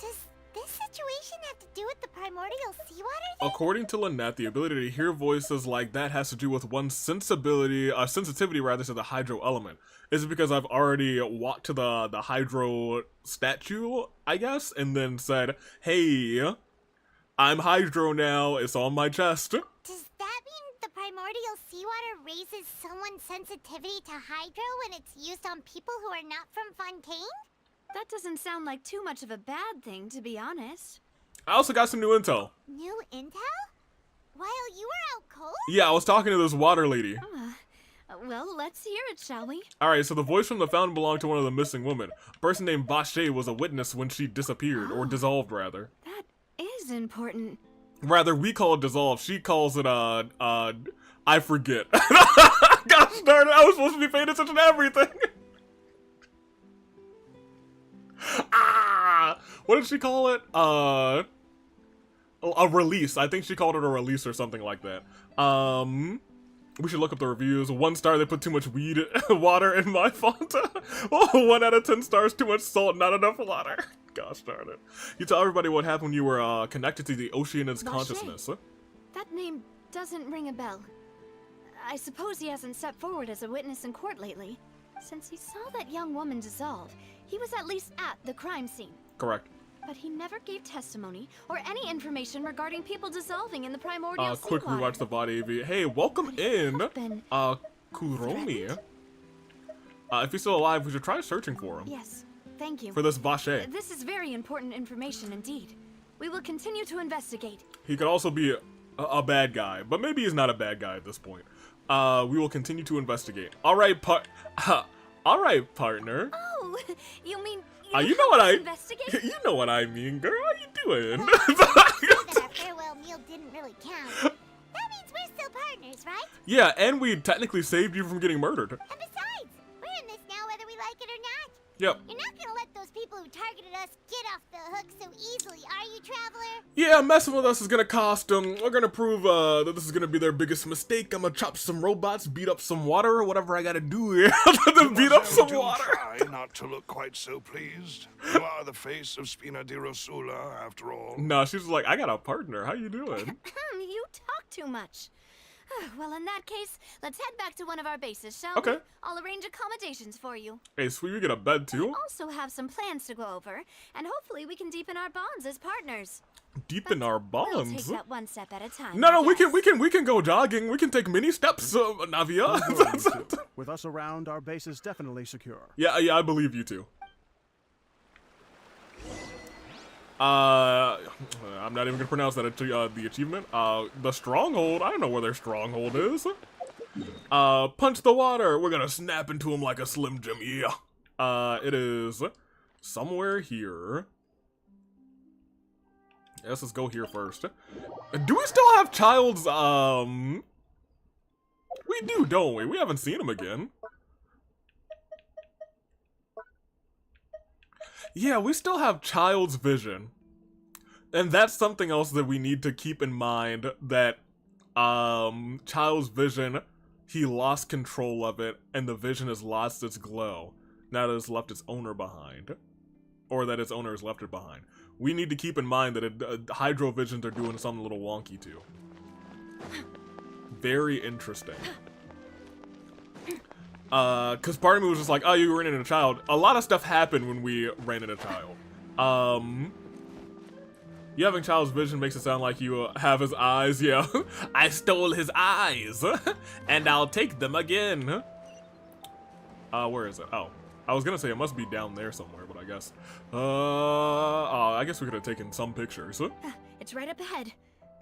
Does this situation have to do with the primordial seawater thing? According to Lynette, the ability to hear voices like that has to do with one's sensitivity to the hydro element. Is it because I've already walked to the hydro statue, I guess, and then said, hey, I'm hydro now, it's on my chest? Does that mean the primordial seawater raises someone's sensitivity to hydro when it's used on people who are not from Fontaine? That doesn't sound like too much of a bad thing, to be honest. I also got some new intel. New intel? While you were out cold? Yeah, I was talking to this water lady. Well, let's hear it, shall we? Alright, so the voice from the fountain belonged to one of the missing women. A person named Vache was a witness when she disappeared, or dissolved, rather. That is important. Rather, we call it dissolved. She calls it, I forget. Gosh darn it, I was supposed to be paying attention to everything. What did she call it? A release. I think she called it a release or something like that. We should look up the reviews. 1 star, they put too much water in my Fanta. 1 out of 10 stars, too much salt, not enough water. Gosh darn it. You tell everybody what happened when you were connected to the ocean and its consciousness. Huh? That name doesn't ring a bell. I suppose he hasn't stepped forward as a witness in court lately. Since he saw that young woman dissolve, he was at least at the crime scene. Correct. But he never gave testimony or any information regarding people dissolving in the primordial seawater. Quick rewatch the body AV. Hey, welcome in, Kuromi. If he's still alive, we should try searching for him. Yes, thank you. For this Vache. This is very important information indeed. We will continue to investigate. He could also be a bad guy, but maybe he's not a bad guy at this point. We will continue to investigate. All right, Alright, partner. Oh, you mean you know what investigate? You know what I mean, girl. How you doing? That our farewell meal didn't really count. That means we're still partners, right? Yeah, and we technically saved you from getting murdered. And besides, we're in this now whether we like it or not. Yep. You're not gonna let those people who targeted us get off the hook so easily, are you, Traveler? Yeah, messing with us is gonna cost them. We're gonna prove that this is gonna be their biggest mistake. I'm gonna chop some robots, beat up some water, or whatever I gotta do here. Beat up some water. Try not to look quite so pleased. You are the face of Spina di Rosula, after all. No, she's like, I got a partner. How you doing? You talk too much. Well, in that case, let's head back to one of our bases, shall we? I'll arrange accommodations for you. Hey, sweet, we get a bed too? We also have some plans to go over, and hopefully we can deepen our bonds as partners. Deepen our bonds? We'll take that one step at a time. No, we can go jogging. We can take mini steps, Navia. With us around, our base is definitely secure. Yeah, I believe you too. I'm not even gonna pronounce that the achievement. The stronghold. I don't know where their stronghold is. Punch the water. We're gonna snap into him like a Slim Jim. Yeah. It is somewhere here. Yes, let's go here first. Do we still have Child's? We do, don't we? We haven't seen him again. Yeah, we still have Child's vision. And that's something else that we need to keep in mind, that Child's vision, he lost control of it, and the vision has lost its glow, now that it's left its owner behind. Or that its owner has left it behind. We need to keep in mind that Hydro Visions are doing something a little wonky too. Very interesting. Cause part of me was just like, oh, you ran into a child. A lot of stuff happened when we ran into a child. You having Child's vision makes it sound like you have his eyes. Yeah, I stole his eyes, and I'll take them again. Where is it? Oh, I was gonna say it must be down there somewhere, but I guess. Oh, I guess we could have taken some pictures. It's right up ahead,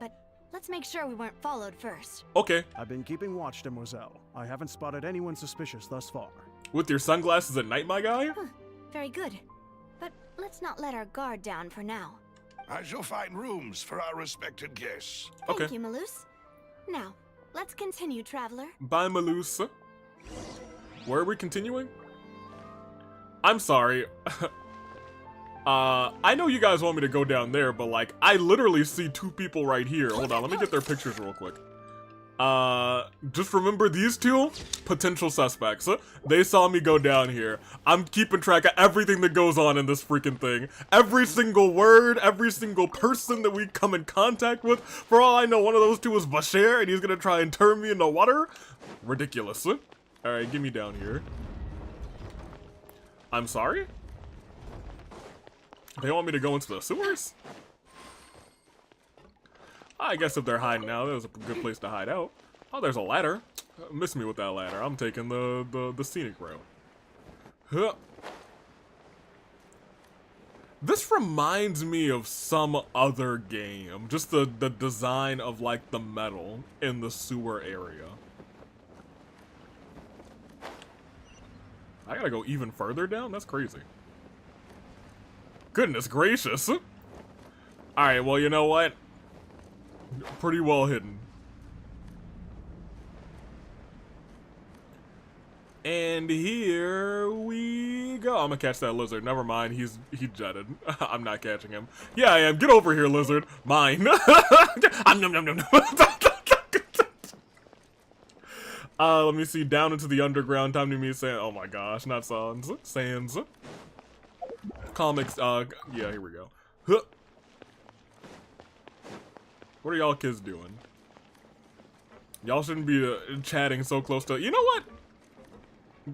but let's make sure we weren't followed first. Okay. I've been keeping watch, Demoiselle. I haven't spotted anyone suspicious thus far. With your sunglasses at night, my guy? Very good. But let's not let our guard down for now. I shall find rooms for our respected guests. Thank you, Maloose. Now, let's continue, traveler. Bye, Maloose. Where are we continuing? I'm sorry. I know you guys want me to go down there, but like, I literally see two people right here. Hold on, let me get their pictures real quick. Just remember these two potential suspects. They saw me go down here. I'm keeping track of everything that goes on in this freaking thing. Every single word, every single person that we come in contact with. For all I know, one of those two is Bashir, and he's gonna try and turn me into water. Ridiculous. Alright, get me down here. I'm sorry? They want me to go into the sewers? I guess if they're hiding out, there's a good place to hide out. Oh, there's a ladder. Miss me with that ladder. I'm taking the scenic route. Huh. This reminds me of some other game. Just the design of like the metal in the sewer area. I gotta go even further down? That's crazy. Goodness gracious. Alright, well, you know what? Pretty well hidden. And here we go. I'm gonna catch that lizard. Never mind, he jetted. I'm not catching him. Yeah, I am. Get over here, lizard. Mine. Let me see. Down into the underground. Time to meet Sans. Oh my gosh, not Sans. Sans. Comics. Yeah, here we go. Huh. What are y'all kids doing? Y'all shouldn't be chatting so close to. You know what?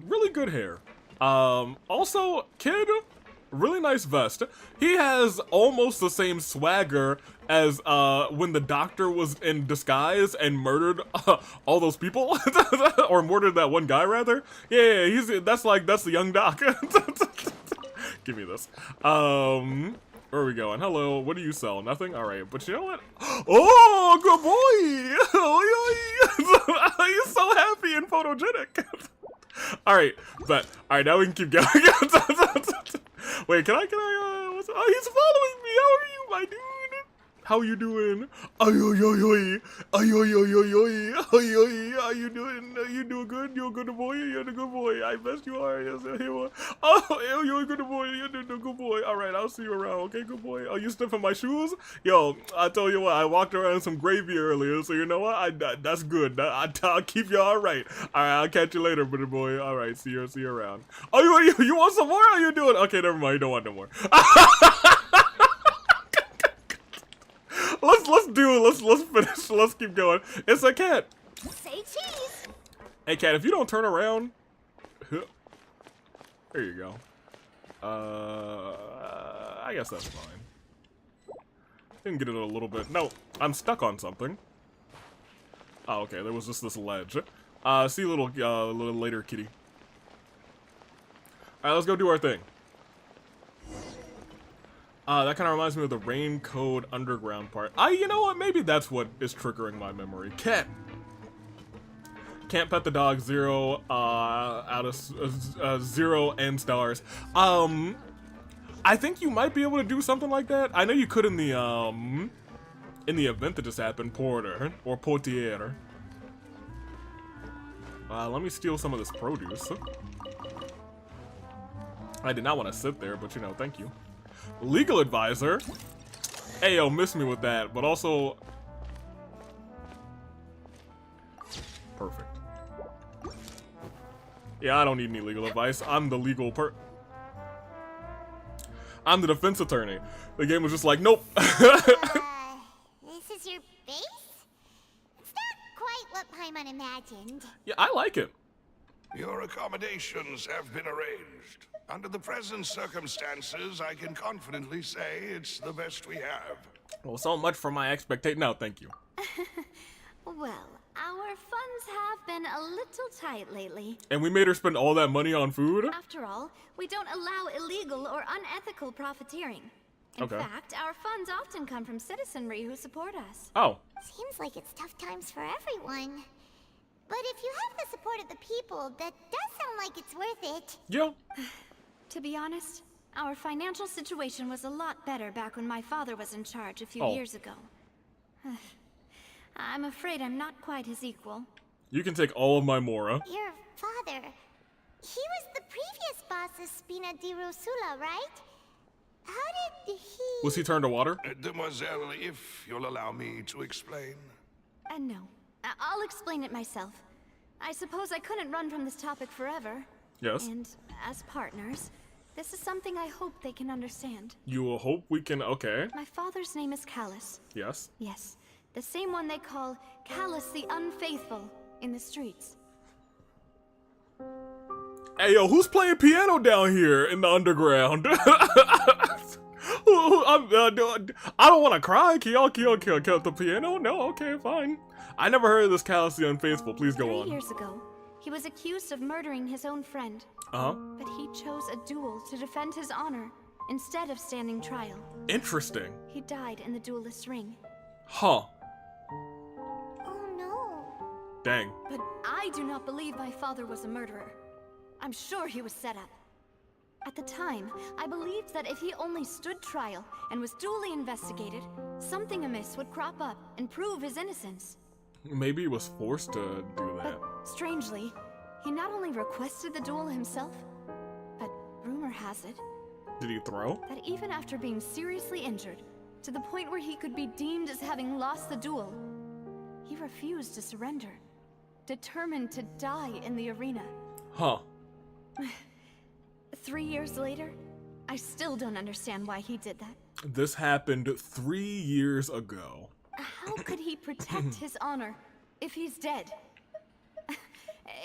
Really good hair. Also, kid, really nice vest. He has almost the same swagger as when the doctor was in disguise and murdered all those people, or murdered that one guy rather. Yeah, that's the young doc. Give me this. Where are we going? Hello, what do you sell? Nothing? Alright, but you know what? Oh, good boy! He's so happy and photogenic. Alright, but, alright, now we can keep going. Wait, can I, oh, he's following me! How are you, my dude? How you doing? How you doing? You doing good? You're a good boy? You're a good boy. I bet you are. Yes, oh, you're a good boy. You're a good boy. Alright, I'll see you around, okay, good boy? Oh, you sniffing my shoes? Yo, I tell you what, I walked around some gravy earlier, so you know what? That's good. I'll keep you alright. Alright, I'll catch you later, pretty boy. Alright, see you around. Oh, you want some more? How you doing? Okay, never mind. You don't want no more. Let's finish. Let's keep going. It's a cat. Say cheese. Hey, cat, if you don't turn around, there you go. I guess that's fine. Didn't get it a little bit. No, I'm stuck on something. Oh, okay. There was just this ledge. See you a little later, kitty. All right, let's go do our thing. That kind of reminds me of the Rain Code Underground part. You know what? Maybe that's what is triggering my memory. Cat. Can't pet the dog. 0 out of 0 and stars. I think you might be able to do something like that. I know you could in the event that just happened, Porter or Portier. Let me steal some of this produce. I did not want to sit there, but you know, thank you. Legal advisor. Hey, yo, miss me with that, but also perfect. Yeah, I don't need any legal advice. I'm the legal I'm the defense attorney. The game was just like, nope. This is your base? It's not quite what Paimon imagined. Yeah, I like it. Your accommodations have been arranged. Under the present circumstances, I can confidently say it's the best we have. Well, so much for my expectation. No, thank you. Well, our funds have been a little tight lately. And we made her spend all that money on food? After all, we don't allow illegal or unethical profiteering. In fact, our funds often come from citizenry who support us. Oh. Seems like it's tough times for everyone. But if you have the support of the people, that does sound like it's worth it. Yeah. To be honest, our financial situation was a lot better back when my father was in charge a few years ago. I'm afraid I'm not quite his equal. You can take all of my Mora. Your father, he was the previous boss of Spina di Rosula, right? How did he... Was he turned to water? Demoiselle, if you'll allow me to explain. No. I'll explain it myself. I suppose I couldn't run from this topic forever. Yes. And as partners, this is something I hope they can understand. You will hope we can... Okay. My father's name is Callus. Yes. Yes. The same one they call Callus the Unfaithful in the streets. Hey, yo, who's playing piano down here in the underground? I don't want to cry. Can y'all kill the piano? No? Okay, fine. I never heard of this Callus the Unfaithful. Please go on. 3 years ago, he was accused of murdering his own friend. But he chose a duel to defend his honor instead of standing trial. Interesting. He died in the duelist's ring. Huh. Oh no. Dang. But I do not believe my father was a murderer. I'm sure he was set up. At the time, I believed that if he only stood trial and was duly investigated, something amiss would crop up and prove his innocence. Maybe he was forced to do that. But strangely, he not only requested the duel himself, but rumor has it... Did he throw? That even after being seriously injured, to the point where he could be deemed as having lost the duel, he refused to surrender, determined to die in the arena. Huh. 3 years later, I still don't understand why he did that. This happened 3 years ago. How could he protect his honor if he's dead?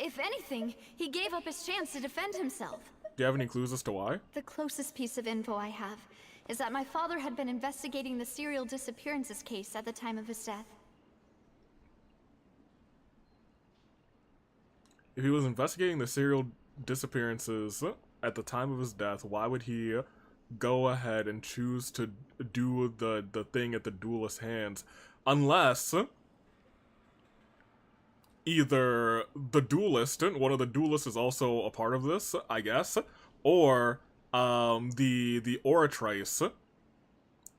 If anything, he gave up his chance to defend himself. Do you have any clues as to why? The closest piece of info I have is that my father had been investigating the serial disappearances case at the time of his death. If he was investigating the serial disappearances at the time of his death, why would he go ahead and choose to do the thing at the duelist's hands? Unless either the duelist, one of the duelists is also a part of this, I guess, or the oratrice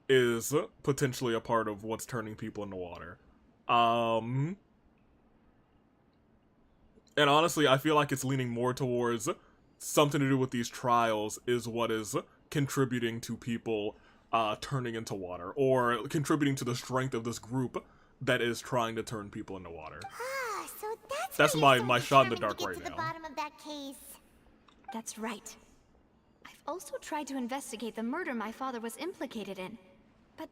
is potentially a part of what's turning people into water. And honestly, I feel like it's leaning more towards something to do with these trials is what is contributing to people turning into water, or contributing to the strength of this group that is trying to turn people into water. Ah, so That's my shot in the dark right to now. the bottom of that case. That's right. I've also tried to investigate the murder my father was implicated in, but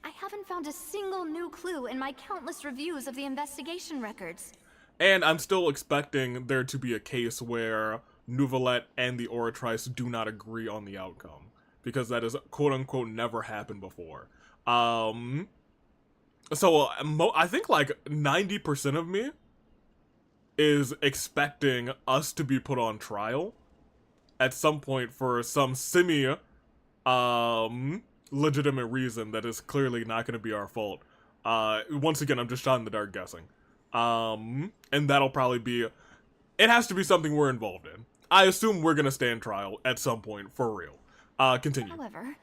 I haven't found a single new clue in my countless reviews of the investigation records. And I'm still expecting there to be a case where Neuvillette and the Oratrice do not agree on the outcome. Because that has, quote-unquote, never happened before. So, I think, like, 90% of me is expecting us to be put on trial at some point for some legitimate reason that is clearly not going to be our fault. Once again, I'm just shot in the dark guessing. And that'll probably be... It has to be something we're involved in. I assume we're going to stand trial at some point, for real. Continue. However,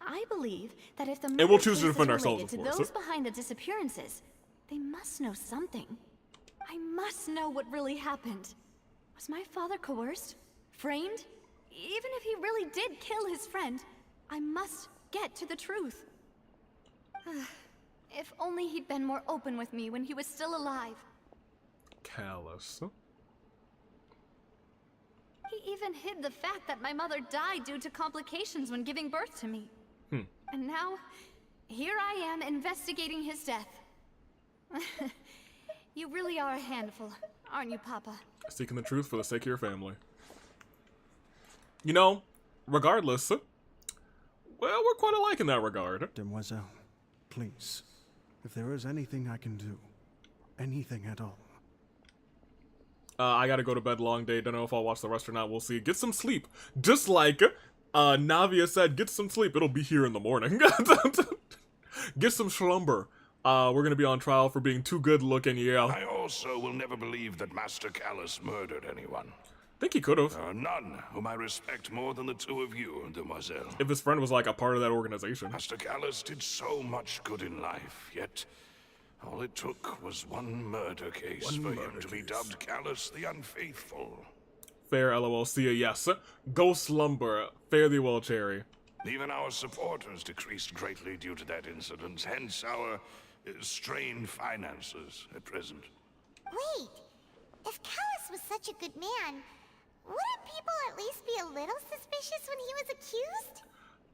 I believe that if the and we'll choose to defend ourselves, to those behind the disappearances, they must know something. I must know what really happened. Was my father coerced? Framed? Even if he really did kill his friend, I must get to the truth. If only he'd been more open with me when he was still alive. Callous. He even hid the fact that my mother died due to complications when giving birth to me. And now, here I am investigating his death. You really are a handful, aren't you, Papa? Seeking the truth for the sake of your family. You know, regardless, well, we're quite alike in that regard. Demoiselle, please, if there is anything I can do, anything at all. I gotta go to bed, long day, don't know if I'll watch the rest or not, we'll see. Get some sleep. Just like Navia said, get some sleep, it'll be here in the morning. Get some slumber. We're gonna be on trial for being too good looking, yeah. I also will never believe that Master Callus murdered anyone. Think he could have. There are none whom I respect more than the two of you, Demoiselle. If his friend was like a part of that organization. Master Callus did so much good in life, yet all it took was one murder case for him to be dubbed Callus the Unfaithful. Fair, LOL, see ya, yes. Go slumber. Fare thee well, Cherry. Even our supporters decreased greatly due to that incident, hence our strained finances at present. Wait, if Callus was such a good man, wouldn't people at least be a little suspicious when he was accused?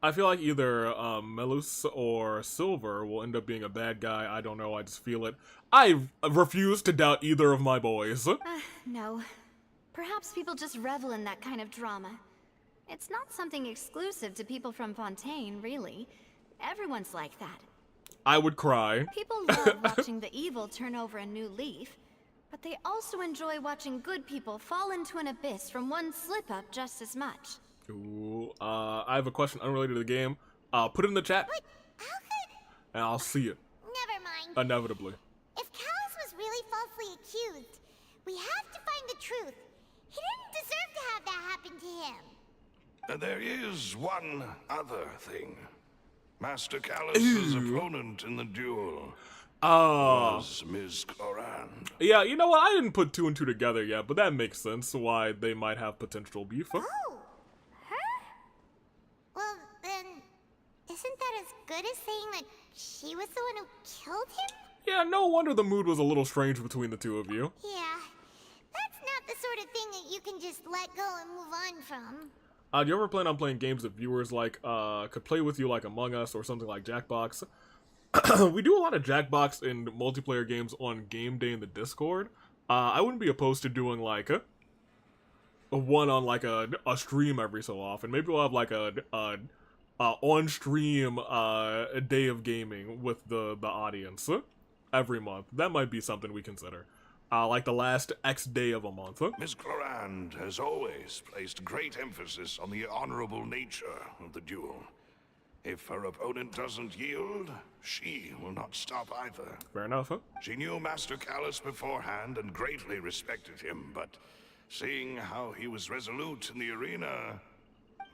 I feel like either Melus or Silver will end up being a bad guy. I don't know, I just feel it. I refuse to doubt either of my boys. No. Perhaps people just revel in that kind of drama. It's not something exclusive to people from Fontaine, really. Everyone's like that. I would cry. People love watching the evil turn over a new leaf, but they also enjoy watching good people fall into an abyss from one slip-up just as much. Ooh, I have a question unrelated to the game. Put it in the chat. But how could... And I'll see it. Never mind. Inevitably. If Callus was really falsely accused, we have to find the truth. He didn't deserve to have that happen to him. There is one other thing. Master Callus's opponent in the duel was Ms. Clorand. Yeah, you know what? I didn't put two and two together yet, but that makes sense why they might have potential beef. Oh, her? Well, then, isn't that as good as saying that she was the one who killed him? Yeah, no wonder the mood was a little strange between the two of you. Yeah, that's not the sort of thing that you can just let go and move on from. Do you ever plan on playing games that viewers like could play with you, like Among Us or something like Jackbox? We do a lot of Jackbox and multiplayer games on game day in the Discord. I wouldn't be opposed to doing like a one on like a stream every so often. Maybe we'll have like a on stream day of gaming with the audience every month. That might be something we consider. Like the last X day of a month. Ms. Clorand has always placed great emphasis on the honorable nature of the duel. If her opponent doesn't yield, she will not stop either. Fair enough, huh? She knew Master Callus beforehand and greatly respected him, but seeing how he was resolute in the arena,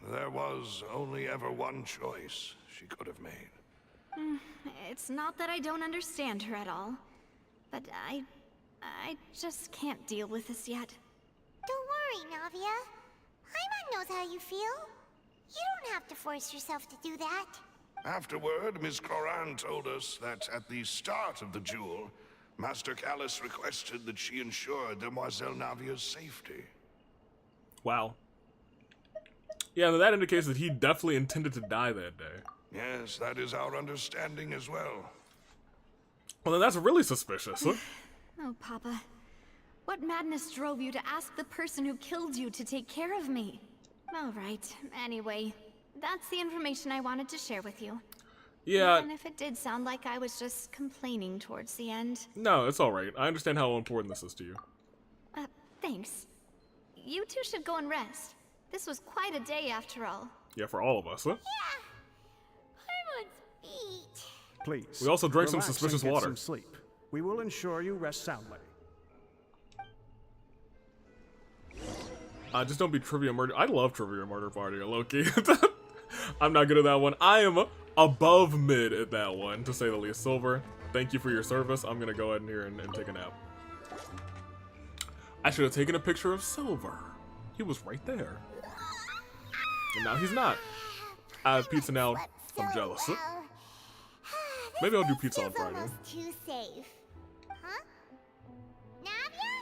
there was only ever one choice she could have made. It's not that I don't understand her at all, but I just can't deal with this yet. Don't worry, Navia. Paimon knows how you feel. You don't have to force yourself to do that. Afterward, Ms. Clorand told us that at the start of the duel, Master Callus requested that she ensure Demoiselle Navia's safety. Wow. Yeah, that indicates that he definitely intended to die that day. Yes, that is our understanding as well. Well, then that's really suspicious. Oh, Papa. What madness drove you to ask the person who killed you to take care of me? Alright, anyway, that's the information I wanted to share with you. Yeah. And if it did sound like I was just complaining towards the end. No, it's alright. I understand how important this is to you. Thanks. You two should go and rest. This was quite a day after all. Yeah, for all of us, huh? Please. We also drank some relax suspicious and get water. Some sleep. We will ensure you rest soundly. Just don't be trivia murder. I love trivia murder party, low-key. I'm not good at that one. I am above mid at that one, to say the least. Silver, thank you for your service. I'm gonna go ahead in here and take a nap. I should have taken a picture of Silver. He was right there. And now he's not. I have pizza now. I'm jealous. Maybe I'll do pizza on Friday. Almost too safe. Huh? Navia?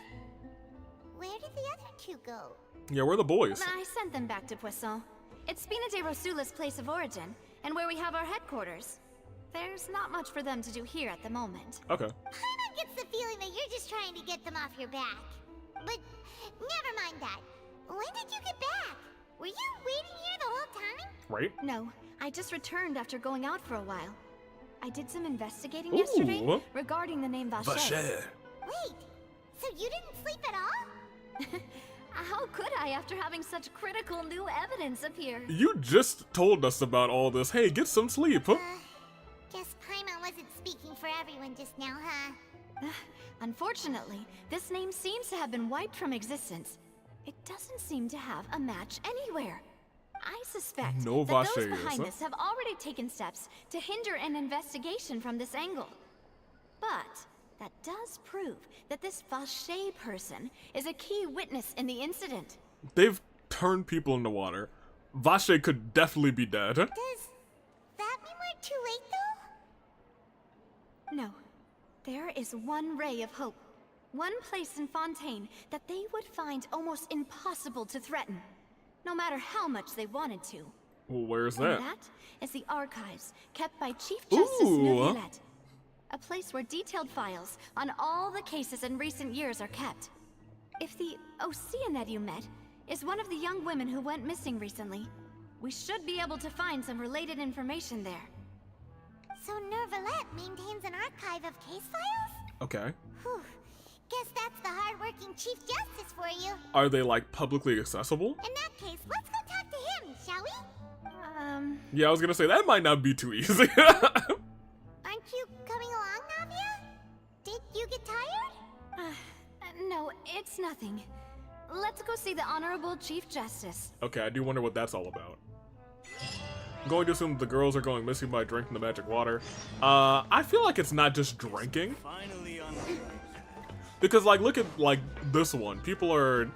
Where did the other two go? Yeah, we're the boys. I sent them back to Poisson. It's Spina de Rosula's place of origin, and where we have our headquarters. There's not much for them to do here at the moment. Okay. Paimon gets the feeling that you're just trying to get them off your back. But never mind that. When did you get back? Were you waiting here the whole time? Right? No, I just returned after going out for a while. I did some investigating yesterday regarding the name Vacher. Wait, so you didn't sleep at all? How could I after having such critical new evidence appear? You just told us about all this. Hey, get some sleep, huh? Guess Paimon wasn't speaking for everyone just now, huh? Unfortunately, this name seems to have been wiped from existence. It doesn't seem to have a match anywhere. I suspect that those behind this have already taken steps to hinder an investigation from this angle. But that does prove that this Vacher person is a key witness in the incident. They've turned people into water. Vacher could definitely be dead. Does that mean we're too late, though? No. There is one ray of hope. One place in Fontaine that they would find almost impossible to threaten. No matter how much they wanted to. Well, where's And that? that is the archives kept by Chief Justice Nuzlocke. A place where detailed files on all the cases in recent years are kept. If the Oceanette you met is one of the young women who went missing recently, we should be able to find some related information there. So Nervalette maintains an archive of case files? Okay. Whew. Guess that's the hard-working Chief Justice for you. Are they, like, publicly accessible? In that case, let's go talk to him, shall we? Yeah, I was gonna say, that might not be too easy. Aren't you coming along, Navia? Did you get tired? No, it's nothing. Let's go see the Honorable Chief Justice. Okay, I do wonder what that's all about. I'm going to assume the girls are going missing by drinking the magic water. I feel like it's not just drinking. Because, like, look at, like, this one. People are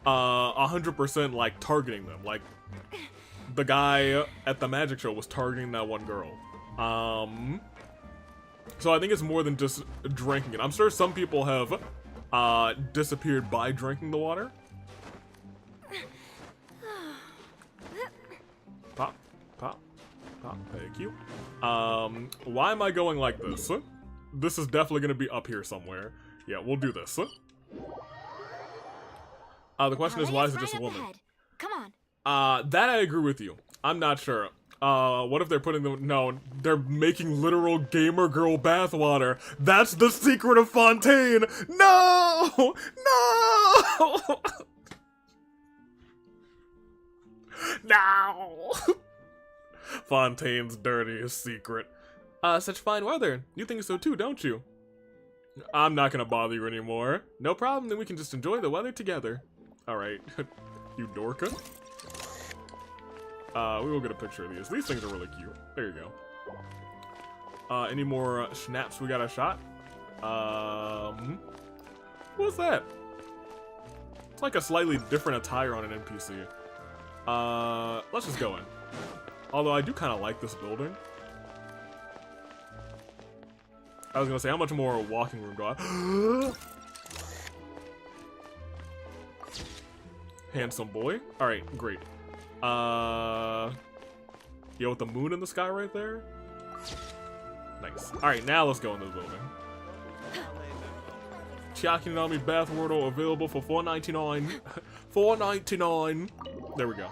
100% like targeting them. Like, the guy at the magic show was targeting that one girl. So I think it's more than just drinking it. I'm sure some people have disappeared by drinking the water. Pop, pop, pop. Thank you. Why am I going like this? This is definitely going to be up here somewhere. Yeah, we'll do this. The question is, why is it just a woman? Come on. That I agree with you. I'm not sure. What if they're putting them? No, they're making literal gamer girl bathwater. That's the secret of Fontaine. No, no, no. Fontaine's dirtiest secret. Such fine weather. You think so too, don't you? I'm not gonna bother you anymore. No problem, then we can just enjoy the weather together. Alright, you dorka. We will get a picture of these. These things are really cute. There you go. Any more schnapps we got a shot? What's that? It's like a slightly different attire on an NPC. Let's just go in. Although I do kind of like this building. I was gonna say, how much more walking room do I? Handsome boy. Alright, great. Yeah, with the moon in the sky right there. Nice. Alright, now let's go into the building. Hyakinami Bathwater available for $4.99. $4.99. There we go.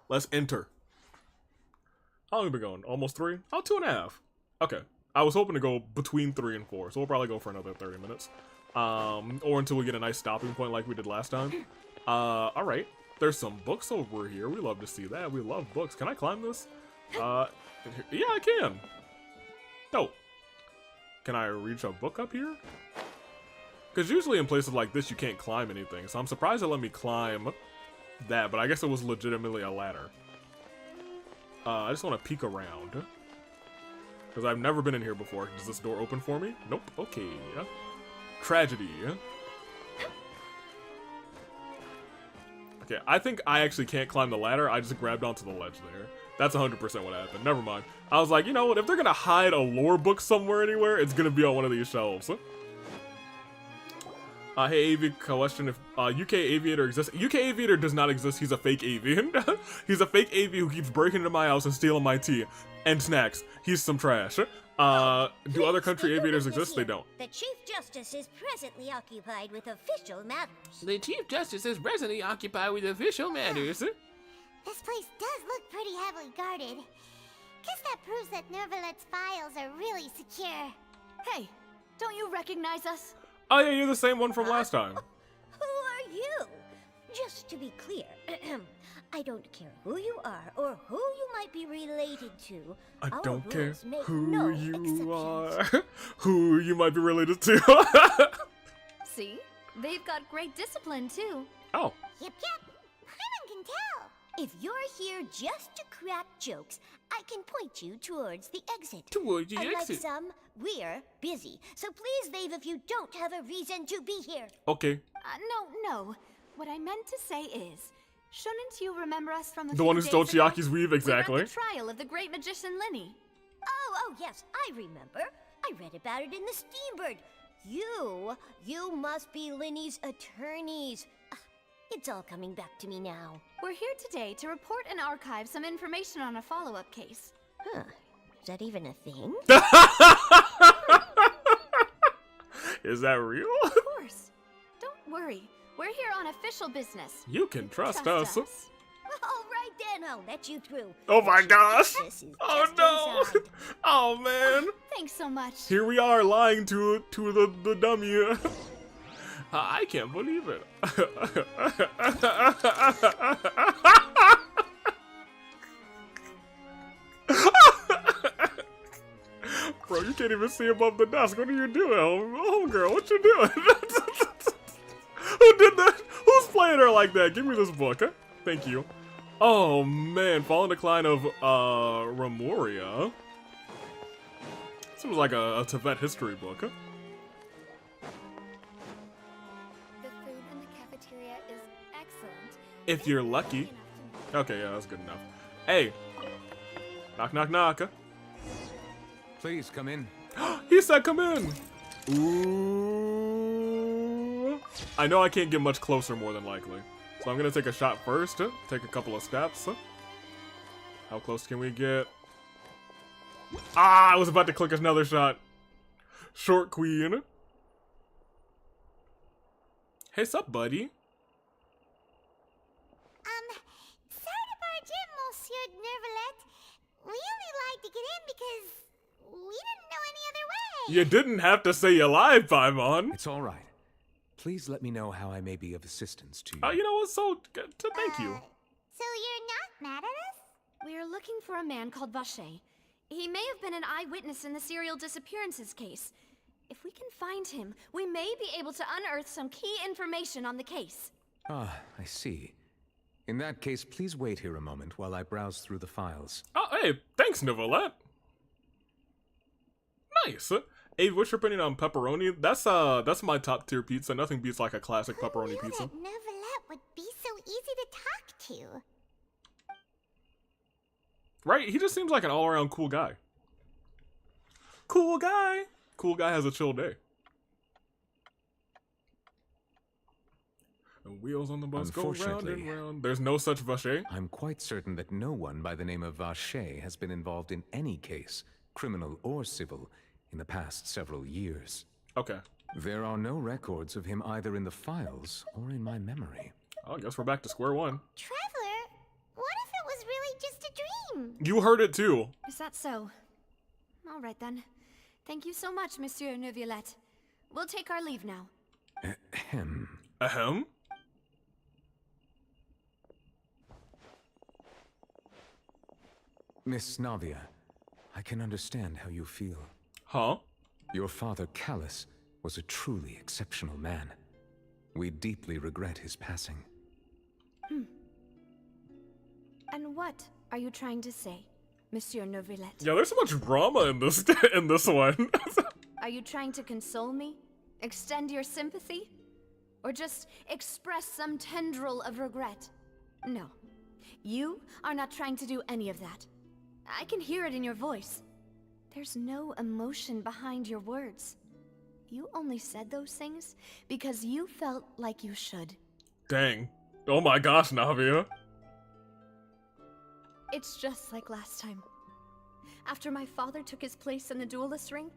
Let's enter. How long have we been going? Almost 3? Oh, 2.5. Okay. I was hoping to go between 3 and 4, so we'll probably go for another 30 minutes. Or until we get a nice stopping point like we did last time. Alright. There's some books over here. We love to see that. We love books. Can I climb this? Yeah, I can. Dope. Can I reach a book up here? Because usually in places like this, you can't climb anything. So I'm surprised it let me climb that, but I guess it was legitimately a ladder. I just want to peek around. Because I've never been in here before. Does this door open for me? Nope. Okay. Tragedy. Okay, I think I actually can't climb the ladder. I just grabbed onto the ledge there. That's 100% what happened. Never mind. I was like, you know what? If they're going to hide a lore book somewhere anywhere, it's going to be on one of these shelves. Hey, AV, question if UK Aviator exists. UK Aviator does not exist. He's a fake avian. He's a fake avian who keeps breaking into my house and stealing my tea and snacks. He's some trash. Do other country aviators exist? They don't. The Chief Justice is presently occupied with official matters. The Chief Justice is presently occupied with official matters. This place does look pretty heavily guarded. Guess that proves that Nervalet's files are really secure. Hey, don't you recognize us? Oh yeah, you're the same one from last time. Who are you? Just to be clear, I don't care who you are or who you might be related to. I Our don't care rules make who no you exceptions. are. Who you might be related to. See? They've got great discipline, too. Oh. Yep. Paimon can tell. If you're here just to crack jokes, I can point you towards the exit. Towards the Unlike exit. some, we're busy. So please leave if you don't have a reason to be here. Okay. No. What I meant to say is, shouldn't you remember us from The one who stole Chiaki's weave, exactly. We were at the trial of the great magician Linny. Oh, yes, I remember. I read about it in the Steambird. You must be Linny's attorneys. It's all coming back to me now. We're here today to report and archive some information on a follow-up case. Huh. Is that even a thing? Is that real? Of course. Don't worry. We're here on official business. You can trust us. All right then, I'll let you through. Oh my gosh. This is Oh just no. inside. Oh man. Thanks so much. Here we are lying to the dummy. I can't believe it. Bro, you can't even see above the desk. What are you doing, homegirl? What you doing? Who did that? Who's playing her like that? Give me this book. Huh? Thank you. Oh man, Fallen Decline of Remoria. Seems like a Tibet history book. Huh? The food in the cafeteria is excellent. If you're lucky. Okay, yeah, that's good enough. Hey. Knock, knock, knock. Please come in. He said come in. Ooh. I know I can't get much closer more than likely. So I'm gonna take a shot first. Take a couple of steps. How close can we get? Ah, I was about to click another shot. Short queen. Hey, sup, buddy? Sorry to barge in, Monsieur Nervalet. We only lied to get in because we didn't know any other way. You didn't have to say you're live, Paimon. It's all right. Please let me know how I may be of assistance to you. You know what? So, thank you. So you're not mad at us? We're looking for a man called Vache. He may have been an eyewitness in the serial disappearances case. If we can find him, we may be able to unearth some key information on the case. Ah, I see. In that case, please wait here a moment while I browse through the files. Oh, hey, thanks, Nicolette. Nice. Hey, what's your opinion on pepperoni? That's my top tier pizza. Nothing beats like a classic pepperoni pizza. That Nervalet would be so easy to talk to. Right? He just seems like an all-around cool guy. Cool guy. Cool guy has a chill day. And wheels on the bus go round and round. There's no such Vache? I'm quite certain that no one by the name of Vache has been involved in any case, criminal or civil, in the past several years. Okay. There are no records of him either in the files or in my memory. Oh, I guess we're back to square one. Traveler, what if it was really just a dream? You heard it too. Is that so? All right then. Thank you so much, Monsieur Neuvillette. We'll take our leave now. Ahem. Ahem? Miss Navia, I can understand how you feel. Huh? Your father, Callus, was a truly exceptional man. We deeply regret his passing. And what are you trying to say, Monsieur Neuvillette? Yeah, there's so much drama in this in this one. Are you trying to console me? Extend your sympathy? Or just express some tendril of regret? No. You are not trying to do any of that. I can hear it in your voice. There's no emotion behind your words. You only said those things because you felt like you should. Dang. Oh my gosh, Navia. It's just like last time. After my father took his place in the duelist ring,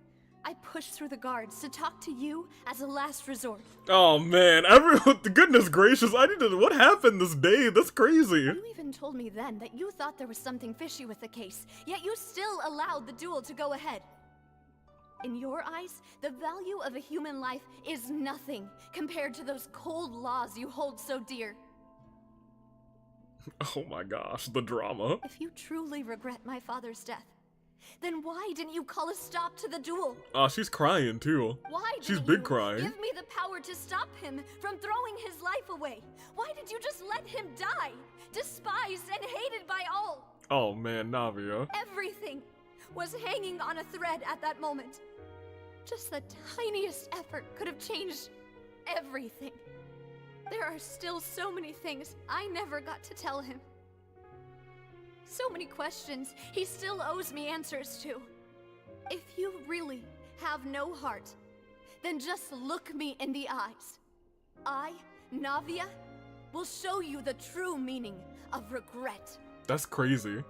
I pushed through the guards to talk to you as a last resort. Oh man, everyone, goodness gracious, what happened this day? That's crazy. You even told me then that you thought there was something fishy with the case, yet you still allowed the duel to go ahead. In your eyes, the value of a human life is nothing compared to those cold laws you hold so dear. Oh my gosh, the drama. If you truly regret my father's death, then why didn't you call a stop to the duel? Oh, she's crying too. Why she's didn't big you crying. Give me the power to stop him from throwing his life away? Why did you just let him die? Despised and hated by all. Oh man, Navia. Everything was hanging on a thread at that moment. Just the tiniest effort could have changed everything. There are still so many things I never got to tell him. So many questions he still owes me answers to. If you really have no heart, then just look me in the eyes. I, Navia, will show you the true meaning of regret. That's crazy.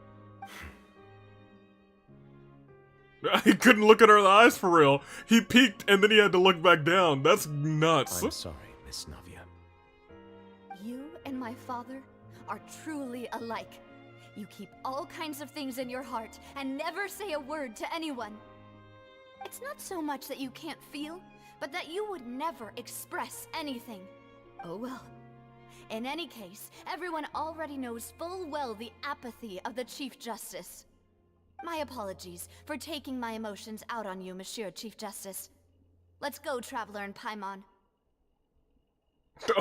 He couldn't look at her in the eyes for real. He peeked and then he had to look back down. That's nuts. I'm sorry, Miss Navia. You and my father are truly alike. You keep all kinds of things in your heart and never say a word to anyone. It's not so much that you can't feel, but that you would never express anything. Oh well. In any case, everyone already knows full well the apathy of the Chief Justice. My apologies for taking my emotions out on you, Monsieur Chief Justice. Let's go, Traveler and Paimon.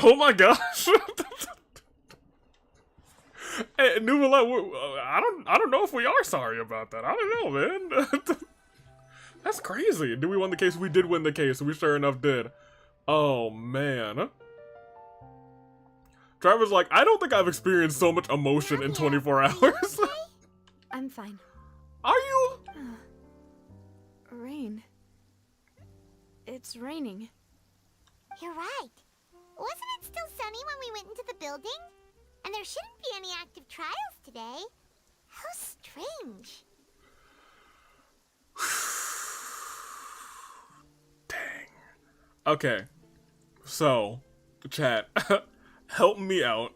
Oh my gosh. Hey, Nuvilla, I don't know if we are sorry about that. I don't know, man. That's crazy. Did we win the case? We did win the case. We sure enough did. Oh, man. Trevor's like, I don't think I've experienced so much emotion in 24 hours. I'm fine. Are you? Rain. It's raining. You're right. Wasn't it still sunny when we went into the building? And there shouldn't be any active trials today. How strange. Dang. Okay. So, chat, help me out.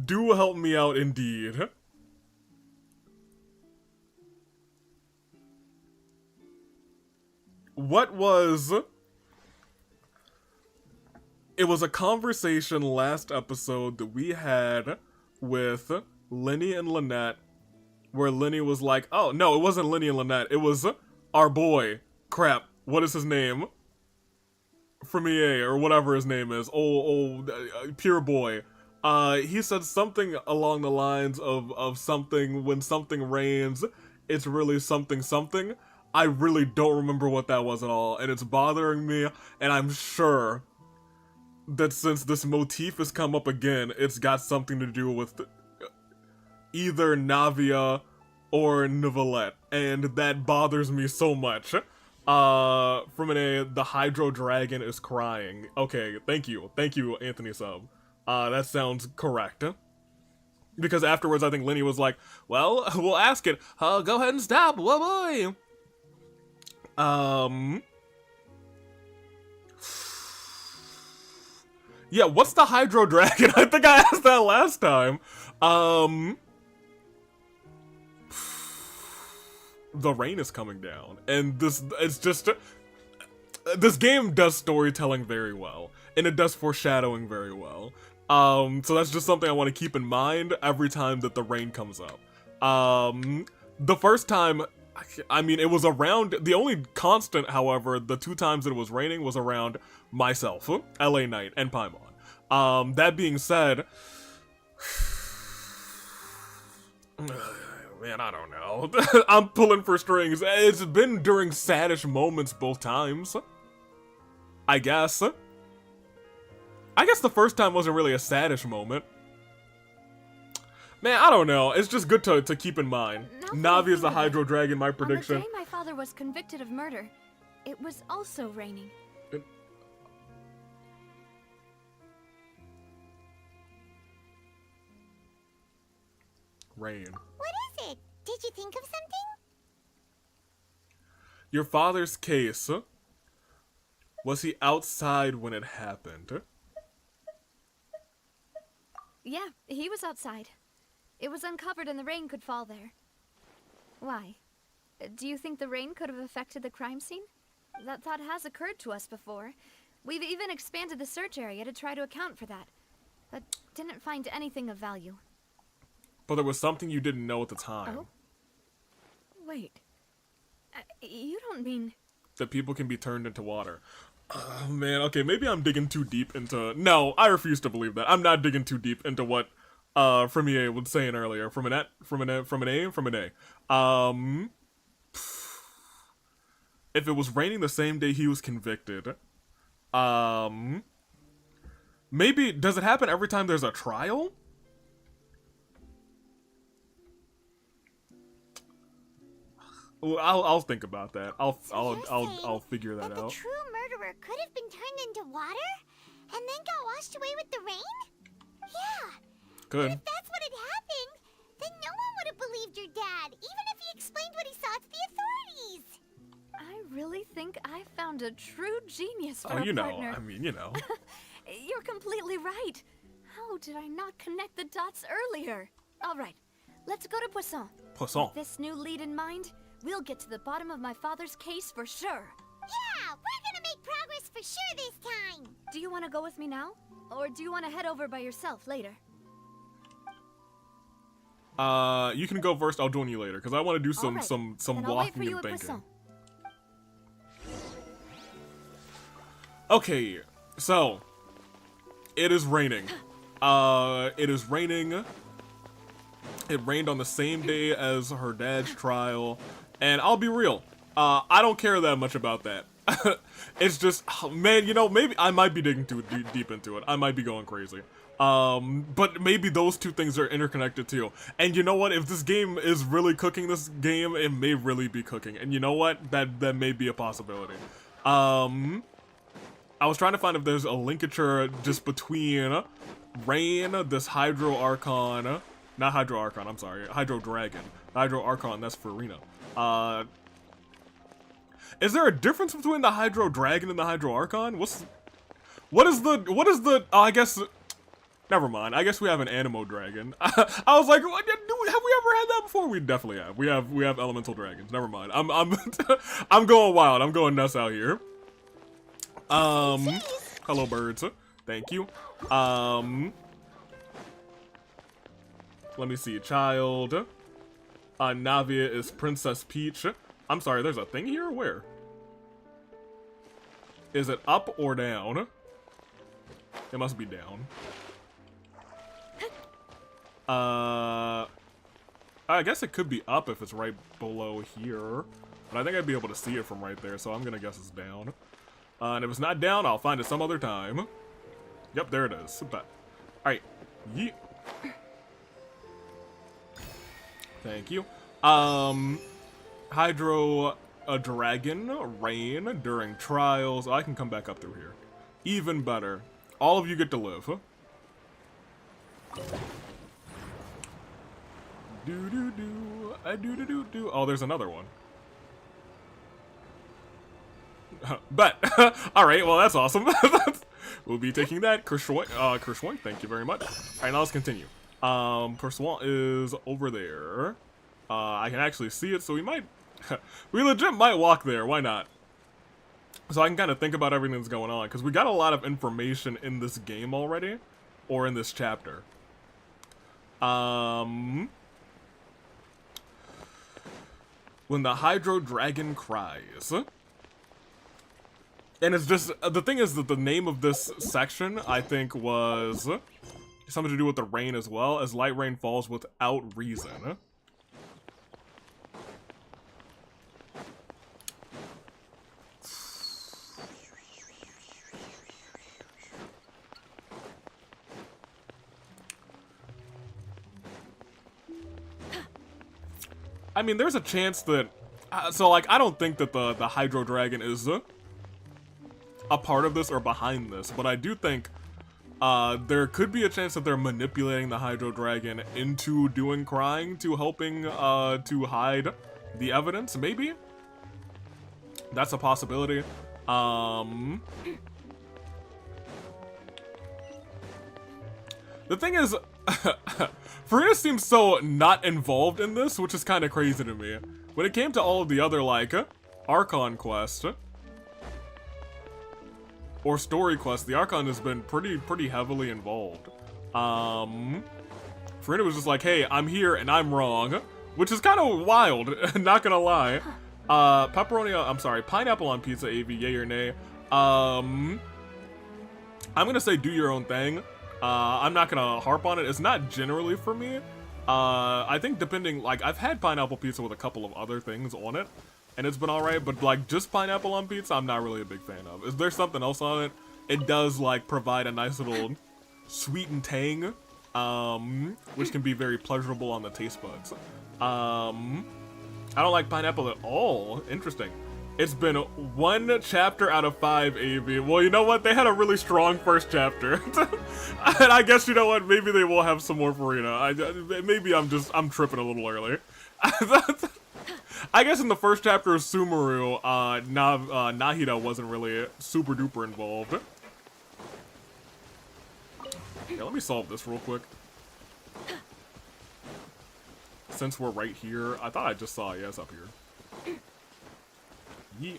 Do help me out indeed. What was... It was a conversation last episode that we had with Lenny and Lynette, where Lenny was like, oh, no, it wasn't Lenny and Lynette, it was our boy. Crap, what is his name? Fremier, or whatever his name is. Old pure boy. He said something along the lines of something, when something rains, it's really something something. I really don't remember what that was at all, and it's bothering me, and I'm sure that since this motif has come up again, it's got something to do with either Navia or Neuvillette, and that bothers me so much. The Hydro Dragon is crying. Okay, thank you, Anthony Sub. That sounds correct. Because afterwards, I think Lenny was like, well, we'll ask it. Go ahead and stop, whoa boy. Yeah, what's the Hydro Dragon? I think I asked that last time. The rain is coming down, and it's just... This game does storytelling very well, and it does foreshadowing very well. So that's just something I want to keep in mind every time that the rain comes up. The first time, I mean, it was around, the only constant, however, the 2 times that it was raining was around myself, LA Knight, and Paimon. That being said, man, I don't know. I'm pulling for strings. It's been during saddish moments both times. I guess. I guess the first time wasn't really a saddish moment. Man, I don't know. It's just good to keep in mind. Navi is the Hydro Dragon, my prediction. On the day my father was convicted of murder, it was also raining. Rain. What is it? Did you think of something? Your father's case. Was he outside when it happened? Yeah, he was outside. It was uncovered and the rain could fall there. Why? Do you think the rain could have affected the crime scene? That thought has occurred to us before. We've even expanded the search area to try to account for that, but didn't find anything of value. But there was something you didn't know at the time. Oh? Wait. You don't mean... That people can be turned into water. Oh, man, okay, maybe I'm digging too deep into... No, I refuse to believe that. I'm not digging too deep into what Fremier was saying earlier. From an A. If it was raining the same day he was convicted, maybe... Does it happen every time there's a trial? I'll think about that. I'll figure that out. The true murderer could have been turned into water and then got washed away with the rain? Yeah. Could. But if that's what had happened, then no one would have believed your dad, even if he explained what he saw to the authorities. I really think I found a true genius for a partner. Partner. I mean, you know. You're completely right. How did I not connect the dots earlier? All right, let's go to Poisson. Poisson. With this new lead in mind, we'll get to the bottom of my father's case for sure. Yeah, we're gonna make progress for sure this time. Do you want to go with me now? Or do you want to head over by yourself later? You can go first, I'll join you later, because I want to do some then I'll walking wait for you and at thinking. Poisson. Okay, so it is raining. It is raining. It rained on the same day as her dad's trial, and I'll be real, I don't care that much about that. It's just, man, you know, maybe I might be digging too deep into it. I might be going crazy. But maybe those two things are interconnected too. And you know what? If this game is really cooking this game, it may really be cooking. And you know what? That may be a possibility. I was trying to find if there's a linkature just between Rain, this Hydro Archon, not Hydro Archon, I'm sorry, Hydro Dragon. Hydro Archon, that's for Arena. Is there a difference between the Hydro Dragon and the Hydro Archon? What is the, I guess, never mind. I guess we have an Animo Dragon. I was like, have we ever had that before? We definitely have. We have Elemental Dragons. Never mind. I'm going wild. I'm going nuts out here. Hello birds. Thank you. Let me see. Child. Navia is Princess Peach. I'm sorry, there's a thing here? Where? Is it up or down? It must be down. I guess it could be up if it's right below here. But I think I'd be able to see it from right there, so I'm gonna guess it's down. And if it's not down, I'll find it some other time. Yep, there it is. But, alright. Yeah. Thank you. Hydro Dragon, Rain, during trials. I can come back up through here. Even better. All of you get to live. Do-do-do. Do-do-do-do. Oh, there's another one. Bet. Alright, well that's awesome. We'll be taking that. Kershaw, thank you very much. Alright, now let's continue. Kershaw is over there. I can actually see it, so we might... we legit might walk there, why not? So I can kind of think about everything that's going on, because we got a lot of information in this game already, or in this chapter. When the Hydro Dragon cries. And it's just, the thing is that the name of this section, I think, was something to do with the rain as well, as light rain falls without reason. I mean, there's a chance that, so like, I don't think that the Hydro Dragon is a part of this or behind this, but I do think there could be a chance that they're manipulating the Hydro Dragon into doing crying, to helping to hide the evidence, maybe? That's a possibility. The thing is, Farina seems so not involved in this, which is kind of crazy to me. When it came to all of the other, like, Archon quests, or story quests, the Archon has been pretty heavily involved. Farina was just like, hey, I'm here and I'm wrong, which is kind of wild, not gonna lie. Pineapple on pizza, AV, yay or nay. I'm gonna say do your own thing. I'm not gonna harp on it. It's not generally for me. I think depending, like, I've had pineapple pizza with a couple of other things on it, and it's been alright, but, like, just pineapple on pizza, I'm not really a big fan of. If there's something else on it, it does, like, provide a nice little sweet and tang, which can be very pleasurable on the taste buds. I don't like pineapple at all. Interesting. It's been 1 chapter out of 5, AV. Well, you know what? They had a really strong first chapter. And I guess, you know what? Maybe they will have some more Farina. Maybe I'm tripping a little early. I guess in the first chapter of Sumeru, Nahida wasn't really super duper involved. Yeah, let me solve this real quick. Since we're right here, I thought I just saw, yeah, it's up here. Yeet.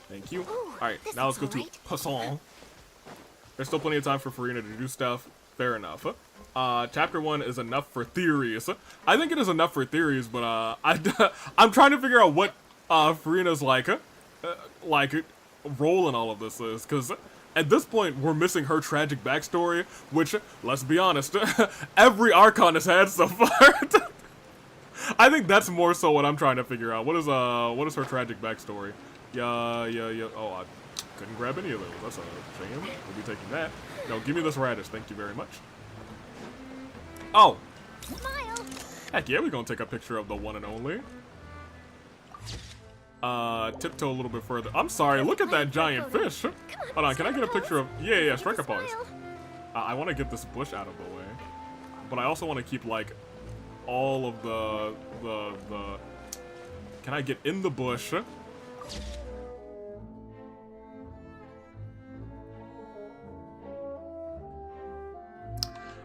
Thank you. Alright, now let's go to Poisson. There's still plenty of time for Farina to do stuff. Fair enough. Chapter 1 is enough for theories. I think it is enough for theories, but I'm trying to figure out what Farina's like role in all of this is, because at this point, we're missing her tragic backstory, which, let's be honest, every Archon has had so far. I think that's more so what I'm trying to figure out. What is her tragic backstory? Yeah. Oh, I couldn't grab any of those. That's a shame. We'll be taking that. No, give me this radish. Thank you very much. Oh. Smile. Heck yeah, we're gonna take a picture of the one and only. Tiptoe a little bit further. I'm sorry, look at that giant fish. Hold on, can I get a picture of... Yeah, strike a pose. I want to get this bush out of the way. But I also want to keep, like, all of the... Can I get in the bush?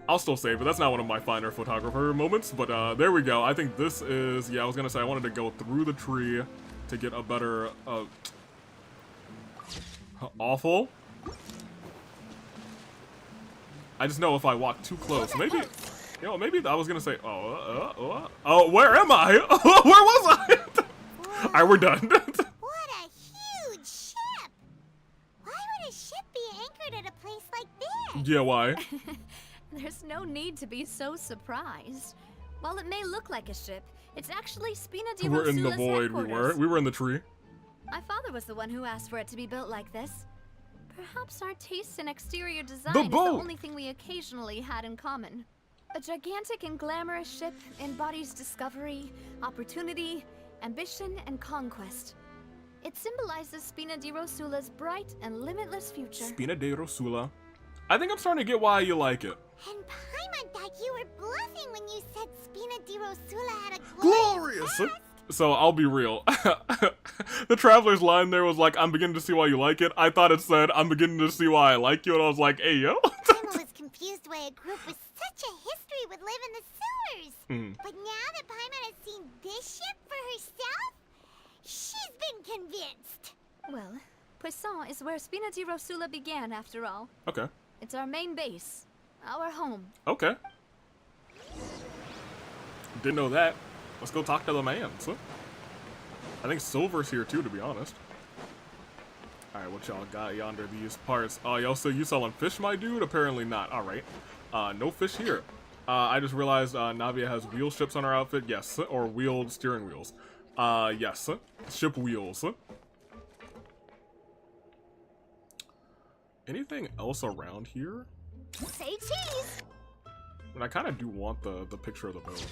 I'll still save it. That's not one of my finer photographer moments, but there we go. I think this is... Yeah, I was going to say I wanted to go through the tree to get a better, awful. I just know if I walk too close, maybe, maybe I was gonna say, oh, where am I? Where was I? Alright, we're done. What a huge ship! Why would a ship be anchored at a place like this? Yeah, why? There's no need to be so surprised. While it may look like a ship, it's actually Spina di We're Rosula's in the void, we were in the tree. My father was the one who asked for it to be built like this. Perhaps our taste in exterior design is the only thing we occasionally had in common. A gigantic and glamorous ship embodies discovery, opportunity, ambition, and conquest. It symbolizes Spina di Rosula's bright and limitless future. Spina di Rosula. I think I'm starting to get why you like it. And Paimon thought you were bluffing when you said Spina di Rosula had a glorious. So I'll be real. The Traveler's line there was like, "I'm beginning to see why you like it." I thought it said, "I'm beginning to see why I like you," and I was like, "Hey yo." Paimon was confused why a group with such a history would live in the sewers. But now that Paimon has seen this ship for herself, she's been convinced. Well, Poisson is where Spina di Rosula began, after all. Okay. It's our main base, our home. Okay. Didn't know that. Let's go talk to the man. I think Silver's here too, to be honest. Alright, what y'all got yonder these parts? Oh, yo, so you selling fish, my dude? Apparently not. Alright. No fish here. I just realized Navia has wheel ships on her outfit. Yes. Or wheeled steering wheels. Yes. Ship wheels. Anything else around here? Say cheese! And I kind of do want the picture of the boat.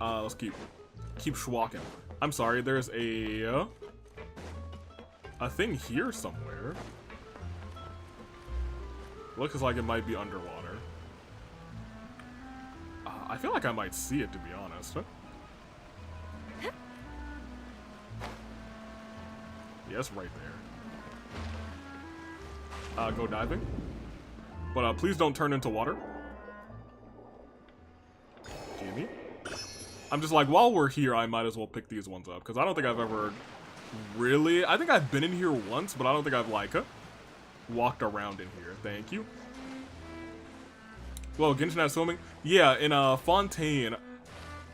Let's keep schwalking. I'm sorry, there's a thing here somewhere. Looks like it might be underwater. I feel like I might see it, to be honest. Yes, right there. Go diving. But please don't turn into water. Jamie? I'm just like, while we're here, I might as well pick these ones up, because I don't think I've ever really... I think I've been in here once, but I don't think I've, like, walked around in here. Thank you. Well, Genshin has swimming? Yeah, in Fontaine,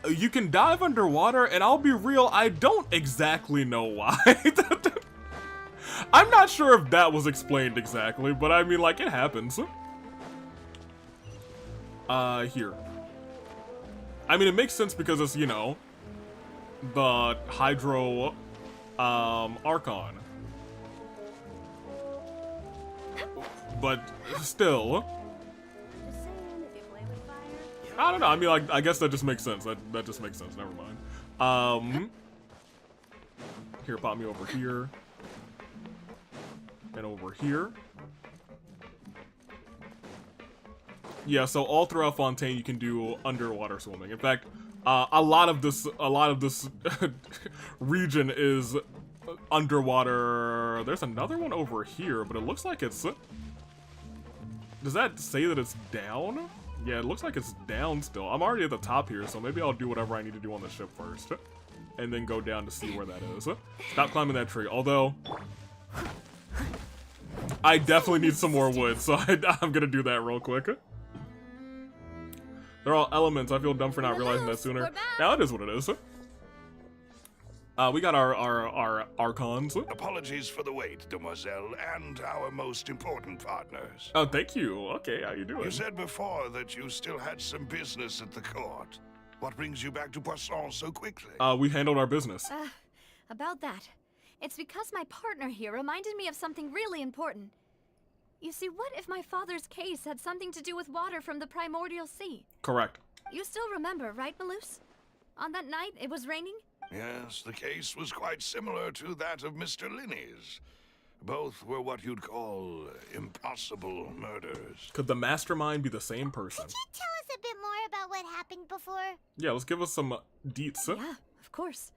you can dive underwater, and I'll be real, I don't exactly know why. I'm not sure if that was explained exactly, but I mean, like, it happens. Here. I mean, it makes sense because it's, you know, the Hydro, Archon. But still. I don't know, I mean, like, I guess that just makes sense. That just makes sense, never mind. Here, pop me over here. And over here. Yeah, so all throughout Fontaine you can do underwater swimming. In fact, a lot of this region is underwater. There's another one over here, but it looks like it's... Does that say that it's down? Yeah, it looks like it's down still. I'm already at the top here, so maybe I'll do whatever I need to do on the ship first. And then go down to see where that is. Stop climbing that tree. Although... I definitely need some more wood, so I'm gonna do that real quick. They're all elements. I feel dumb for not realizing that sooner. Now it is what it is. We got our Archons. Apologies for the wait, demoiselle, and our most important partners. Oh, thank you. Okay, how you doing? You said before that you still had some business at the court. What brings you back to Poisson so quickly? We handled our business. About that. It's because my partner here reminded me of something really important. You see, what if my father's case had something to do with water from the primordial sea? Correct. You still remember, right, Malus? On that night, it was raining? Yes, the case was quite similar to that of Mr. Linney's. Both were what you'd call impossible murders. Could the mastermind be the same person? Could you tell us a bit more about what happened before? Yeah, let's give us some deets. Yeah, of course.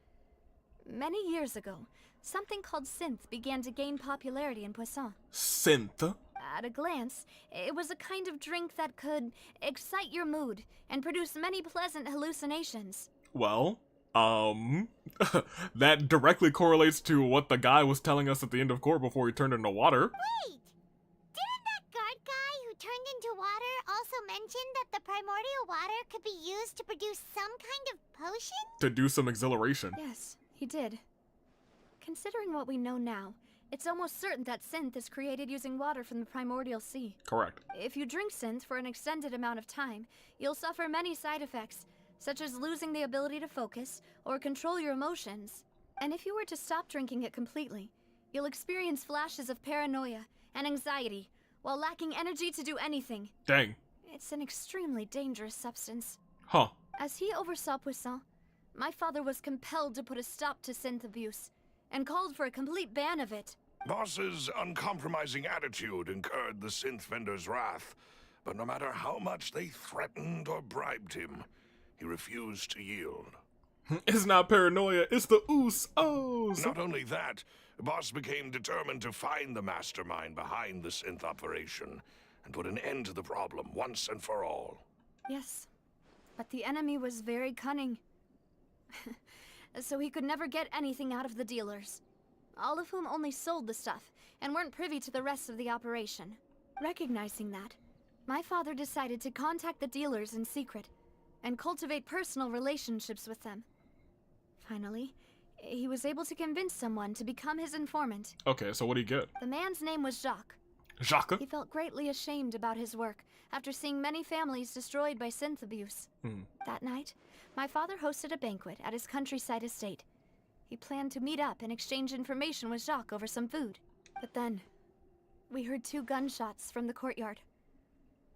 Many years ago, something called synth began to gain popularity in Poisson. Synth? At a glance, it was a kind of drink that could excite your mood and produce many pleasant hallucinations. Well, that directly correlates to what the guy was telling us at the end of court before he turned into water. Wait! Didn't that guard guy who turned into water also mention that the primordial water could be used to produce some kind of potion? To do some exhilaration. Yes, he did. Considering what we know now, it's almost certain that synth is created using water from the primordial sea. Correct. If you drink synth for an extended amount of time, you'll suffer many side effects, such as losing the ability to focus or control your emotions. And if you were to stop drinking it completely, you'll experience flashes of paranoia and anxiety while lacking energy to do anything. Dang. It's an extremely dangerous substance. Huh. As he oversaw Poisson, my father was compelled to put a stop to synth abuse and called for a complete ban of it. Boss's uncompromising attitude incurred the synth vendor's wrath. but no matter how much they threatened or bribed him, he refused to yield. It's not paranoia, it's the Usos! Not only that, Boss became determined to find the mastermind behind the synth operation and put an end to the problem once and for all. Yes, but the enemy was very cunning. So he could never get anything out of the dealers, all of whom only sold the stuff and weren't privy to the rest of the operation. Recognizing that, my father decided to contact the dealers in secret and cultivate personal relationships with them. Finally, he was able to convince someone to become his informant. Okay, so what did he get? The man's name was Jacques. Jacques? He felt greatly ashamed about his work after seeing many families destroyed by synth abuse. That night, my father hosted a banquet at his countryside estate. He planned to meet up and exchange information with Jacques over some food. But then, we heard 2 gunshots from the courtyard.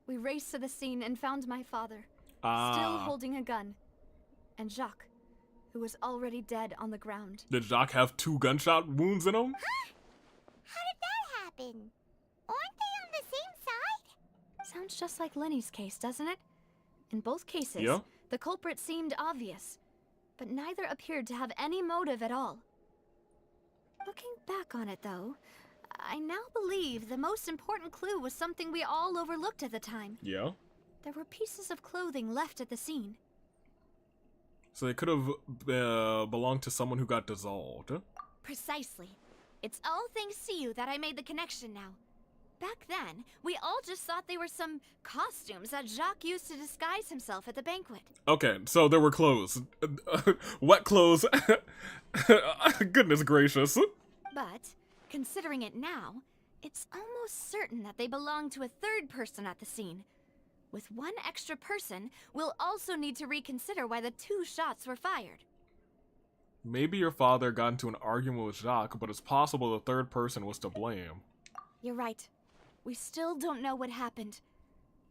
We raced to the scene and found my father, still holding a gun, and Jacques, who was already dead on the ground. Did Jacques have 2 gunshot wounds in him? Huh? How did that happen? Aren't they on the same side? Sounds just like Lenny's case, doesn't it? In both cases, yeah. The culprit seemed obvious, but neither appeared to have any motive at all. Looking back on it, though, I now believe the most important clue was something we all overlooked at the time. Yeah? There were pieces of clothing left at the scene. So they could have belonged to someone who got dissolved. Precisely. It's all thanks to you that I made the connection now. Back then, we all just thought they were some costumes that Jacques used to disguise himself at the banquet. Okay, so there were clothes. Wet clothes. Goodness gracious. But, considering it now, it's almost certain that they belong to a third person at the scene. With one extra person, we'll also need to reconsider why the 2 shots were fired. Maybe your father got into an argument with Jacques, but it's possible the third person was to blame. You're right. We still don't know what happened.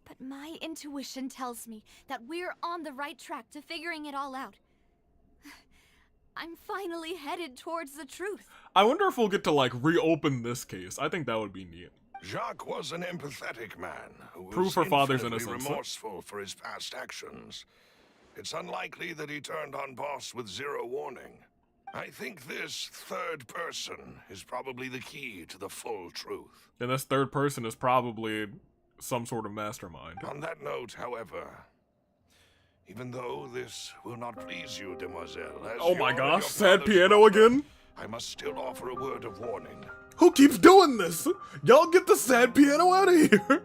But my intuition tells me that we're on the right track to figuring it all out. I'm finally headed towards the truth. I wonder if we'll get to, like, reopen this case. I think that would be neat. Jacques was an empathetic man who was Proof her father's infinitely innocence. remorseful for his past actions. It's unlikely that he turned on Boss with 0 warning. I think this third person is probably the key to the full truth. And this third person is probably some sort of mastermind. On that note, however, even though this will not please you, demoiselle, as oh my you're gosh, your sad father's piano daughter, again? I must still offer a word of warning. Who keeps doing this? Y'all get the sad piano out of here!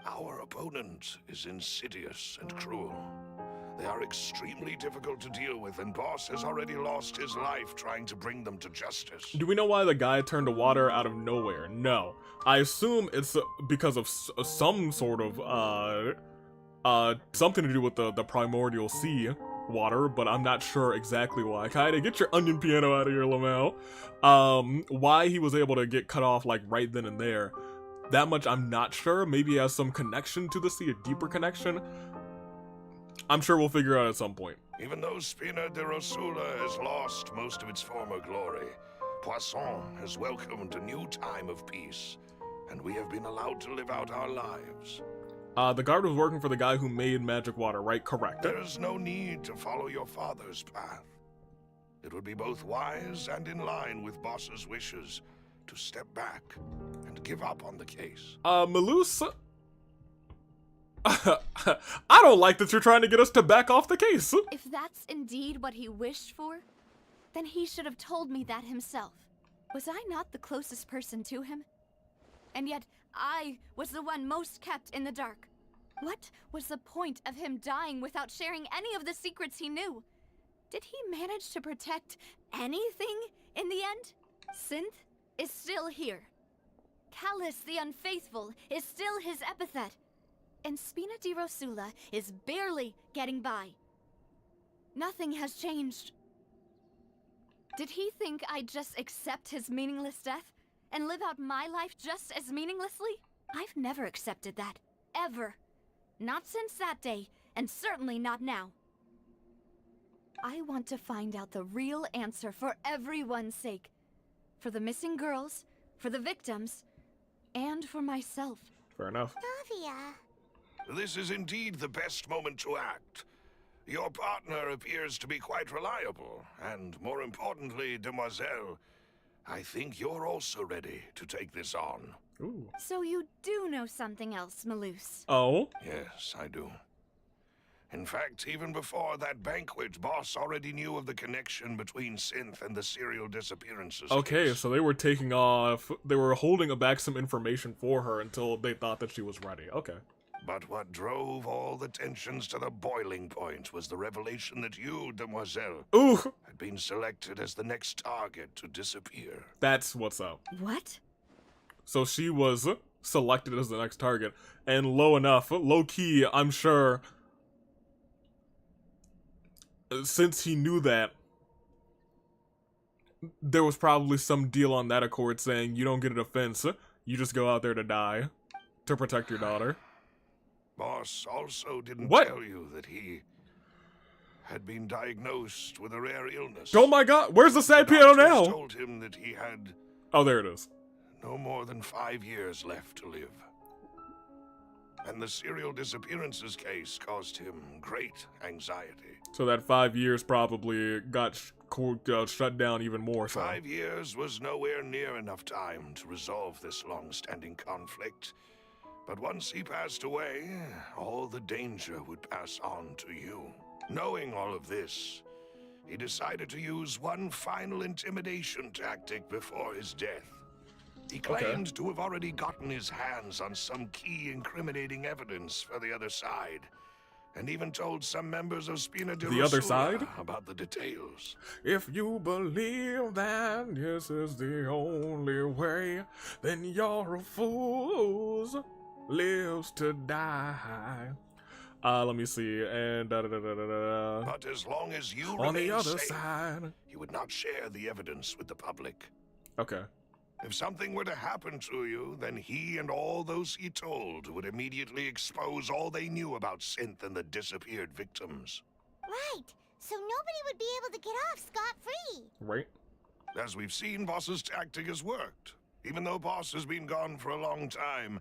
Our opponent is insidious and cruel. They are extremely difficult to deal with, and Boss has already lost his life trying to bring them to justice. Do we know why the guy turned to water out of nowhere? No. I assume it's because of some sort of, something to do with the primordial sea water, but I'm not sure exactly why. Kaede, get your onion piano out of here, Lamau. Why he was able to get cut off, like, right then and there. That much I'm not sure. Maybe he has some connection to the sea, a deeper connection. I'm sure we'll figure out at some point. Even though Spina de Rosula has lost most of its former glory, Poisson has welcomed a new time of peace, and we have been allowed to live out our lives. The guard was working for the guy who made magic water, right? Correct. There is no need to follow your father's path. It would be both wise and in line with Boss's wishes to step back and give up on the case. Malus? I don't like that you're trying to get us to back off the case. If that's indeed what he wished for, then he should have told me that himself. Was I not the closest person to him? And yet, I was the one most kept in the dark. What was the point of him dying without sharing any of the secrets he knew? Did he manage to protect anything in the end? Synth is still here. Callus the Unfaithful is still his epithet. And Spina di Rosula is barely getting by. Nothing has changed. Did he think I'd just accept his meaningless death and live out my life just as meaninglessly? I've never accepted that. Ever. Not since that day, and certainly not now. I want to find out the real answer for everyone's sake. For the missing girls, for the victims, and for myself. Fair enough. Navia, this is indeed the best moment to act. Your partner appears to be quite reliable, and more importantly, Demoiselle, I think you're also ready to take this on. Ooh. So you do know something else, Maloose? Oh? Yes, I do. In fact, even before that banquet, Boss already knew of the connection between Synth and the serial disappearances Okay, case. so they were they were holding back some information for her until they thought that she was ready. Okay. But what drove all the tensions to the boiling point was the revelation that you, Demoiselle, Ooh. had been selected as the next target to disappear. That's what's up. What? So she was selected as the next target, and low-key, I'm sure, since he knew that, there was probably some deal on that accord saying you don't get a defense, you just go out there to die, to protect your daughter. Boss also didn't What? tell you that he had been diagnosed with a rare illness. Oh my god, where's the sad piano now? Told him that he had Oh, there it is. no more than 5 years left to live. And the serial disappearances case caused him great anxiety. So that 5 years probably got shut down even more so. 5 years was nowhere near enough time to resolve this long-standing conflict. But once he passed away, all the danger would pass on to you. Knowing all of this, he decided to use one final intimidation tactic before his death. He claimed to have already gotten his hands on some key incriminating evidence for the other side, and even told some members of Spina de The other Rosula side? about the details. If you believe that this is the only way, then you're a fool. Lives to die. Let me see. And But as long as you on the remain other safe, side, he would not share the evidence with the public. Okay. If something were to happen to you, then he and all those he told would immediately expose all they knew about Synth and the disappeared victims. Right, so nobody would be able to get off scot-free. Right. As we've seen, Boss's tactic has worked. Even though Boss has been gone for a long time,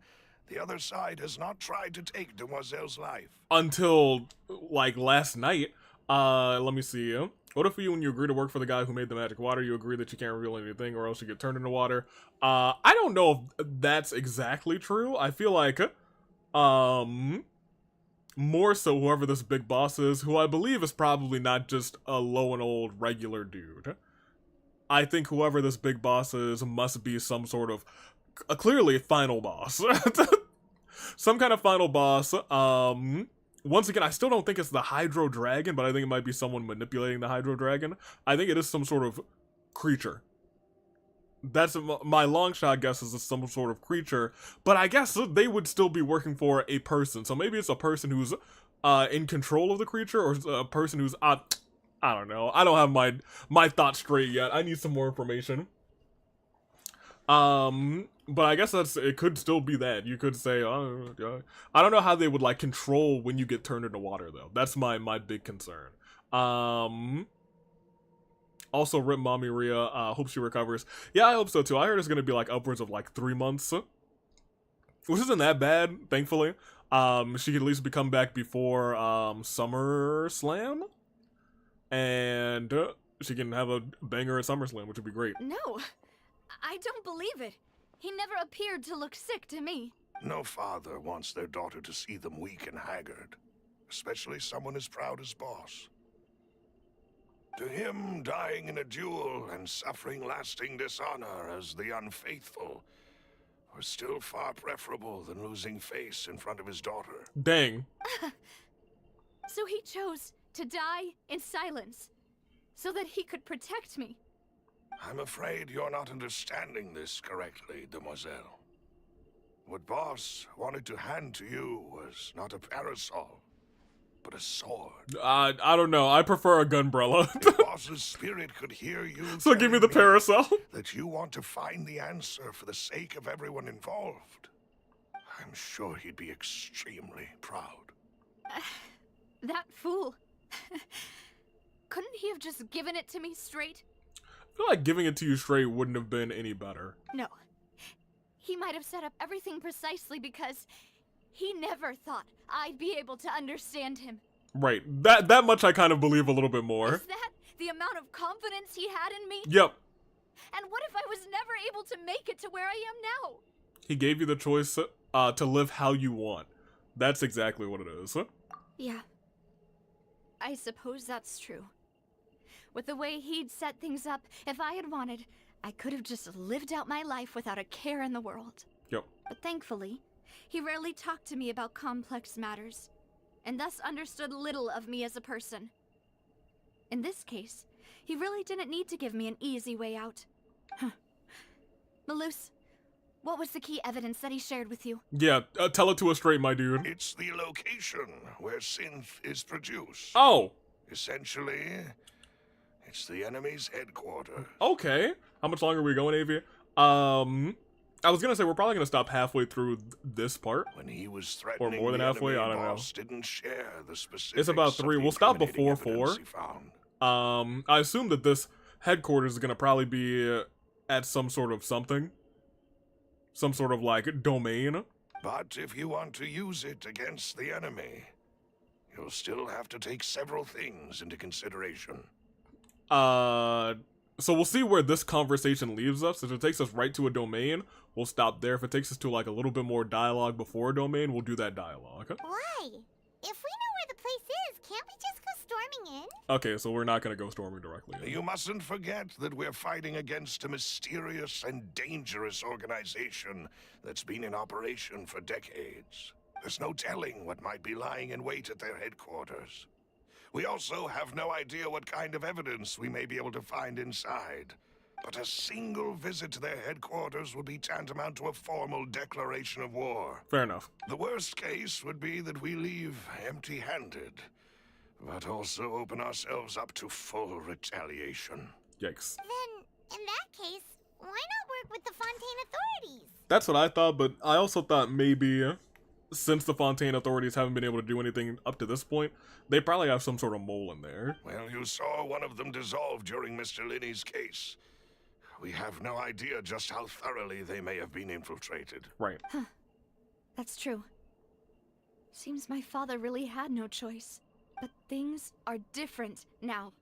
the other side has not tried to take Demoiselle's life. Until, like, last night. Let me see. What if when you agree to work for the guy who made the magic water, you agree that you can't reveal anything or else you get turned into water? I don't know if that's exactly true. I feel like, more so whoever this big boss is, who I believe is probably not just a low and old regular dude. I think whoever this big boss is must be some sort of, clearly final boss. Some kind of final boss. Once again, I still don't think it's the Hydro Dragon, but I think it might be someone manipulating the Hydro Dragon. I think it is some sort of creature. That's my long shot guess is some sort of creature, but I guess they would still be working for a person. So maybe it's a person who's in control of the creature, or a person who's I don't know. I don't have my thoughts straight yet. I need some more information. But I guess it could still be that. You could say, I don't know how they would, like, control when you get turned into water, though. That's my big concern. Also, rip Mommy Rhea, hope she recovers. Yeah, I hope so, too. I heard it's gonna be, like, upwards of, like, 3 months. Which isn't that bad, thankfully. She could at least come back before, SummerSlam. And, she can have a banger at SummerSlam, which would be great. No, I don't believe it. He never appeared to look sick to me. No father wants their daughter to see them weak and haggard, especially someone as proud as Boss. To him, dying in a duel and suffering lasting dishonor as the unfaithful was still far preferable than losing face in front of his daughter. Dang. So he chose to die in silence, so that he could protect me. I'm afraid you're not understanding this correctly, Demoiselle. What Boss wanted to hand to you was not a parasol, but a sword. I don't know. I prefer a gunbrella. If Boss's spirit could hear you, so give me the parasol. That you want to find the answer for the sake of everyone involved. I'm sure he'd be extremely proud. That fool. Couldn't he have just given it to me straight? I feel like giving it to you straight wouldn't have been any better. No. He might have set up everything precisely because He never thought I'd be able to understand him. Right. That much I kind of believe a little bit more. Is that the amount of confidence he had in me? Yep. And what if I was never able to make it to where I am now? He gave you the choice to live how you want. That's exactly what it is. Yeah. I suppose that's true. With the way he'd set things up, if I had wanted, I could have just lived out my life without a care in the world. Yep. But thankfully, he rarely talked to me about complex matters, and thus understood little of me as a person. In this case, he really didn't need to give me an easy way out. Huh. Malus, what was the key evidence that he shared with you? Yeah, tell it to us straight, my dude. It's the location where synth is produced. Oh! Essentially, it's the enemy's headquarters. Okay. How much longer are we going, Avia? I was gonna say we're probably gonna stop halfway through this part. When he was threatening, or more than halfway, I don't know. Didn't share the specifics. It's about 3. We'll stop before 4. I assume that this headquarters is gonna probably be at some sort of something. Some sort of, like, domain. But if you want to use it against the enemy, you'll still have to take several things into consideration. So we'll see where this conversation leaves us. If it takes us right to a domain, we'll stop there. If it takes us to, like, a little bit more dialogue before a domain, we'll do that dialogue. Why? If we know where the place is, can't we just go storming in? Okay, so we're not gonna go storming directly in. You mustn't forget that we're fighting against a mysterious and dangerous organization that's been in operation for decades. There's no telling what might be lying in wait at their headquarters. We also have no idea what kind of evidence we may be able to find inside. But a single visit to their headquarters would be tantamount to a formal declaration of war. Fair enough. The worst case would be that we leave empty-handed, but also open ourselves up to full retaliation. Yikes. Then, in that case, why not work with the Fontaine authorities? That's what I thought, but I also thought maybe, since the Fontaine authorities haven't been able to do anything up to this point, they probably have some sort of mole in there. Well, you saw one of them dissolve during Mr. Linney's case. We have no idea just how thoroughly they may have been infiltrated. Right. Huh. That's true. Seems my father really had no choice. But things are different now.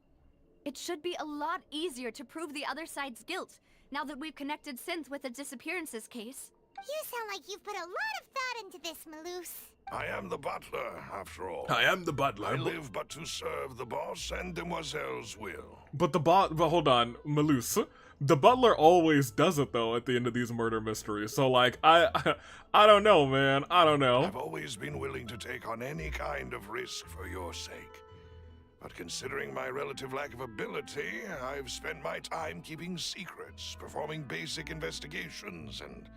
It should be a lot easier to prove the other side's guilt, now that we've connected Synth with the disappearances case. You sound like you've put a lot of thought into this, Malus. I am the butler, after all. I am the butler. I live but to serve the boss and Demoiselle's will. But but hold on, Malus. The butler always does it, though, at the end of these murder mysteries. So, like, I don't know, man. I don't know. I've always been willing to take on any kind of risk for your sake. But considering my relative lack of ability, I've spent my time keeping secrets, performing basic investigations, and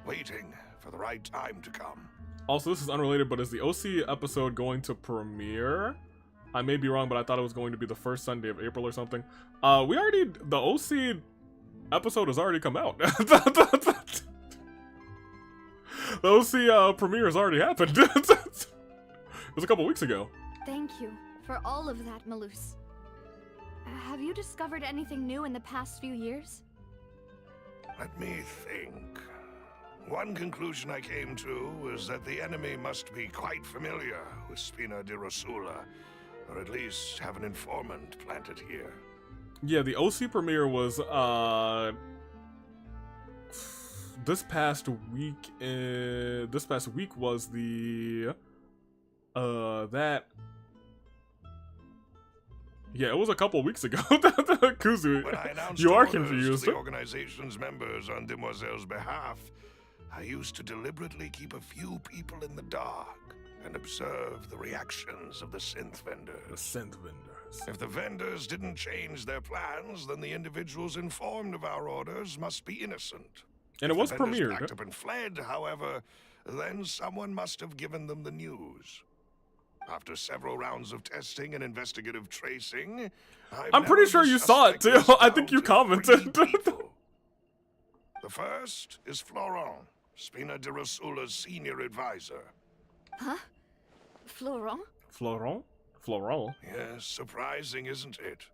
waiting for the right time to come. Also, this is unrelated, but is the OC episode going to premiere? I may be wrong, but I thought it was going to be the first Sunday of April or something. The OC episode has already come out. The OC premiere has already happened. It was a couple weeks ago. Thank you for all of that, Malus. Have you discovered anything new in the past few years? Let me think. One conclusion I came to was that the enemy must be quite familiar with Spina di Rosula, or at least have an informant planted here. Yeah, the OC premiere was, this past week was the, yeah, it was a couple weeks ago. Kuzu, When I announced you are orders confused. to the organization's members on Demoiselle's behalf, I used to deliberately keep a few people in the dark and observe the reactions of the synth vendors. The synth vendors. If the vendors didn't change their plans, then the individuals informed of our orders must be innocent. And it was If the vendors premiered. packed up and fled, however, then someone must have given them the news. After several rounds of testing and investigative tracing, I'm pretty sure you saw it too. I think you commented. The first is Florent, Spina di Rosula's senior advisor. Huh? Florent? Florent? Florent? Yes, surprising, isn't it?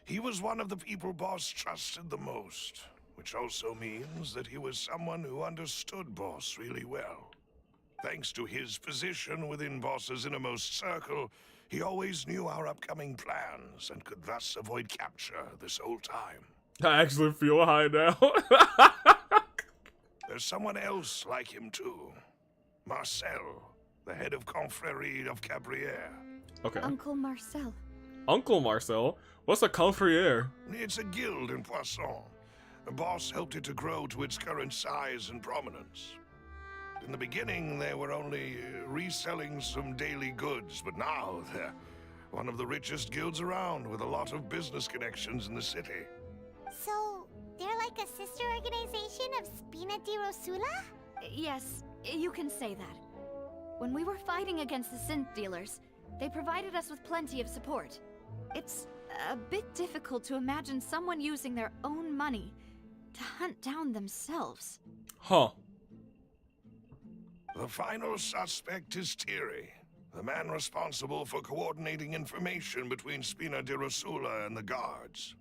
He was one of the people Boss trusted the most, which also means that he was someone who understood Boss really well. Thanks to his position within Boss's innermost circle, he always knew our upcoming plans and could thus avoid capture this whole time. I actually feel high now. There's someone else like him too. Marcel, the head of Confrérie of Cabrières. Okay. Uncle Marcel. Uncle Marcel? What's a Confrérie? It's a guild in Poisson. The boss helped it to grow to its current size and prominence. In the beginning, they were only reselling some daily goods, but now they're one of the richest guilds around with a lot of business connections in the city. So, they're like a sister organization of Spina di Rosula? Yes, you can say that. When we were fighting against the synth dealers, they provided us with plenty of support. It's a bit difficult to imagine someone using their own money to hunt down themselves. Huh. The final suspect is Thierry, the man responsible for coordinating information between Spina di Rosula and the guards.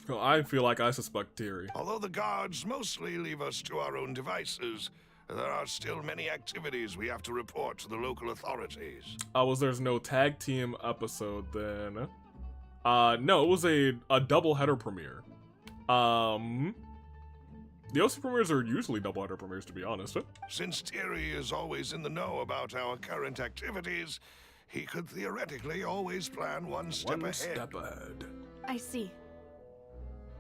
Well, I feel like I suspect Thierry. Although the guards mostly leave us to our own devices, there are still many activities we have to report to the local authorities. There's no tag team episode then. No, it was a double-header premiere. The OC premieres are usually double-header premieres, to be honest. Since Thierry is always in the know about our current activities, he could theoretically always plan one step ahead. I see.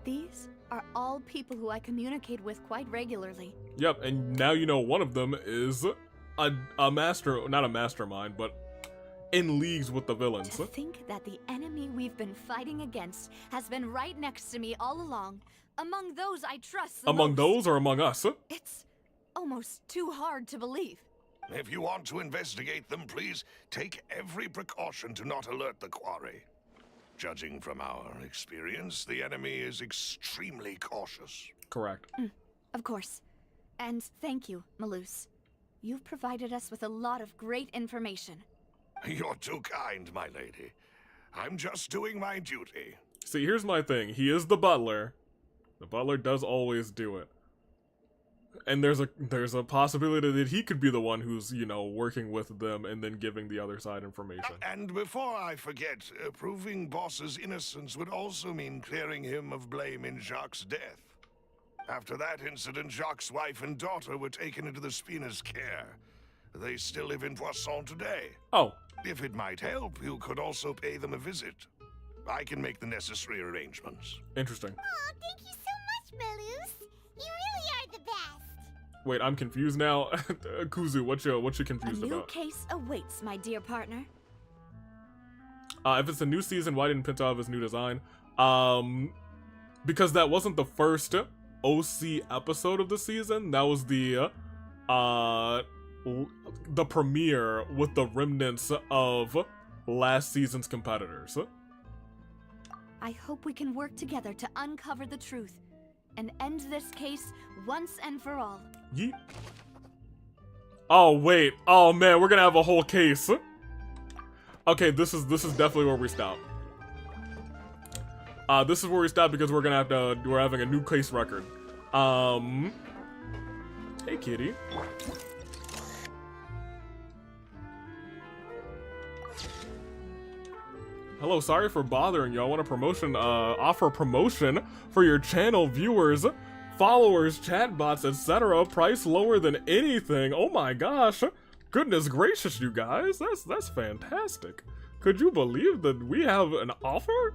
These are all people who I communicate with quite regularly. Yep, and now you know one of them is a master, not a mastermind, but in leagues with the villains. To think that the enemy we've been fighting against has been right next to me all along, among those I trust the Among most. those or among us? It's almost too hard to believe. If you want to investigate them, please take every precaution to not alert the quarry. Judging from our experience, the enemy is extremely cautious. Correct. Of course. And thank you, Malus. You've provided us with a lot of great information. You're too kind, my lady. I'm just doing my duty. See, here's my thing. He is the butler. The butler does always do it. And there's a possibility that he could be the one who's, you know, working with them and then giving the other side information. And before I forget, proving Boss's innocence would also mean clearing him of blame in Jacques' death. After that incident, Jacques' wife and daughter were taken into the Spina's care. They still live in Poisson today. Oh. If it might help, you could also pay them a visit. I can make the necessary arrangements. Interesting. Oh, thank you so much, Malus. You really are the best. Wait, I'm confused now. Kuzu, what you confused A new about? case awaits, my dear partner. If it's a new season, why didn't Pinto have his new design? Because that wasn't the first OC episode of the season. That was the premiere with the remnants of last season's competitors. I hope we can work together to uncover the truth and end this case once and for all. Yeet. Oh wait, oh man, we're gonna have a whole case. Okay, this is definitely where we stop. This is where we stop because we're having a new case record. Hey kitty. Hello, sorry for bothering you. I want a promotion, offer promotion for your channel viewers, followers, chatbots, etc. Price lower than anything. Oh my gosh. Goodness gracious, you guys. That's fantastic. Could you believe that we have an offer?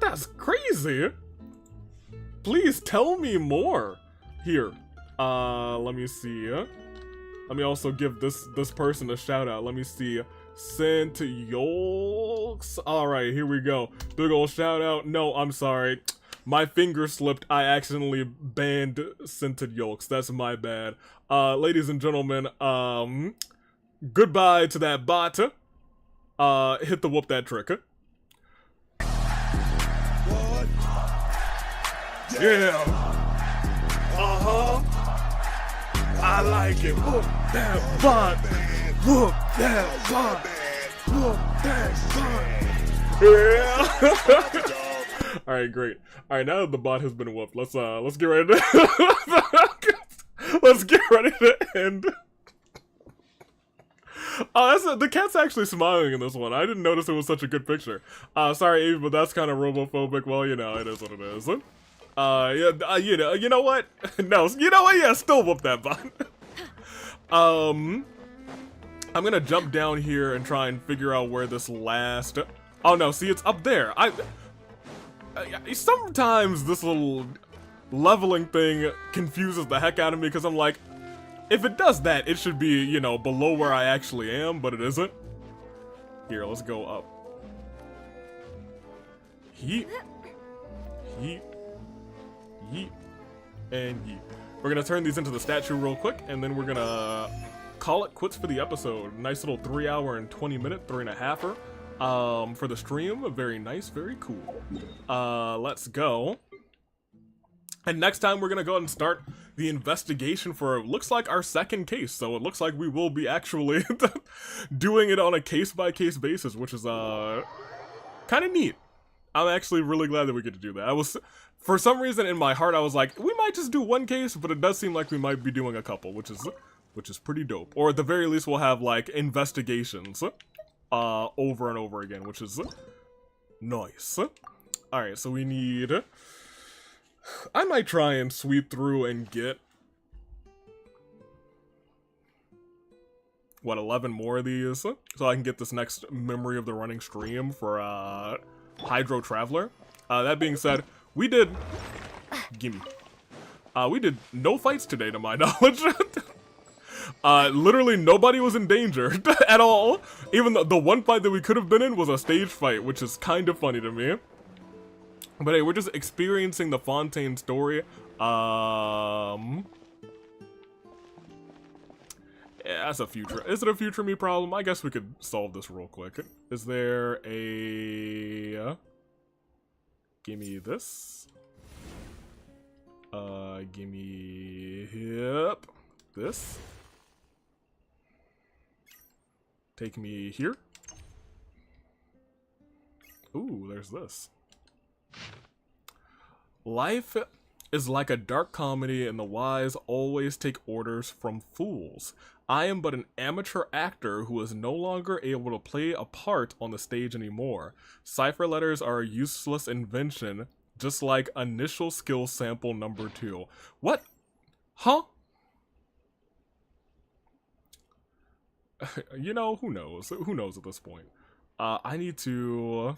That's crazy. Please tell me more. Here. Let me see. Let me also give this person a shout out. Let me see. Sent Yolks. Alright, here we go. Big ol' shout out. No, I'm sorry. My finger slipped. I accidentally banned Scented Yolks. That's my bad. Ladies and gentlemen, goodbye to that bot. Hit the whoop that trick. What? Yeah. I like it. Whoop that bot. Whoop that bot. Whoop that bot. Yeah. All right, great. All right, now that the bot has been whooped, let's get ready to Let's get ready to end. Oh, the cat's actually smiling in this one. I didn't notice it was such a good picture. Sorry, Eve, but that's kind of robophobic. Well, you know, it is what it is. You know what? No, you know what? Yeah, still whoop that button. I'm gonna jump down here and try and figure out where this last... Oh no, see, it's up there. Sometimes this little leveling thing confuses the heck out of me because I'm like, if it does that, it should be, you know, below where I actually am, but it isn't. Here, let's go up. Yeet. Yeet. Yeet. And yeet. We're gonna turn these into the statue real quick, and then we're gonna call it quits for the episode. Nice little 3 hour and 20 minute, 3.5-er. For the stream. Very nice, very cool. Let's go. And next time we're gonna go ahead and start the investigation for, it looks like, our second case. So it looks like we will be actually doing it on a case-by-case basis, which is kind of neat. I'm actually really glad that we get to do that. For some reason in my heart I was like, we might just do one case, but it does seem like we might be doing a couple, which is pretty dope. Or at the very least we'll have like investigations over and over again, which is nice. Alright, so we need... I might try and sweep through and get... what, 11 more of these? So I can get this next memory of the running stream for Hydro Traveler. That being said, we did... Gimme. We did no fights today to my knowledge. Literally nobody was in danger at all. Even the one fight that we could have been in was a stage fight, which is kind of funny to me. But hey, we're just experiencing the Fontaine story. Yeah, that's a future. Is it a future me problem? I guess we could solve this real quick. Is there a... Gimme this. Gimme... Yep. This. Take me here. Ooh, there's this. Life is like a dark comedy, and the wise always take orders from fools. I am but an amateur actor who is no longer able to play a part on the stage anymore. Cipher letters are a useless invention, just like initial skill sample number 2. What? Huh? You know, who knows? Who knows at this point? I need to...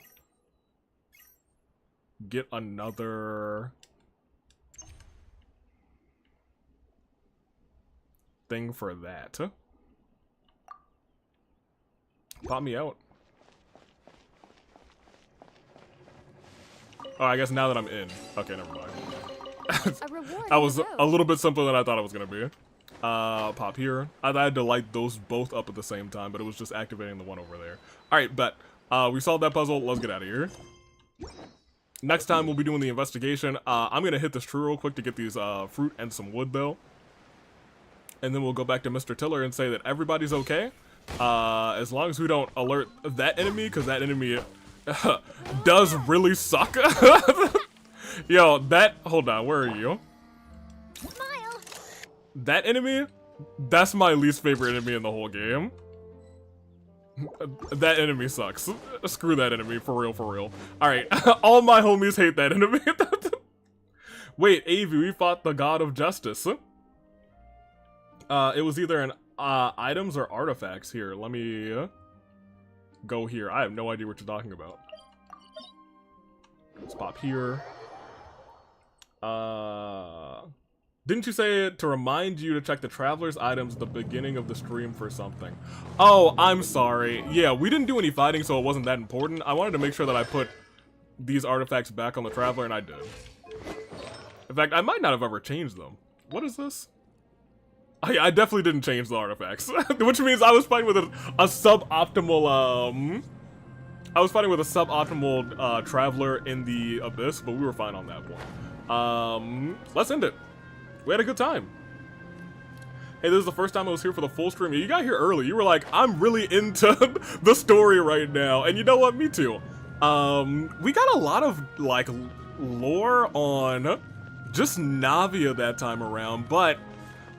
get another thing for that. Pop me out. Oh, I guess now that I'm in. Okay, never mind. That was a little bit simpler than I thought it was gonna be. Pop here. I had to light those both up at the same time, but it was just activating the one over there. Alright, bet. We solved that puzzle. Let's get out of here. Next time we'll be doing the investigation. I'm gonna hit this tree real quick to get these fruit and some wood though. And then we'll go back to Mr. Tiller and say that everybody's okay. As long as we don't alert that enemy, because that enemy does really suck. Yo, hold on, where are you? Smile. That enemy, that's my least favorite enemy in the whole game. That enemy sucks. Screw that enemy, for real, for real. Alright, all my homies hate that enemy. Wait, Avi, we fought the god of justice. It was either an items or artifacts. Here, let me go here. I have no idea what you're talking about. Let's pop here. Didn't you say to remind you to check the traveler's items at the beginning of the stream for something? Oh, I'm sorry. Yeah, we didn't do any fighting, so it wasn't that important. I wanted to make sure that I put these artifacts back on the traveler, and I did. In fact, I might not have ever changed them. What is this? I definitely didn't change the artifacts, which means I was fighting with a suboptimal, I was fighting with a suboptimal traveler in the abyss, but we were fine on that point. Let's end it. We had a good time. Hey, this is the first time I was here for the full stream. You got here early. You were like, I'm really into the story right now. And you know what? Me too. We got a lot of, like, lore on just Navia that time around, but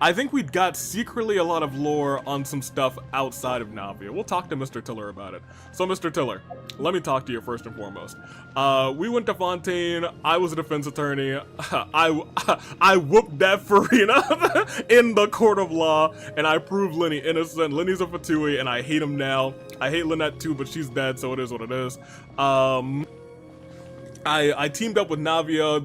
I think we got secretly a lot of lore on some stuff outside of Navia. We'll talk to Mr. Tiller about it. So, Mr. Tiller, let me talk to you first and foremost. We went to Fontaine. I was a defense attorney. I whooped that Farina in the court of law, and I proved Lenny innocent. Lenny's a Fatui, and I hate him now. I hate Lynette too, but she's dead, so it is what it is. I teamed up with Navia.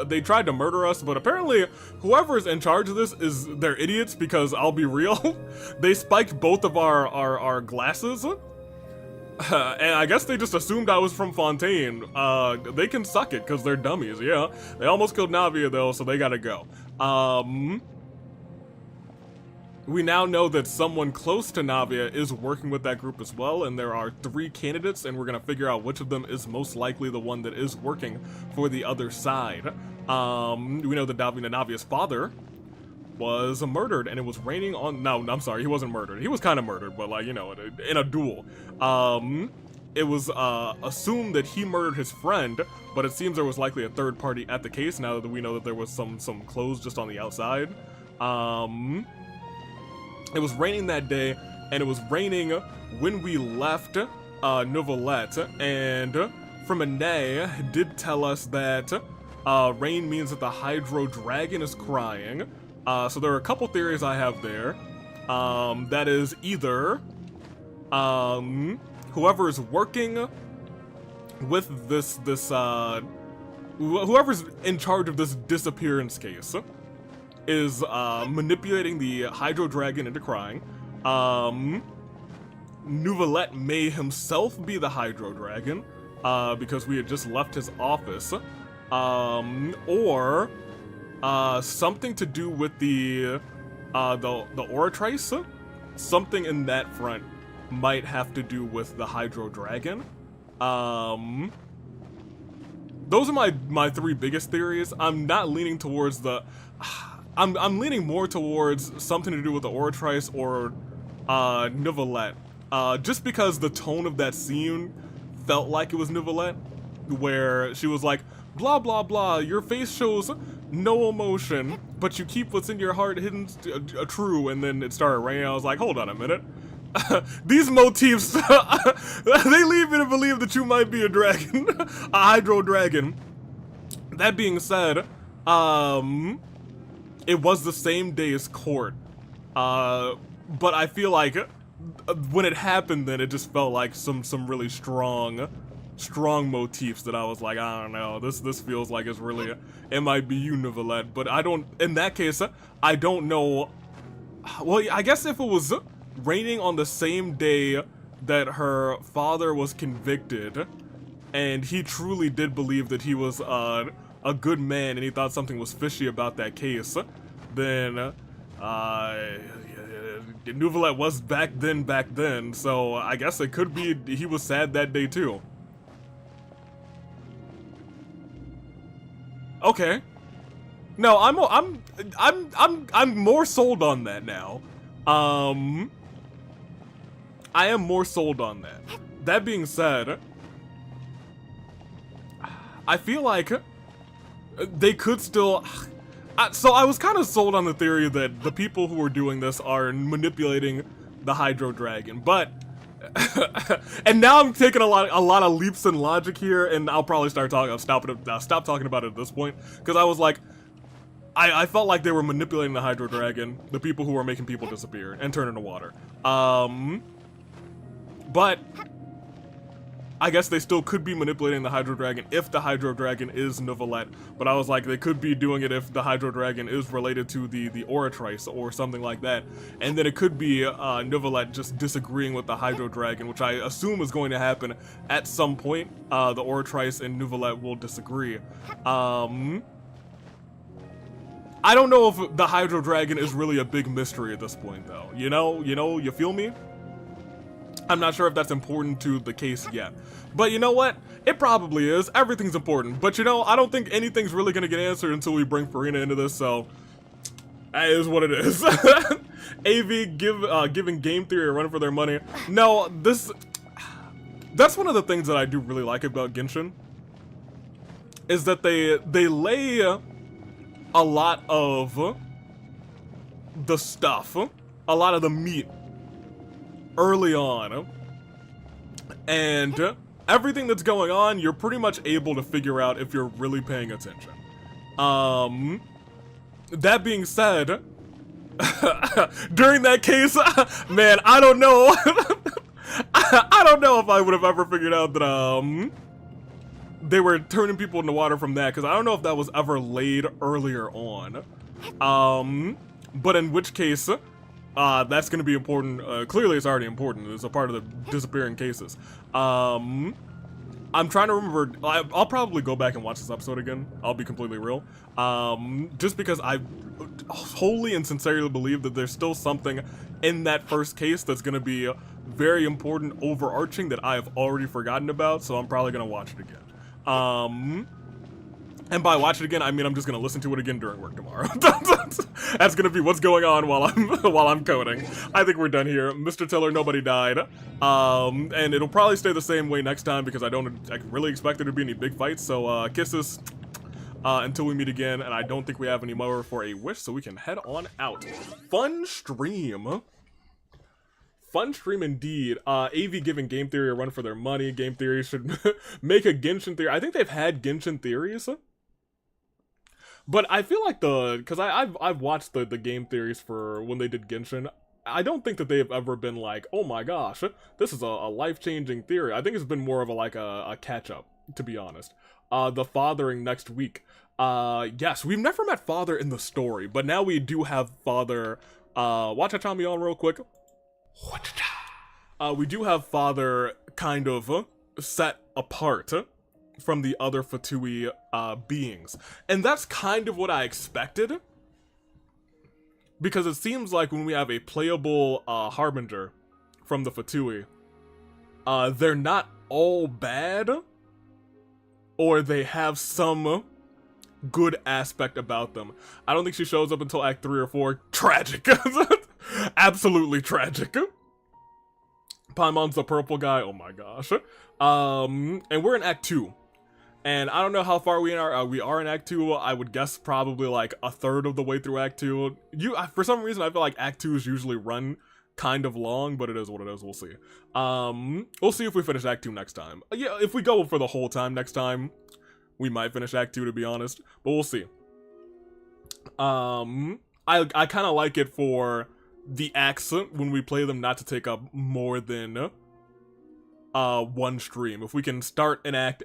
They tried to murder us, but apparently whoever's in charge of this they're idiots, because I'll be real. They spiked both of our glasses. And I guess they just assumed I was from Fontaine. They can suck it, because they're dummies, yeah. They almost killed Navia though, so they gotta go. We now know that someone close to Navia is working with that group as well, and there are 3 candidates, and we're gonna figure out which of them is most likely the one that is working for the other side. We know that Navia's father was murdered, and it was raining on— no, I'm sorry, he wasn't murdered. He was kind of murdered, but like, you know, in a duel. It was assumed that he murdered his friend, but it seems there was likely a third party at the case now that we know that there was some clothes just on the outside. It was raining that day, and it was raining when we left Novelette, and Fremine did tell us that rain means that the Hydro Dragon is crying. So there are a couple theories I have there. That is either whoever is working with this whoever's in charge of this disappearance case is manipulating the Hydro Dragon into crying. Novelette may himself be the Hydro Dragon, because we had just left his office. Or something to do with the Oratrice. Something in that front might have to do with the Hydro Dragon. Those are my 3 biggest theories. I'm not leaning towards the— I'm leaning more towards something to do with the Oratrice or Novelette. Just because the tone of that scene felt like it was Novelette, where she was like, blah blah blah, your face shows no emotion, but you keep what's in your heart hidden true, and then it started raining. I was like, hold on a minute. These motifs, they lead me to believe that you might be a dragon, a Hydro Dragon. That being said, it was the same day as court, but I feel like when it happened, then it just felt like some really strong motifs that I was like, I don't know, this feels like it's really, it might be you, Novelette, but I don't, in that case, I don't know. Well, I guess if it was raining on the same day that her father was convicted, and he truly did believe that he was a good man, and he thought something was fishy about that case, then Novelette was back then, so I guess it could be he was sad that day too. Okay. No, I'm more sold on that now. I am more sold on that. That being said, I feel like they could still... So I was kind of sold on the theory that the people who are doing this are manipulating the Hydro Dragon, but... and now I'm taking a lot of leaps in logic here, and I'll probably stop talking about it at this point, because I was like, I felt like they were manipulating the Hydro Dragon, the people who were making people disappear and turn into water. But I guess they still could be manipulating the Hydro Dragon if the Hydro Dragon is Novelette, but I was like, they could be doing it if the Hydro Dragon is related to the Oratrice or something like that, and then it could be Novelette just disagreeing with the Hydro Dragon, which I assume is going to happen at some point. The Oratrice and Novelette will disagree. I don't know if the Hydro Dragon is really a big mystery at this point, though. You know, you feel me? I'm not sure if that's important to the case yet. But you know what? It probably is. Everything's important. But you know, I don't think anything's really gonna get answered until we bring Farina into this, so... that is what it is. AV giving game theory a run for their money. No, that's one of the things that I do really like about Genshin. Is that they lay a lot of the stuff, a lot of the meat early on, and everything that's going on, you're pretty much able to figure out if you're really paying attention. That being said, during that case, man, I don't know. I don't know if I would have ever figured out that, they were turning people into water from that, because I don't know if that was ever laid earlier on. But in which case, that's going to be important. Clearly, it's already important. It's a part of the disappearing cases. I'm trying to remember. I'll probably go back and watch this episode again. I'll be completely real. Just because I wholly and sincerely believe that there's still something in that first case that's going to be very important, overarching, that I have already forgotten about. So I'm probably going to watch it again. And by watch it again, I mean I'm just gonna listen to it again during work tomorrow. That's gonna be what's going on while I'm coding. I think we're done here. Mr. Tiller, nobody died. And it'll probably stay the same way next time because I don't really expect there to be any big fights. So kisses until we meet again. And I don't think we have any more for a wish, so we can head on out. Fun stream. Fun stream indeed. AV giving Game Theory a run for their money. Game Theory should make a Genshin theory. I think they've had Genshin theories. But I feel like because I've watched the game theories for when they did Genshin. I don't think that they have ever been like, oh my gosh, this is a life-changing theory. I think it's been more of a catch-up, to be honest. The fathering next week. Yes, we've never met Father in the story, but now we do have Father. Watch that me on real quick. We do have Father kind of set apart from the other Fatui beings. And that's kind of what I expected. Because it seems like when we have a playable Harbinger from the Fatui, they're not all bad, or they have some good aspect about them. I don't think she shows up until Act 3 or 4. Tragic. Absolutely tragic. Paimon's the purple guy. Oh my gosh. And we're in Act 2. And I don't know how far we are. We are in Act 2. I would guess probably like a third of the way through Act 2. For some reason, I feel like Act 2 is usually run kind of long, but it is what it is. We'll see. We'll see if we finish Act 2 next time. Yeah, if we go for the whole time next time, we might finish Act 2, to be honest. But we'll see. I kind of like it for the acts when we play them not to take up more than one stream. If we can start an act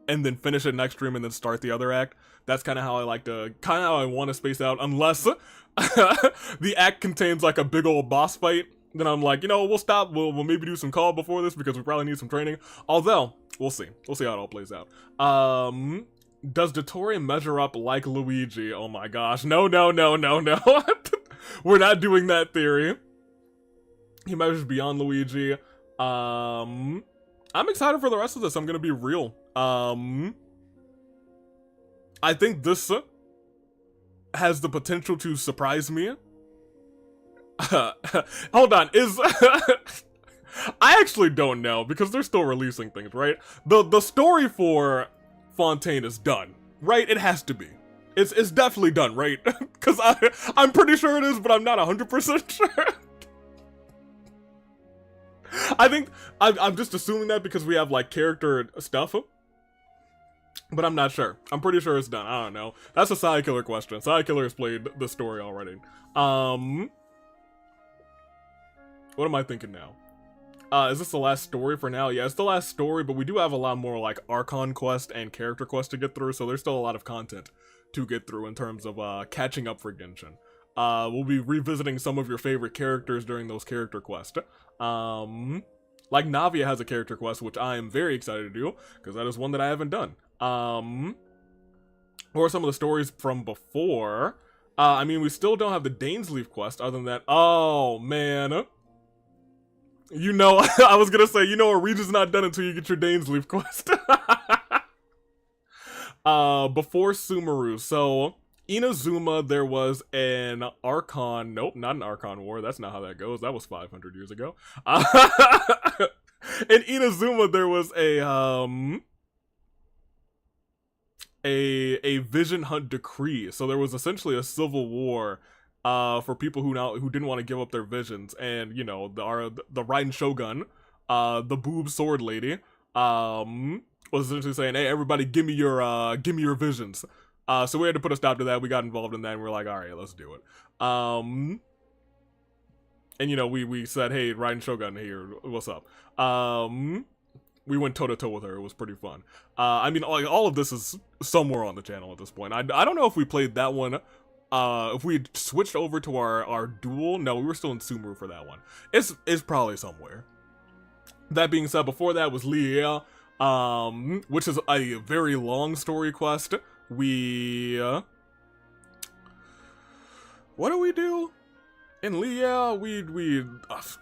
and then finish it next stream and then start the other act, that's kind of how I like to, kind of how I want to space out, unless the act contains like a big old boss fight. Then I'm like, we'll stop, we'll maybe do some call before this because we probably need some training. Although, we'll see how it all plays out. Does Dottore measure up like Luigi? Oh my gosh, no. We're not doing that theory. He measures beyond Luigi. I'm excited for the rest of this, I'm gonna be real. I think this has the potential to surprise me. Hold on, I actually don't know, because they're still releasing things, right? The story for Fontaine is done, right? It has to be. It's definitely done, right? Because I'm pretty sure it is, but I'm not 100% sure. I think I'm just assuming that because we have like character stuff, but I'm not sure. I'm pretty sure it's done. I don't know. That's a Side Killer question. Side Killer has played the story already. What am I thinking now? Is this the last story for now? Yeah, it's the last story, but we do have a lot more like Archon quest and character quest to get through, so there's still a lot of content to get through in terms of catching up for Genshin. We'll be revisiting some of your favorite characters during those character quests. Like Navia has a character quest, which I am very excited to do, because that is one that I haven't done. Or some of the stories from before. I mean, we still don't have the Dainsleif quest, other than that. Oh, man. I was gonna say, a region's not done until you get your Dainsleif quest. Before Sumeru, so Inazuma, there was an Archon, nope, not an Archon War, that's not how that goes, that was 500 years ago. In Inazuma, there was a Vision Hunt decree, so there was essentially a civil war for people who didn't want to give up their visions, and you know, the Raiden Shogun, the boob sword lady, was essentially saying, hey, everybody, give me your visions. So we had to put a stop to that. We got involved in that, and we're like, all right, let's do it. And you know, we said, hey, Raiden Shogun here, what's up? We went toe-to-toe with her. It was pretty fun. I mean, like, all of this is somewhere on the channel at this point. I don't know if we played that one, if we switched over to our duel. No, we were still in Sumeru for that one. It's probably somewhere. That being said, before that was Liel, which is a very long story quest. What do we do? In Liel,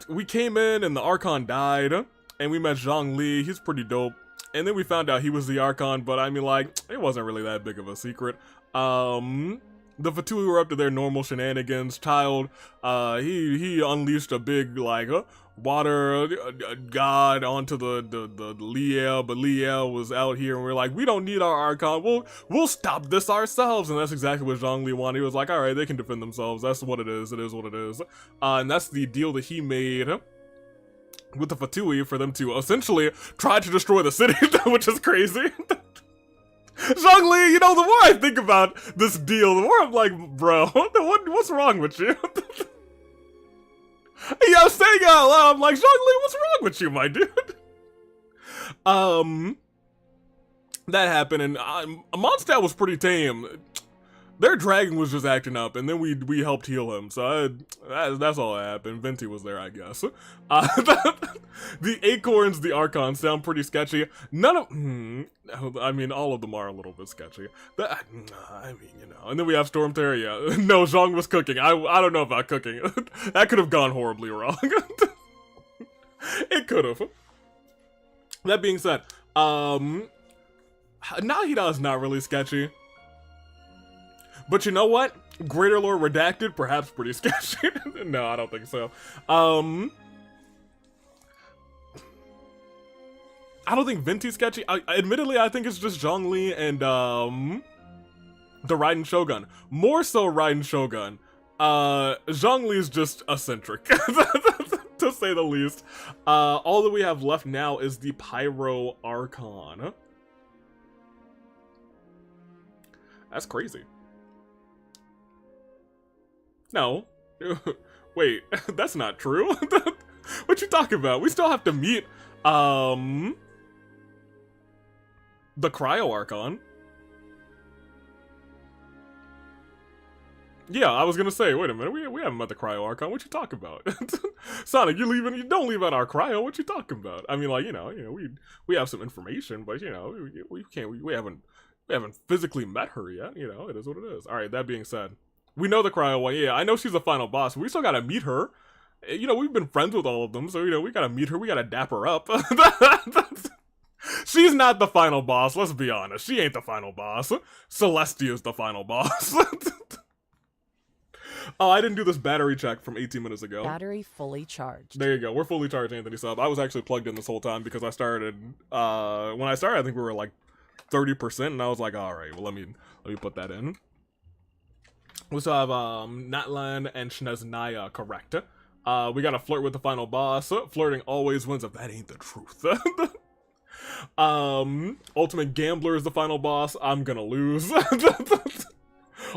we came in and the Archon died. And we met Zhang Li, he's pretty dope. And then we found out he was the Archon, but I mean, like, it wasn't really that big of a secret. The Fatui were up to their normal shenanigans. Child, he unleashed a big, like, water god onto the Liel, but Liel was out here, and we're like, we don't need our Archon, we'll stop this ourselves. And that's exactly what Zhang Li wanted. He was like, alright, they can defend themselves, that's what it is what it is. And that's the deal that he made with the Fatui for them to essentially try to destroy the city, which is crazy. Zhang Li, you know, the more I think about this deal, the more I'm like, bro, what's wrong with you? Yeah, I'm saying it out loud, I'm like, Zhang Li, what's wrong with you, my dude? That happened, and Mondstadt was pretty tame. Their dragon was just acting up, and then we helped heal him, so that's all that happened. Venti was there, I guess. The Acorns, the Archons, sound pretty sketchy. None of... I mean, all of them are a little bit sketchy. I mean, you know. And then we have Storm Terror, yeah. No, Zhang was cooking. I don't know about cooking. That could have gone horribly wrong. It could have. That being said, Nahida is not really sketchy. But you know what? Greater Lord Redacted, perhaps pretty sketchy. No, I don't think so. I don't think Venti's sketchy. Admittedly, I think it's just Zhang Li and the Raiden Shogun. More so Raiden Shogun. Zhang Li's just eccentric, to say the least. All that we have left now is the Pyro Archon. That's crazy. No. Wait, that's not true. What you talking about? We still have to meet, the Cryo Archon. Yeah, I was gonna say, wait a minute, we haven't met the Cryo Archon. What you talking about? Sonic, you don't leave out our Cryo. What you talking about? I mean, like, you know, we have some information, but you know, we haven't physically met her yet. You know, it is what it is. All right, that being said. We know the Cryo one, yeah, I know she's the final boss, but we still gotta meet her. You know, we've been friends with all of them, so, you know, we gotta meet her, we gotta dap her up. She's not the final boss, let's be honest. She ain't the final boss. Celestia's the final boss. Oh, I didn't do this battery check from 18 minutes ago. Battery fully charged. There you go, we're fully charged, Anthony Sub. I was actually plugged in this whole time because I started, when I started, I think we were like 30%, and I was like, alright, well, let me put that in. We still have Natlan and Shneznaya correct. We gotta flirt with the final boss. Flirting always wins if that ain't the truth. Ultimate Gambler is the final boss. I'm gonna lose.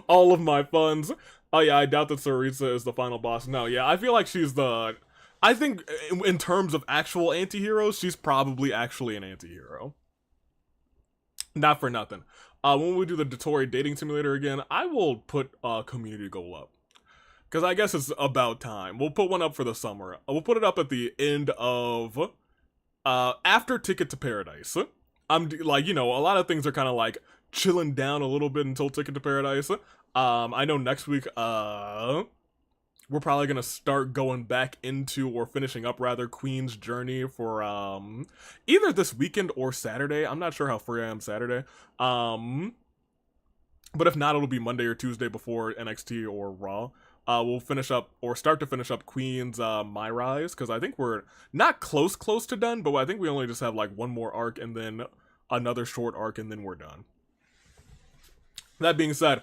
All of my funds. Oh yeah, I doubt that Saritsa is the final boss. No, yeah, I feel like she's the... I think in terms of actual anti-heroes, she's probably actually an anti-hero. Not for nothing. When we do the Dotori dating simulator again, I will put a community goal up. Because I guess it's about time. We'll put one up for the summer. We'll put it up at the end of... after Ticket to Paradise. I'm like, you know, a lot of things are kind of like chilling down a little bit until Ticket to Paradise. I know next week, we're probably gonna start going back into, or finishing up rather, Queen's Journey for either this weekend or Saturday. I'm not sure how free I am Saturday. But if not, it'll be Monday or Tuesday before NXT or Raw. We'll finish up, or start to finish up, Queen's My Rise, because I think we're not close to done, but I think we only just have like one more arc and then another short arc and then we're done. That being said,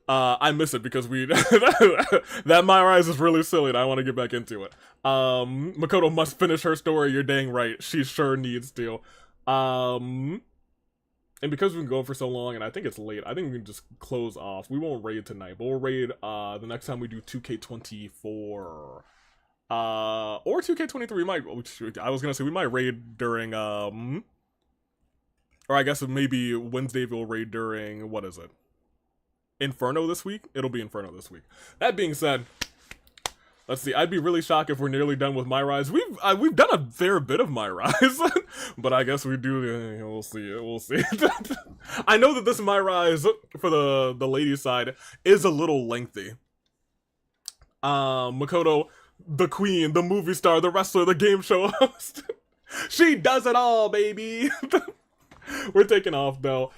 I miss it because we that My Rise is really silly and I want to get back into it. Makoto must finish her story. You're dang right. She sure needs to. And because we've been going for so long and I think it's late, I think we can just close off. We won't raid tonight, but we'll raid the next time we do 2K24. Or 2K23. We might, I was gonna say we might raid during or I guess maybe Wednesday we'll raid during, what is it? Inferno this week? It'll be Inferno this week. That being said, let's see. I'd be really shocked if we're nearly done with My Rise. We've done a fair bit of My Rise, but I guess we do. We'll see. We'll see. I know that this My Rise for the ladies' side is a little lengthy. Makoto, the queen, the movie star, the wrestler, the game show host. She does it all, baby. We're taking off though.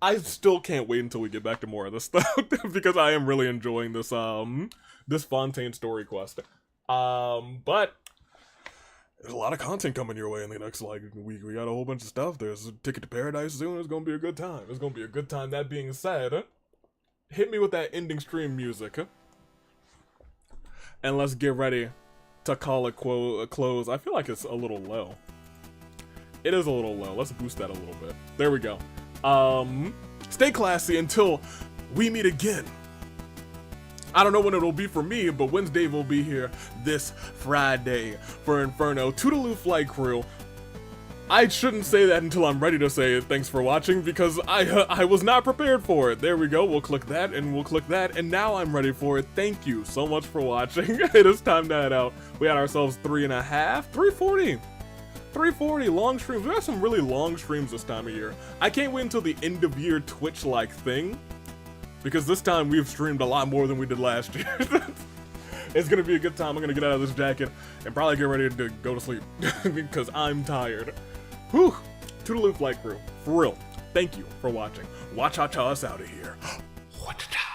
I still can't wait until we get back to more of this stuff because I am really enjoying this this Fontaine story quest. But there's a lot of content coming your way in the next week. We got a whole bunch of stuff. There's a Ticket to Paradise soon. It's gonna be a good time. It's gonna be a good time. That being said, hit me with that ending stream music, and let's get ready to call it a close. I feel like it's a little low. It is a little low. Let's boost that a little bit. There we go. Stay classy until we meet again. I don't know when it'll be for me, but Wednesday will be here this Friday for Inferno. Toodaloo Flight Crew. I shouldn't say that until I'm ready to say it. Thanks for watching, because I was not prepared for it. There we go. We'll click that and we'll click that, and now I'm ready for it. Thank you so much for watching. It is time to head out. We had ourselves 340 long streams. We got some really long streams this time of year. I can't wait until the end of year Twitch-like thing, because this time we've streamed a lot more than we did last year. It's gonna be a good time. I'm gonna get out of this jacket and probably get ready to go to sleep because I'm tired. Whew. Toodaloo Flight Crew. For real. Thank you for watching. Watch us out of here. Watch out.